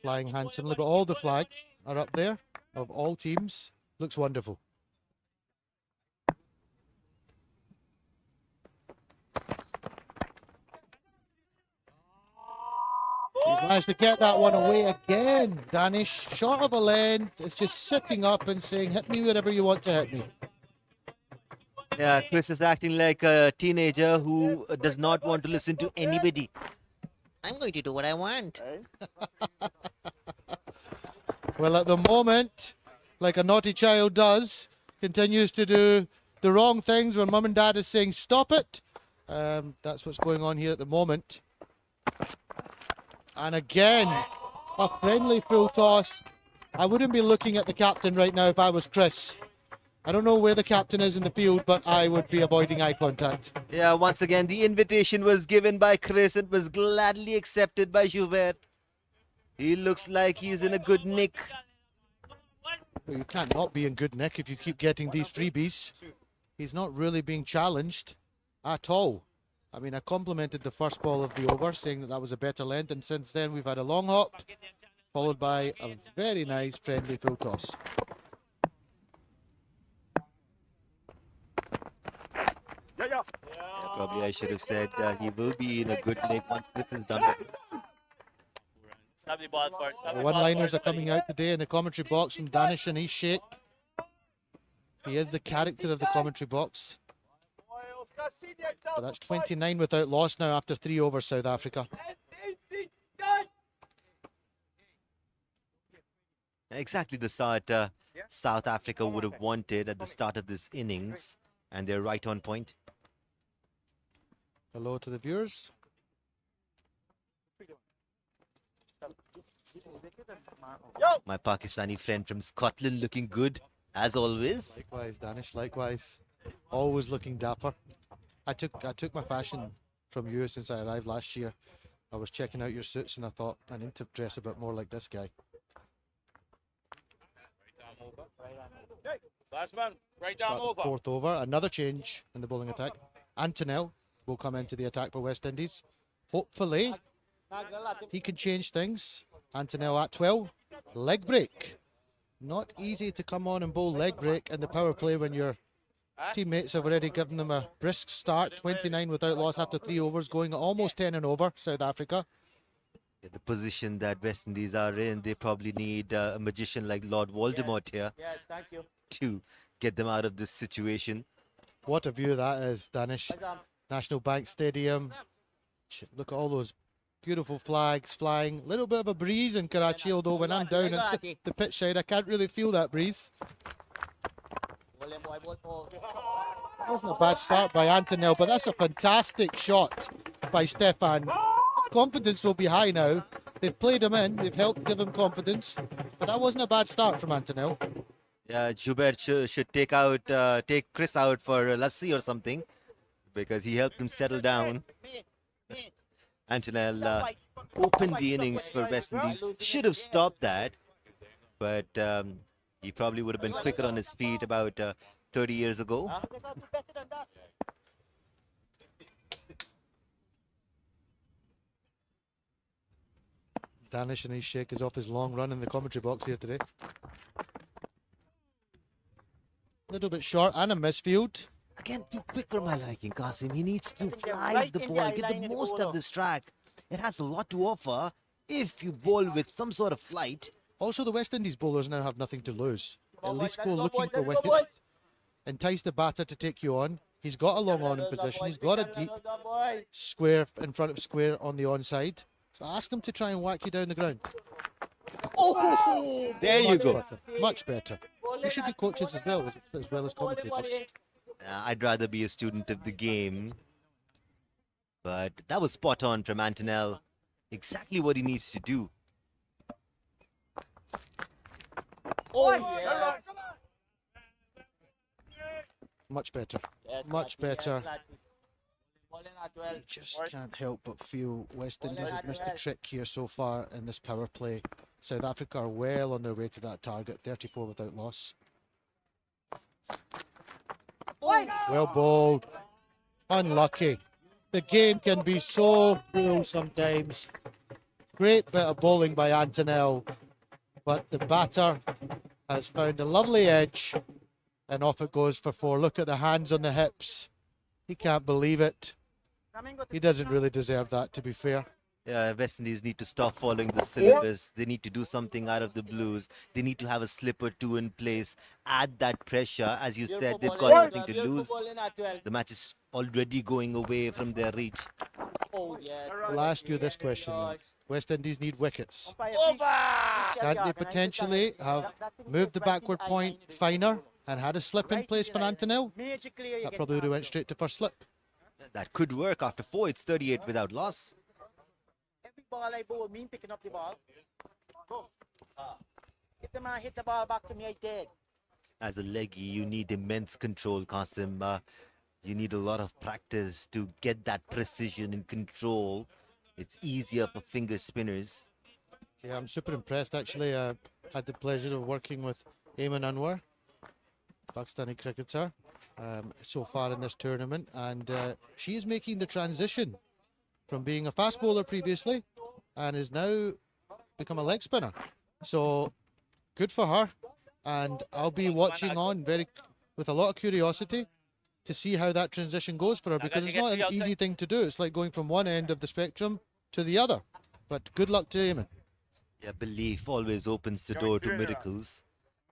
flying handsomely, but all the flags are up there of all teams. Looks wonderful. He's managed to get that one away again. Danish, short of a length. It's just sitting up and saying, hit me wherever you want to hit me. Yeah, Chris is acting like a teenager who does not want to listen to anybody. I'm going to do what I want. Well, at the moment, like a naughty child does, continues to do the wrong things when mum and dad is saying stop it. That's what's going on here at the moment. And again, a friendly full toss. I wouldn't be looking at the captain right now if I was Chris. I don't know where the captain is in the field, but I would be avoiding eye contact. Yeah, once again, the invitation was given by Chris and was gladly accepted by Joubert. He looks like he's in a good nick. Well, you can't not be in good nick if you keep getting these freebies. He's not really being challenged at all. I mean, I complimented the first ball of the over, saying that that was a better length, and since then we've had a long hop, followed by a very nice friendly full toss. Yeah, probably I should have said he will be in a good nick once this is done. The one-liners are coming out today in the commentary box from Danish and Sheikh. He is the character of the commentary box. But that's 29 without loss now after 3 overs, South Africa. Exactly the start South Africa would have wanted at the start of this innings, and they're right on point. Hello to the viewers. My Pakistani friend from Scotland looking good, as always. Likewise, Danish, likewise. Always looking dapper. I took my fashion from you since I arrived last year. I was checking out your suits and I thought I need to dress a bit more like this guy. Last man, right down Start the over. fourth over, another change in the bowling attack. Antonell will come into the attack for West Indies. Hopefully, he can change things. Antonell at 12, leg break. Not easy to come on and bowl leg break in the power play when your teammates have already given them a brisk start. 29 without loss after 3 overs, going almost 10 and over, South Africa. The position that West Indies are in, they probably need a magician like Lord Voldemort here to get them out of this situation. What a view that is, Danish. National Bank Stadium. Look at all those beautiful flags flying. Little bit of a breeze in Karachi, although when I'm down at the pitch side, I can't really feel that breeze. That wasn't a bad start by Antonell, but that's a fantastic shot by Stefan. His confidence will be high now. They've played him in, they've helped give him confidence, but that wasn't a bad start from Antonell. Yeah, Joubert should take Chris out for lassi or something, because he helped him settle down. Antonell opened the innings for West Indies. Should have stopped that, but he probably would have been quicker on his feet about 30 years ago. Danish and his shake is off his long run in the commentary box here today. A little bit short and a misfield. Again, too quick for my liking, Qasim. He needs to fly the ball, get the most of this track. It has a lot to offer if you bowl with some sort of flight. Also, the West Indies bowlers now have nothing to lose. At least go looking for wickets. Entice the batter to take you on. He's got a long on in position. He's got a deep square in front of square on the onside. So ask him to try and whack you down the ground. Oh, there you go. Much better. We should be coaches as well as commentators. I'd rather be a student of the game. But that was spot on from Antonell. Exactly what he needs to do. Much better. Much better. You just can't help but feel West Indies have missed a trick here so far in this power play. South Africa are well on their way to that target, 34 without loss. Well bowled. Unlucky. The game can be so cruel sometimes. Great bit of bowling by Antonell, but the batter has found a lovely edge, and off it goes for 4. Look at the hands on the hips. He can't believe it. He doesn't really deserve that, to be fair. Yeah, West Indies need to stop following the syllabus. They need to do something out of the blues. They need to have a slip or two in place. Add that pressure. As you said, they've got nothing to lose. The match is already going away from their reach. I'll ask you this question then. West Indies need wickets. Can't they potentially have moved the backward point finer and had a slip in place for Antonell? That probably would have went straight to first slip. That could work. After 4, it's 38 without loss. Every ball I bowl, mean picking up the ball. If the man hit the ball back to me, I did. As a leggy, you need immense control, Qasim. You need a lot of practice to get that precision and control. It's easier for finger spinners. Yeah, I'm super impressed actually. I had the pleasure of working with Ayman Anwar, Pakistani cricketer, so far in this tournament, and she is making the transition from being a fast bowler previously and is now become a leg spinner. So good for her, and I'll be watching on with a lot of curiosity to see how that transition goes for her, because it's not an easy thing to do. It's like going from one end of the spectrum to the other. But good luck to Ayman. Yeah, belief always opens the door to miracles.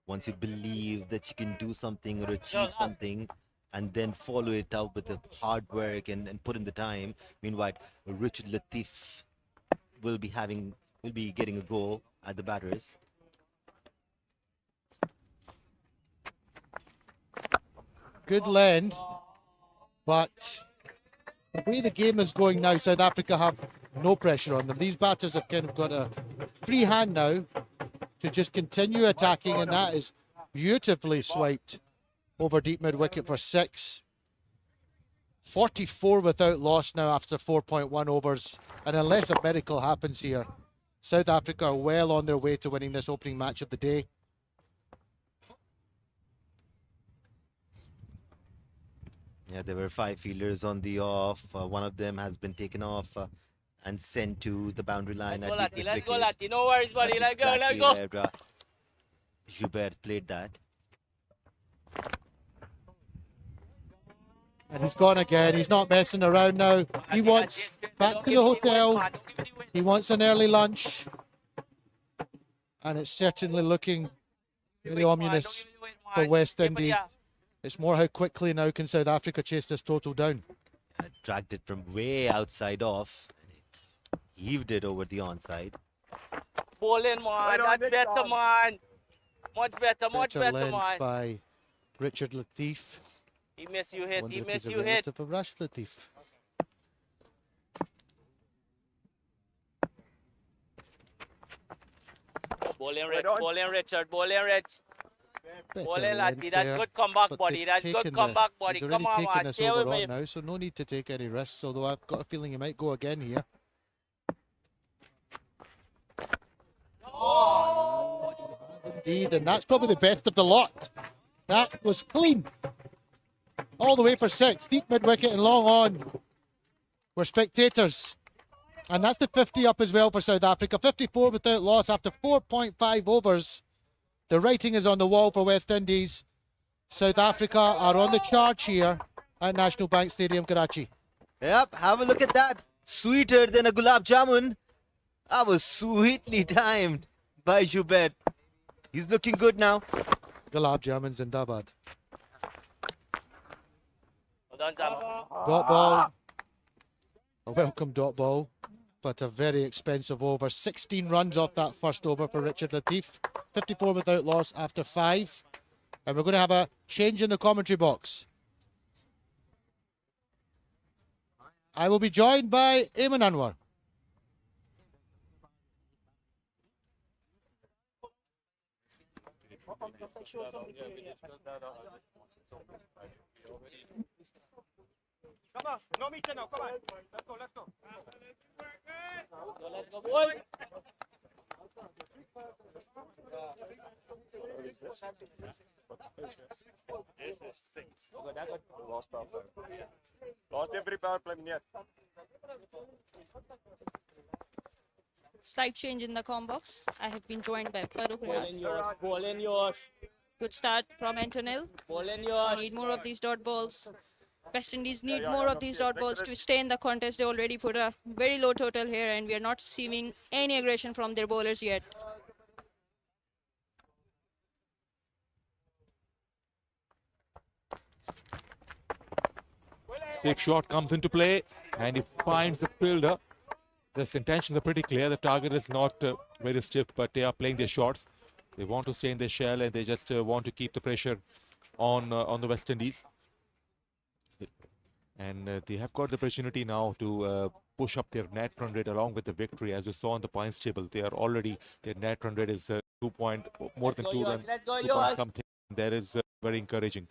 Once you believe that you can do something or achieve something, and then follow it out with the hard work and put in the time. Meanwhile, Richard Latif will be getting a go at the batters. Good length, but the way the game is going now, South Africa have no pressure on them. These batters have kind of got to free hand now to just continue attacking, and that is beautifully swiped over deep mid wicket for 6. 44 without loss now after 4.1 overs, and unless a miracle happens here, South Africa are well on their way to winning this opening match of the day. Yeah, there were 5 fielders on the off. One of them has been taken off and sent to the boundary line. Let's go, at deep Lati. mid Let's go, wicket. Lati. No worries, buddy. That's Let's go, let's exactly go. where Joubert played that. And he's gone again. He's not messing around now. He wants back to the hotel. He wants an early lunch. And it's certainly looking very ominous for West Indies. It's more how quickly now can South Africa chase this total down. Dragged it from way outside off. Heaved it over the onside. Bowling, man. That's better, man. Much better, Better man. length by Richard Latif. He missed you hit. Wonder He if missed he's a you hit. relative of Rashid Latif. Bowling, Rich. Bowling, Richard. Bowling, Rich. Better Bowling, length Lati. That's there, good comeback, but buddy. they've That's good taken comeback, the- buddy. he's Come already on, taken man. this Stay with over me. on now, so no need to take any risks, although I've got a feeling he might go again here. Indeed, and that's probably the best of the lot. That was clean. All the way for 6. Deep mid wicket and long on. We're spectators. And that's the 50 up as well for South Africa. 54 without loss after 4.5 overs. The writing is on the wall for West Indies. South Africa are on the charge here at National Bank Stadium, Karachi. Yep, have a look at that. Sweeter than a gulab jamun. That was sweetly timed by Joubert. He's looking good now. Gulab Jamun Zindabad. Well done, Sam. Dot ball. A welcome dot ball, but a very expensive over. 16 runs off that first over for Richard Latif. 54 without loss after 5. And we're going to have a change in the commentary box. I will be joined by Ayman Anwar. Come on, no meter now, come on. Let's go, let's go. Let's go, boy. Lost power play. Lost every power play yet. Slight change in the com box. I have been joined by Farooq Bowling Riaz. yours. Bowling yours. Good start from Antonil. Bowling We yours. need more of these dot balls. West Indies need more of these dot balls to stay in the contest. They already put a very low total here, and we are not seeing any aggression from their bowlers yet. Safe shot comes into play, and he finds the fielder. His intentions are pretty clear. The target is not very stiff, but they are playing their shots. They want to stay in their shell, and they just want to keep the pressure on the West Indies. And they have got the opportunity now to push up their net run rate along with the victory. As you saw on the points table, they are already, their net run rate is more than 2 runs. Let's go, 2 yours. point something. That is very encouraging.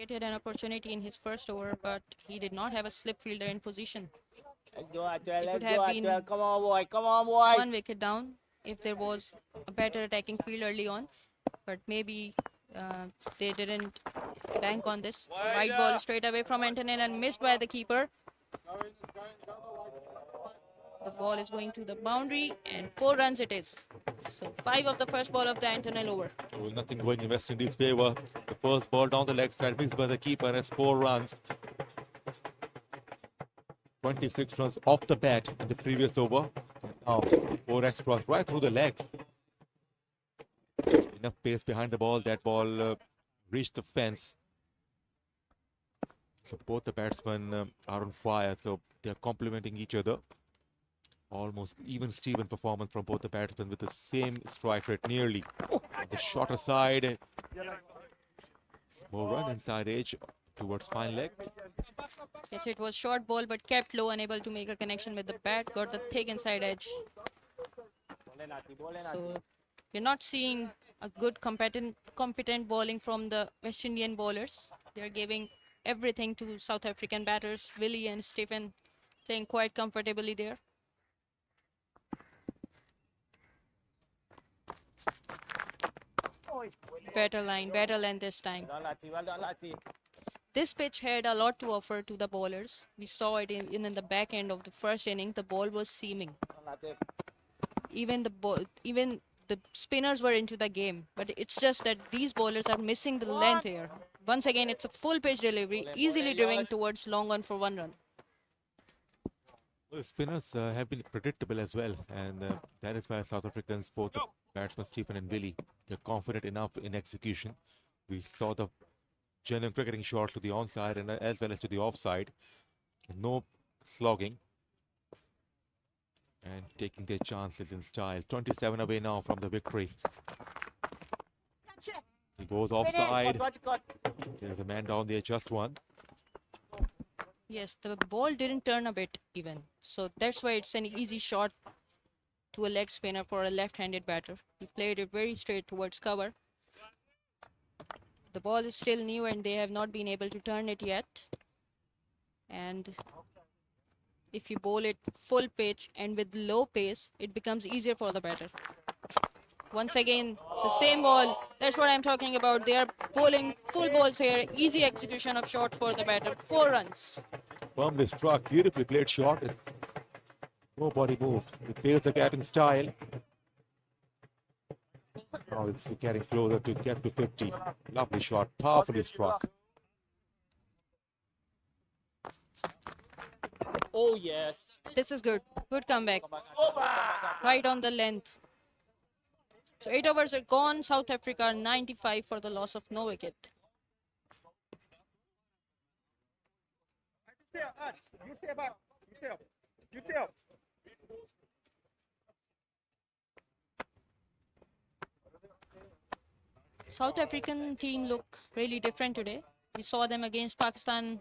Created an opportunity in his first over, but he did not have a slip fielder in position. Let's go, Atwell. It would Let's have go, been Atwell. Come on, boy. Come on, boy. 1 wicket down if there was a better attacking field early on, but maybe they didn't bank on this. Right ball straight away from Antonel and missed by the keeper. The ball is going to the boundary and 4 runs it is. So 5 of the first ball of the Antonel over. So nothing going in West Indies' favour. The first ball down the leg side missed by the keeper and has 4 runs. 26 runs off the bat in the previous over. Now 4 extras right through the legs. Enough pace behind the ball. That ball reached the fence. So both the batsmen are on fire. So they are complementing each other. Almost even Steven performance from both the batsmen with the same strike rate nearly. On the shorter side. More run inside edge towards fine leg. Yes, it was short ball but kept low, unable to make a connection with the bat. Got the thick inside edge. So we're not seeing a good competent bowling from the West Indian bowlers. They're giving everything to South African batters. Willie and Stephen playing quite comfortably there. Better line, better length this time. Well done, Lati. Well done, Lati. This pitch had a lot to offer to the bowlers. We saw it in the back end of the first inning. The ball was seaming. Well done, Lati. Even the spinners were into the game, but it's just that these bowlers are missing the length here. Once again, it's a full pitch delivery, easily driven towards long on for 1 run. Well, spinners have been predictable as well, and that is why South Africans, both the batsmen Stephen and Willie, they're confident enough in execution. We saw the genuine cricketing shot to the onside and as well as to the offside. No slogging. And taking their chances in style. 27 away now from the victory. He goes offside. There's a man down there, just one. Yes, the ball didn't turn a bit even. So that's why it's an easy shot to a leg spinner for a left-handed batter. He played it very straight towards cover. The ball is still new and they have not been able to turn it yet. And if you bowl it full pitch and with low pace, it becomes easier for the batter. Once again, the same ball. That's what I'm talking about. They are bowling full balls here. Easy execution of shots for the batter. 4 runs. Firmly struck, beautifully played shot. Nobody moved. It fills the gap in style. Now it's getting closer to get to 50. Lovely shot, powerfully struck. Oh, yes. This is good. Good comeback. Right on the length. So 8 overs are gone. South Africa 95 for the loss of no wicket. You stay back. You stay up. South African team look really different today. We saw them against Pakistan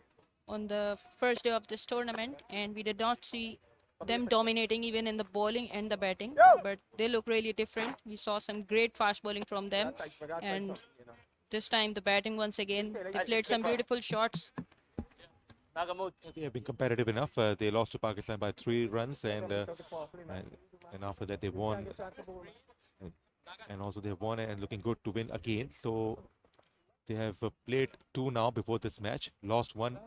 on the first day of this tournament, and we did not see them dominating even in the bowling and the batting, but they look really different. We saw some great fast bowling from them, and this time the batting once again. They played some beautiful shots. They have been competitive enough. They lost to Pakistan by 3 runs, and after that they won. And also they have won and looking good to win again. So they have played 2 now before this match, lost 1,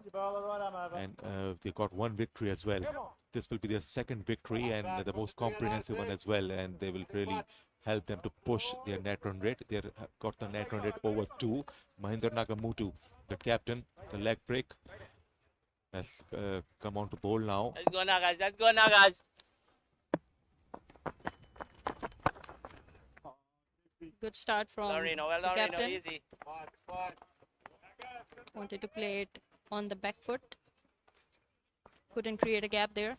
and they got 1 victory as well. This will be their 2nd victory and the most comprehensive one as well, and they will really help them to push their net run rate. They have got the net run rate over 2. Mahendra Nagamutu, the captain, the leg break, has come on to bowl now. Let's go, Nagas. Let's go, Nagas. Good start from Reno. Well the done, Reno. captain. Easy. Wanted to play it on the back foot. Couldn't create a gap there.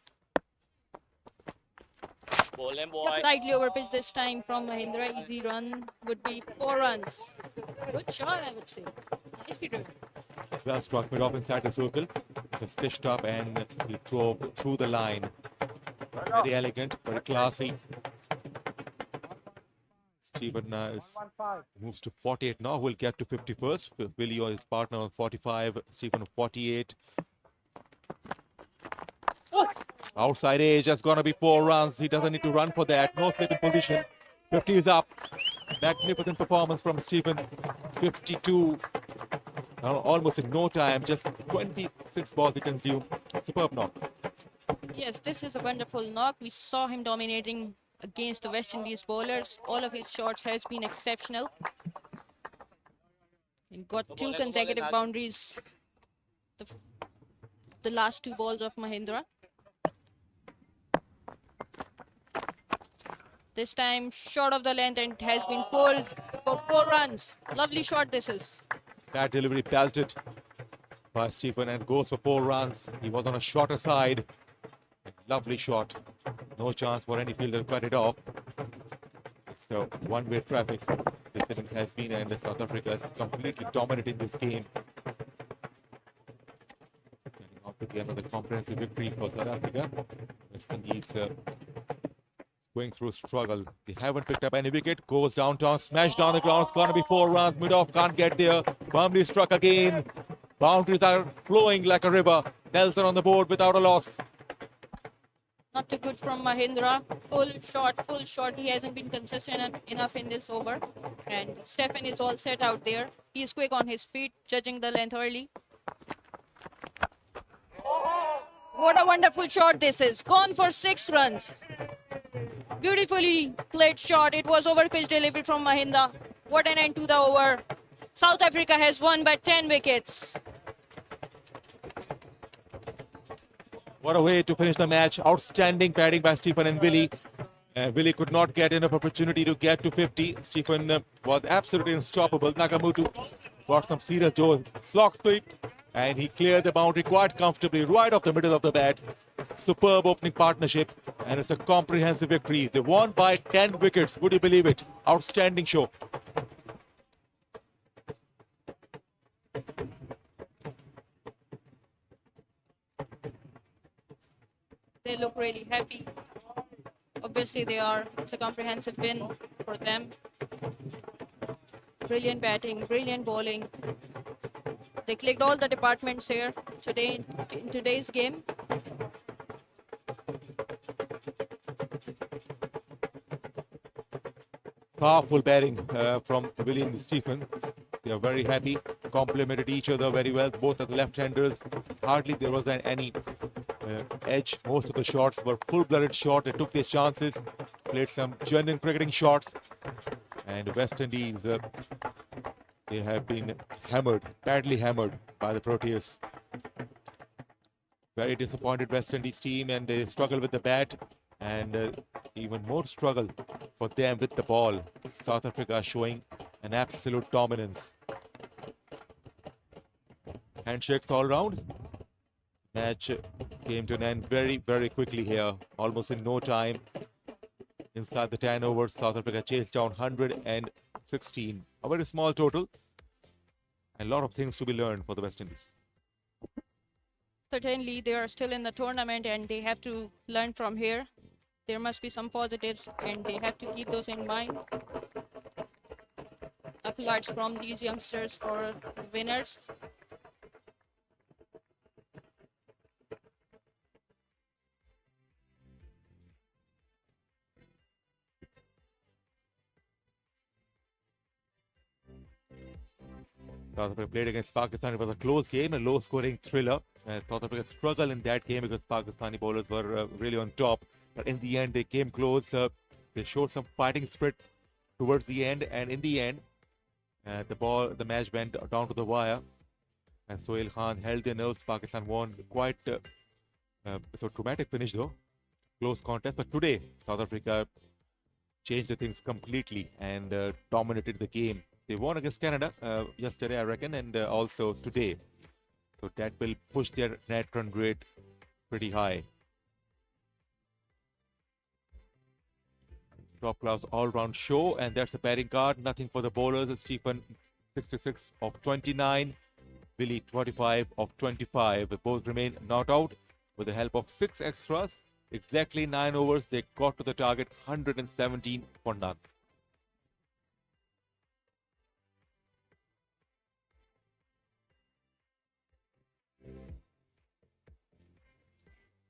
Bowling, boy. Slightly over pitch this time from Mahindra. Easy run would be 4 runs. Good shot, I would say. Nicely driven. Well struck mid-off inside the circle. Just fished up and he drove through the line. Very elegant, very classy. Stephen moves to 48 now. Will get to 51st. Willie or his partner on 45. Stephen on 48. Outside edge, that's going to be 4 runs. He doesn't need to run for that. No set in position. 50 is up. Magnificent performance from Stephen. 52. Almost in no time. Just 26 balls he consumed. Superb knock. Yes, this is a wonderful knock. We saw him dominating against the West Indies bowlers. All of his shots has been exceptional. And got 2 consecutive boundaries. The last 2 balls of Mahindra. This time short of the length and it has been pulled for 4 runs. Lovely shot this is. That delivery pelted by Stephen and goes for 4 runs. He was on a shorter side. Lovely shot. No chance for any fielder to cut it off. It's a one-way traffic. This innings has been, and South Africa is completely dominating this game. Getting off to the end of the comprehensive victory for South Africa. West Indies going through struggle. They haven't picked up any wicket. Goes downtown, smashed down the ground. It's going to be 4 runs. Mid-off can't get there. Firmly struck again. Boundaries are flowing like a river. Nelson on the board without a loss. Not too good from Mahindra. Full shot. He hasn't been consistent enough in this over. And Stephen is all set out there. He is quick on his feet, judging the length early. What a wonderful shot this is. Gone for 6 runs. Beautifully played shot. It was over pitch delivery from Mahindra. What an end to the over. South Africa has won by 10 wickets. What a way to finish the match. Outstanding batting by Stephen and Willie. Willie could not get enough opportunity to get to 50. Stephen was absolutely unstoppable. Nagamutu got some serious dose. Slog sweep. And he cleared the boundary quite comfortably right off the middle of the bat. Superb opening partnership. And it's a comprehensive victory. They won by 10 wickets. Would you believe it? Outstanding show. They look really happy. Obviously they are. It's a comprehensive win for them. Brilliant batting, brilliant bowling. They clicked all the departments here today in today's game. Powerful batting from Willie and Stephen. They are very happy, complemented each other very well. Both are the left-handers. Hardly there was any edge. Most of the shots were full-blooded shots. They took their chances, played some genuine cricketing shots. And West Indies, they have been hammered, badly hammered by the Proteas. Very disappointed West Indies team, and they struggle with the bat. And even more struggle for them with the ball. South Africa showing an absolute dominance. Handshakes all round. Match came to an end very, very quickly here. Almost in no time. Inside the 10 overs, South Africa chased down 116. A very small total. A lot of things to be learned for the West Indies. Certainly they are still in the tournament and they have to learn from here. There must be some positives and they have to keep those in mind. Accolades from these youngsters for winners. South Africa played against Pakistan. It was a close game, a low-scoring thriller. South Africa struggled in that game because Pakistani bowlers were really on top. But in the end, they came close. They showed some fighting spirit towards the end, and in the end, the match went down to the wire. And Sohail Khan held their nerves. Pakistan won. Quite so dramatic finish though. Close contest. But today, South Africa changed the things completely and dominated the game. They won against Canada yesterday, I reckon, and also today. So that will push their net run rate pretty high. Top class all-round show, and that's the batting card. Nothing for the bowlers. Stephen 66 of 29, Willie 25 of 25. They both remain not out with the help of 6 extras. Exactly 9 overs, they got to the target, 117 for none.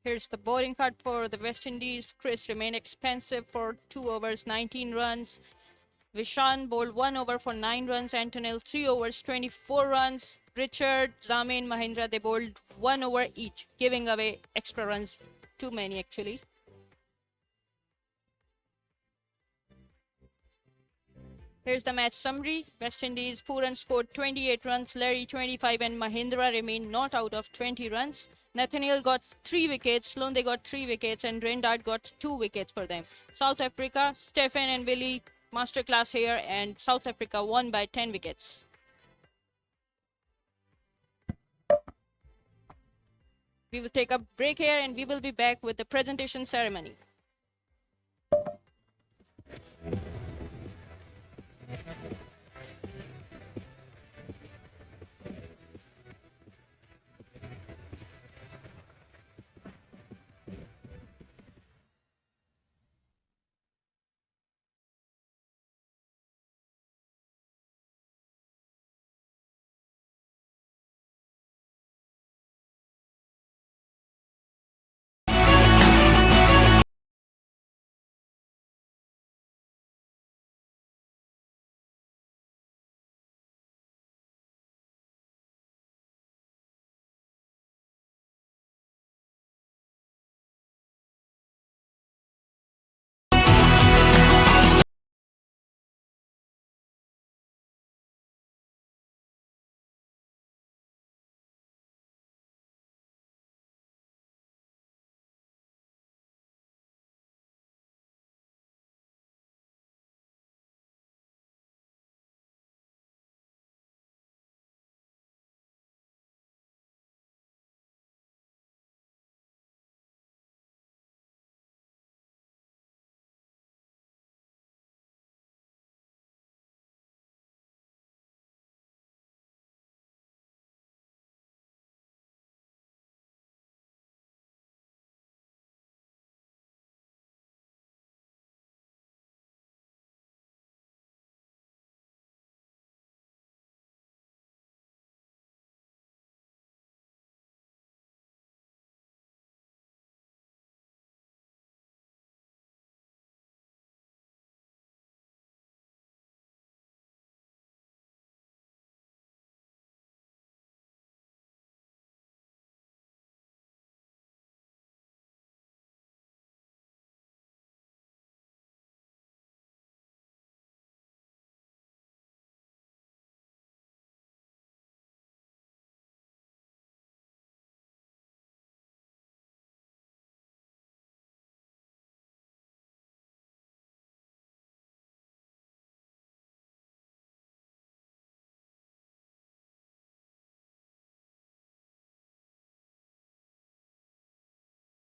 Here's the bowling card for the West Indies. Chris remained expensive for 2 overs, 19 runs. Vishan bowled 1 over for 9 runs. Antonil 3 overs, 24 runs. Richard, Zamin, Mahindra, they bowled 1 over each, giving away extra runs. Too many actually. Here's the match summary. West Indies, Pooran scored 28 runs, Larry 25 and Mahindra remained not out of 20 runs. Nathaniel got 3 wickets, Lunde got 3 wickets and Rendard got 2 wickets for them. South Africa, Stephen and Willie, masterclass here and South Africa won by 10 wickets. We will take a break here and we will be back with the presentation ceremony.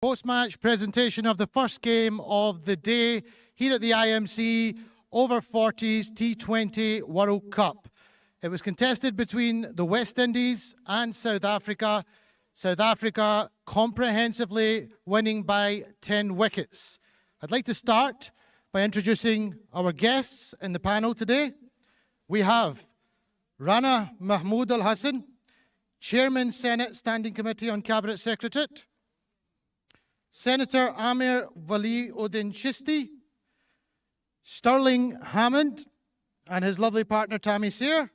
Post-match presentation of the first game of the day here at the IMC Over-40s T20 World Cup. It was contested between the West Indies and South Africa. South Africa comprehensively winning by 10 wickets. I'd like to start by introducing our guests in the panel today. We have Rana Mahmood Al Hassan, Chairman, Senate Standing Committee on Cabinet Secretariat. Senator Amir Wali Uddin Chisti, Sterling Hammond and his lovely partner Tammy Sear,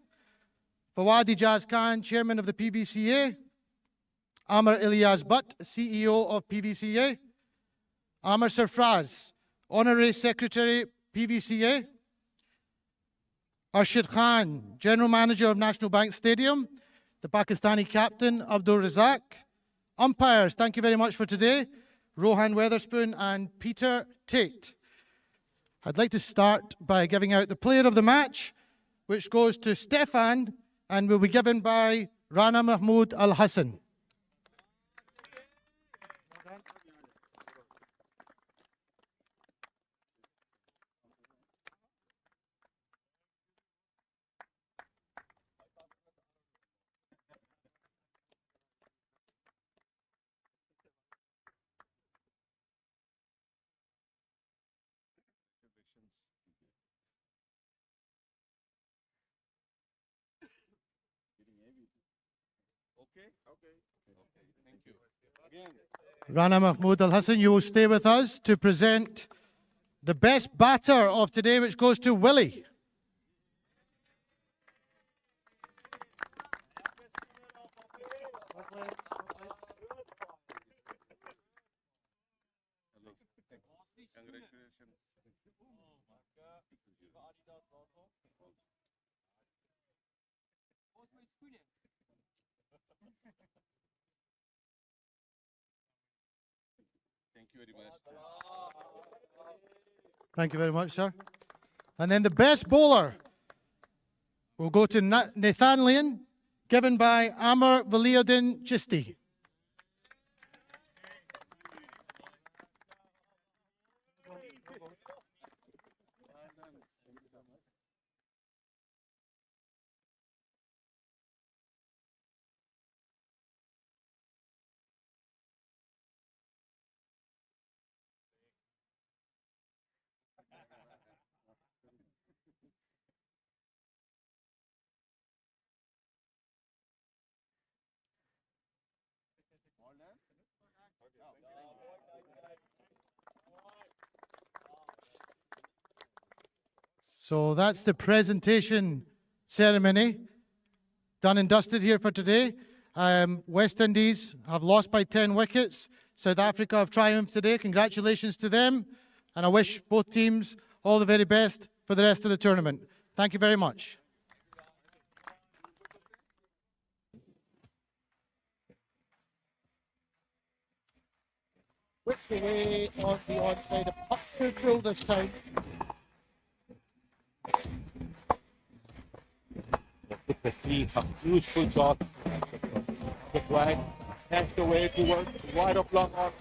Fawad Ijaz Khan, Chairman of the PBCA, Amr Ilyas Butt, CEO of PBCA, Amr Sarfraz, Honorary Secretary, PBCA, Arshid Khan, General Manager of National Bank Stadium, the Pakistani captain, Abdul Razak. Umpires, thank you very much for today, Rohan Weatherspoon and Peter Tate. I'd like to start by giving out the player of the match, which goes to Stefan and will be given by Rana Mahmood Al Hassan. Thank you. Again. Rana Mahmoud Al Hassan, you will stay with us to present the best batter of today, which goes to Willie. Congratulations. Thank you very much. Thank you very much, sir. And then the best bowler will go to Nathaniel, given by Amar Valiuddin Chisti. So that's the presentation ceremony done and dusted here for today. West Indies have lost by 10 wickets. South Africa have triumphed today. Congratulations to them. And I wish both teams all the very best for the rest of the tournament. Thank you very much. Whipped away on the onside. A puck to throw this time. The 15, some useful shots. The flag, snatched away towards wide of long on.